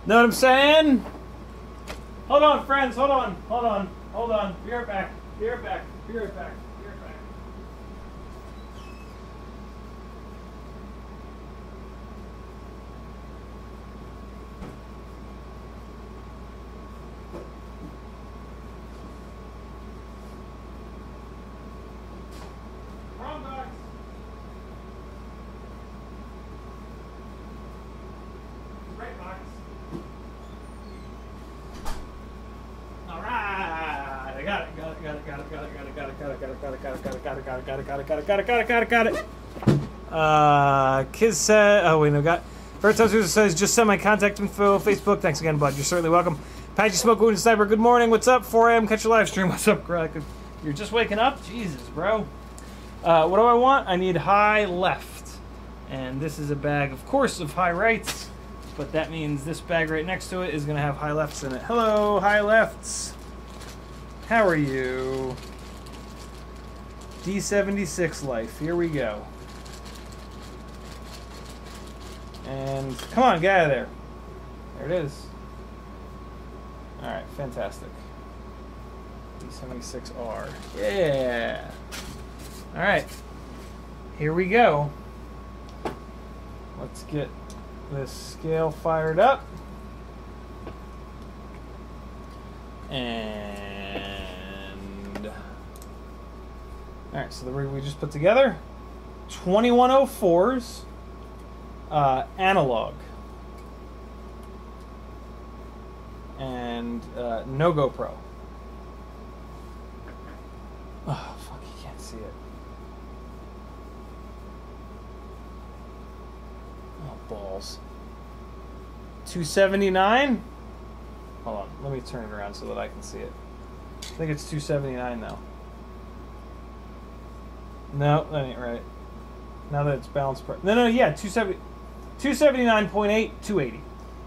Know what I'm saying? Hold on, friends. Hold on. Be right back. Wrong box. Right box. Got it. Kiz said, oh wait, no, got. First time says, just send my contact info, Facebook. Thanks again, bud. You're certainly welcome. Patchy Smoke Wounded Sniper, good morning. What's up? 4 a.m. Catch your live stream. What's up, Greg? You're just waking up? Jesus, bro. What do I want? I need high left. And this is a bag, of course, of high rights. But that means this bag right next to it is going to have high lefts in it. Hello, high lefts. How are you? D76 life. Here we go. And come on, get out of there. There it is. Alright, fantastic. D76R. Yeah. Alright. Here we go. Let's get this scale fired up. And alright, so the rig we just put together, 2104s, analog, and no GoPro. Oh fuck, you can't see it. miles. 279? Hold on, let me turn it around so that I can see it. I think it's 279 now. No, that ain't right. Now that it's balanced. No, yeah, 279.8, 280.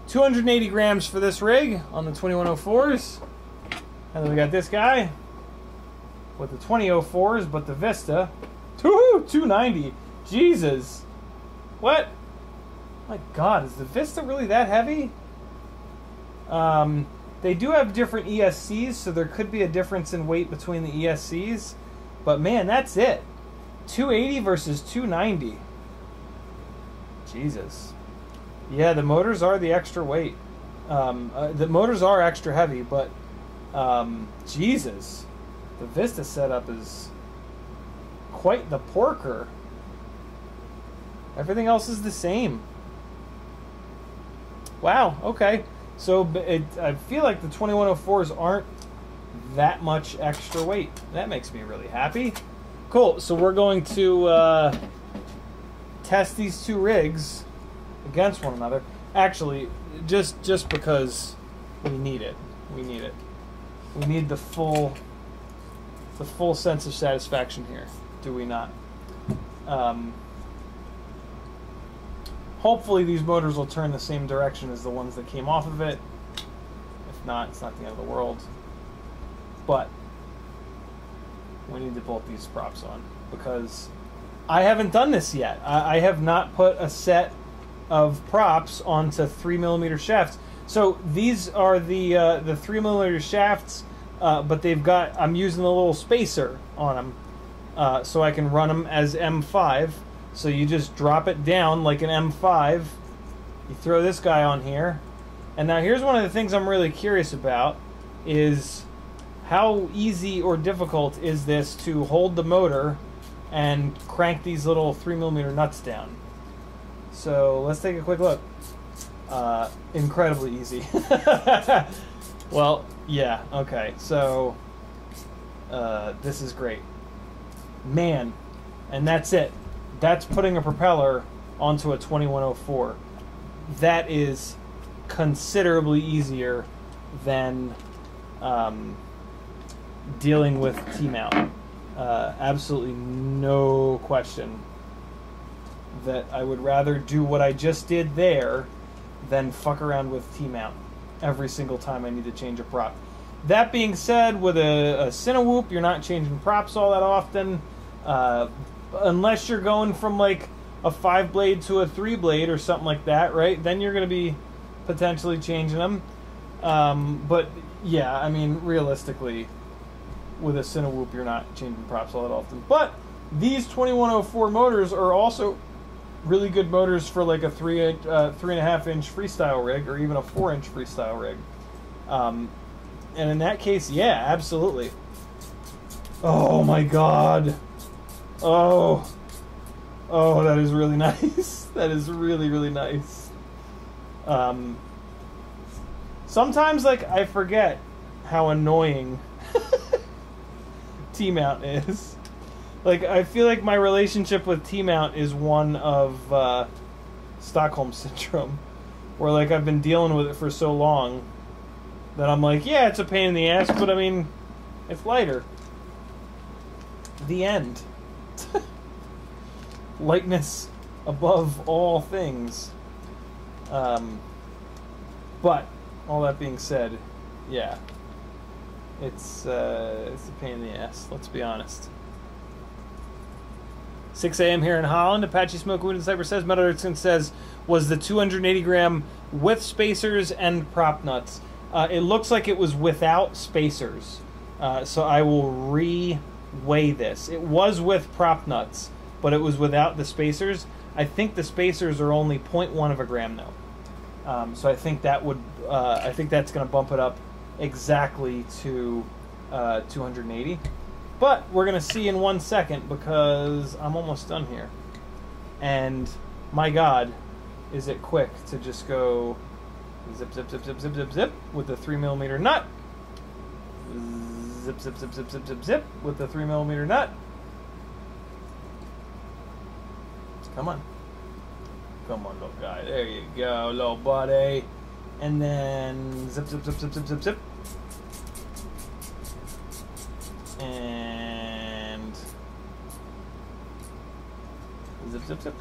280 grams for this rig on the 2104s. And then we got this guy with the 2004s, but the Vista. 290. Jesus. What? My God, is the Vista really that heavy? They do have different ESCs, so there could be a difference in weight between the ESCs. But man, that's it. 280 versus 290. Jesus. Yeah, the motors are the extra weight. The motors are extra heavy, but Jesus. The Vista setup is quite the porker. Everything else is the same. Wow, okay. So I feel like the 2104s aren't that much extra weight. That makes me really happy. Cool, so we're going to test these two rigs against one another. Actually, just because we need it. We need it. We need the full sense of satisfaction here. Do we not? Hopefully these motors will turn the same direction as the ones that came off of it. If not, it's not the end of the world. But we need to bolt these props on because I haven't done this yet. I have not put a set of props onto 3mm shafts. So these are the 3mm shafts, but they've got, I'm using a little spacer on them so I can run them as M5. So you just drop it down like an M5. You throw this guy on here. And now here's one of the things I'm really curious about is how easy or difficult is this to hold the motor and crank these little 3mm nuts down. So let's take a quick look. Incredibly easy. Well, yeah, okay. So this is great. Man, and that's it. That's putting a propeller onto a 2104. That is considerably easier than dealing with T-mount. Absolutely no question that I would rather do what I just did there than fuck around with T-mount every single time I need to change a prop. That being said, with a Cinewhoop, you're not changing props all that often. Unless you're going from like a 5-blade to a 3-blade or something like that, right? Then you're going to be potentially changing them. But yeah, I mean, realistically, with a Cinewhoop, you're not changing props all that often. But these 2104 motors are also really good motors for like a 3.5-inch freestyle rig or even a 4-inch freestyle rig. And in that case, yeah, absolutely. Oh my God. Oh, that is really nice. That is really, really nice. Sometimes, like, I forget how annoying T-mount is. Like, I feel like my relationship with T-mount is one of Stockholm Syndrome, where, like, I've been dealing with it for so long that I'm like, yeah, it's a pain in the ass, but, I mean, it's lighter. The end. Lightness above all things. But all that being said, yeah, it's a pain in the ass. Let's be honest. 6 a.m. here in Holland. Apache Smoke Wounded Cyber says, Metal Erickson says, was the 280 gram with spacers and prop nuts? It looks like it was without spacers. So I will re-weigh this. It was with prop nuts, but it was without the spacers. I think the spacers are only 0.1 of a gram though. So I think that would, I think that's going to bump it up exactly to 280. But we're going to see in 1 second because I'm almost done here. And my God, is it quick to just go zip, zip, zip, zip, zip, zip, zip with the 3mm nut. Zip, zip, zip, zip, zip, zip, zip with the 3mm nut. Come on. Come on, little guy. There you go, little buddy. And then zip, zip, zip, zip, zip, zip, zip. And zip, zip, zip.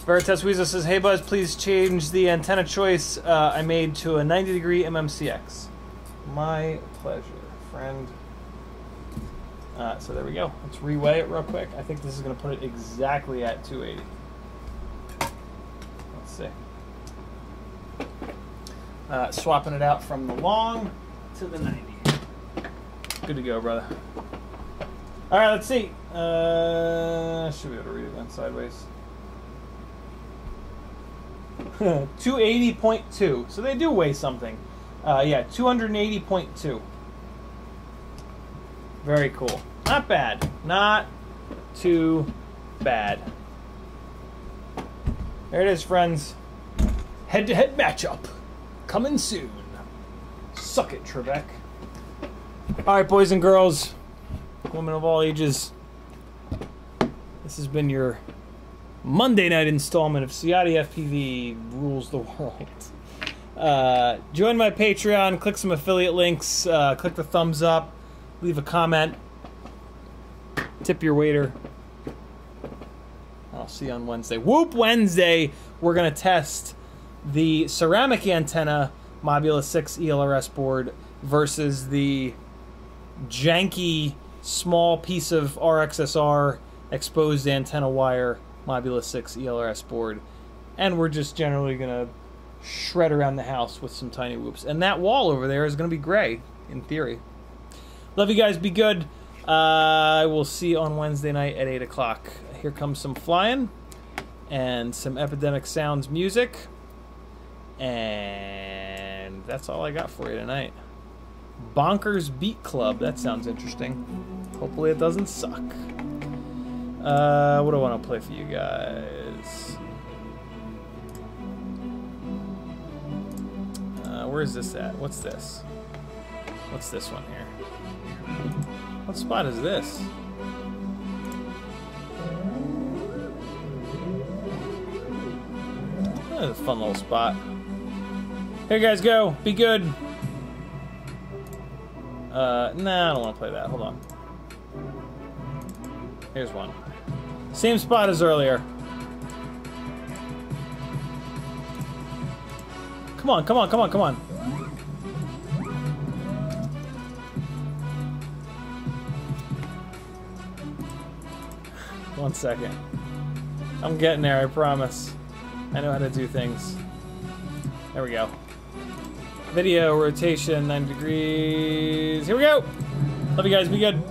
Veritas Weasel says, "Hey Buzz, please change the antenna choice I made to a 90-degree MMCX." My pleasure, friend. So there we go. Let's reweigh it real quick. I think this is going to put it exactly at 280. Let's see. Swapping it out from the long to the 90. Good to go, brother. All right, let's see. Should be able to read it then sideways. 280.2. So they do weigh something. Yeah, 280.2. Very cool. Not bad. Not too bad. There it is, friends. Head-to-head matchup. Coming soon. Suck it, Trebek. Alright, boys and girls. Women of all ages. This has been your Monday night installment of Ciotti FPV Rules the World. Join my Patreon. Click some affiliate links. Click the thumbs up. Leave a comment. Tip your waiter. I'll see you on Wednesday. Whoop Wednesday! We're going to test the ceramic antenna Mobula 6 ELRS board versus the janky small piece of RXSR exposed antenna wire Mobula 6 ELRS board. And we're just generally going to shred around the house with some tiny whoops. And that wall over there is going to be gray, in theory. Love you guys. Be good. I will see you on Wednesday night at 8 o'clock. Here comes some flying and some Epidemic Sounds music. And that's all I got for you tonight. Bonkers Beat Club. That sounds interesting. Hopefully it doesn't suck. What do I want to play for you guys? Where is this at? What's this? What's this one here? What spot is this? That's a fun little spot. Here you guys go. Be good. Nah, I don't want to play that. Hold on. Here's one. Same spot as earlier. Come on, come on, come on, come on. One second. I'm getting there, I promise. I know how to do things. There we go. Video rotation, 90 degrees. Here we go! Love you guys, be good.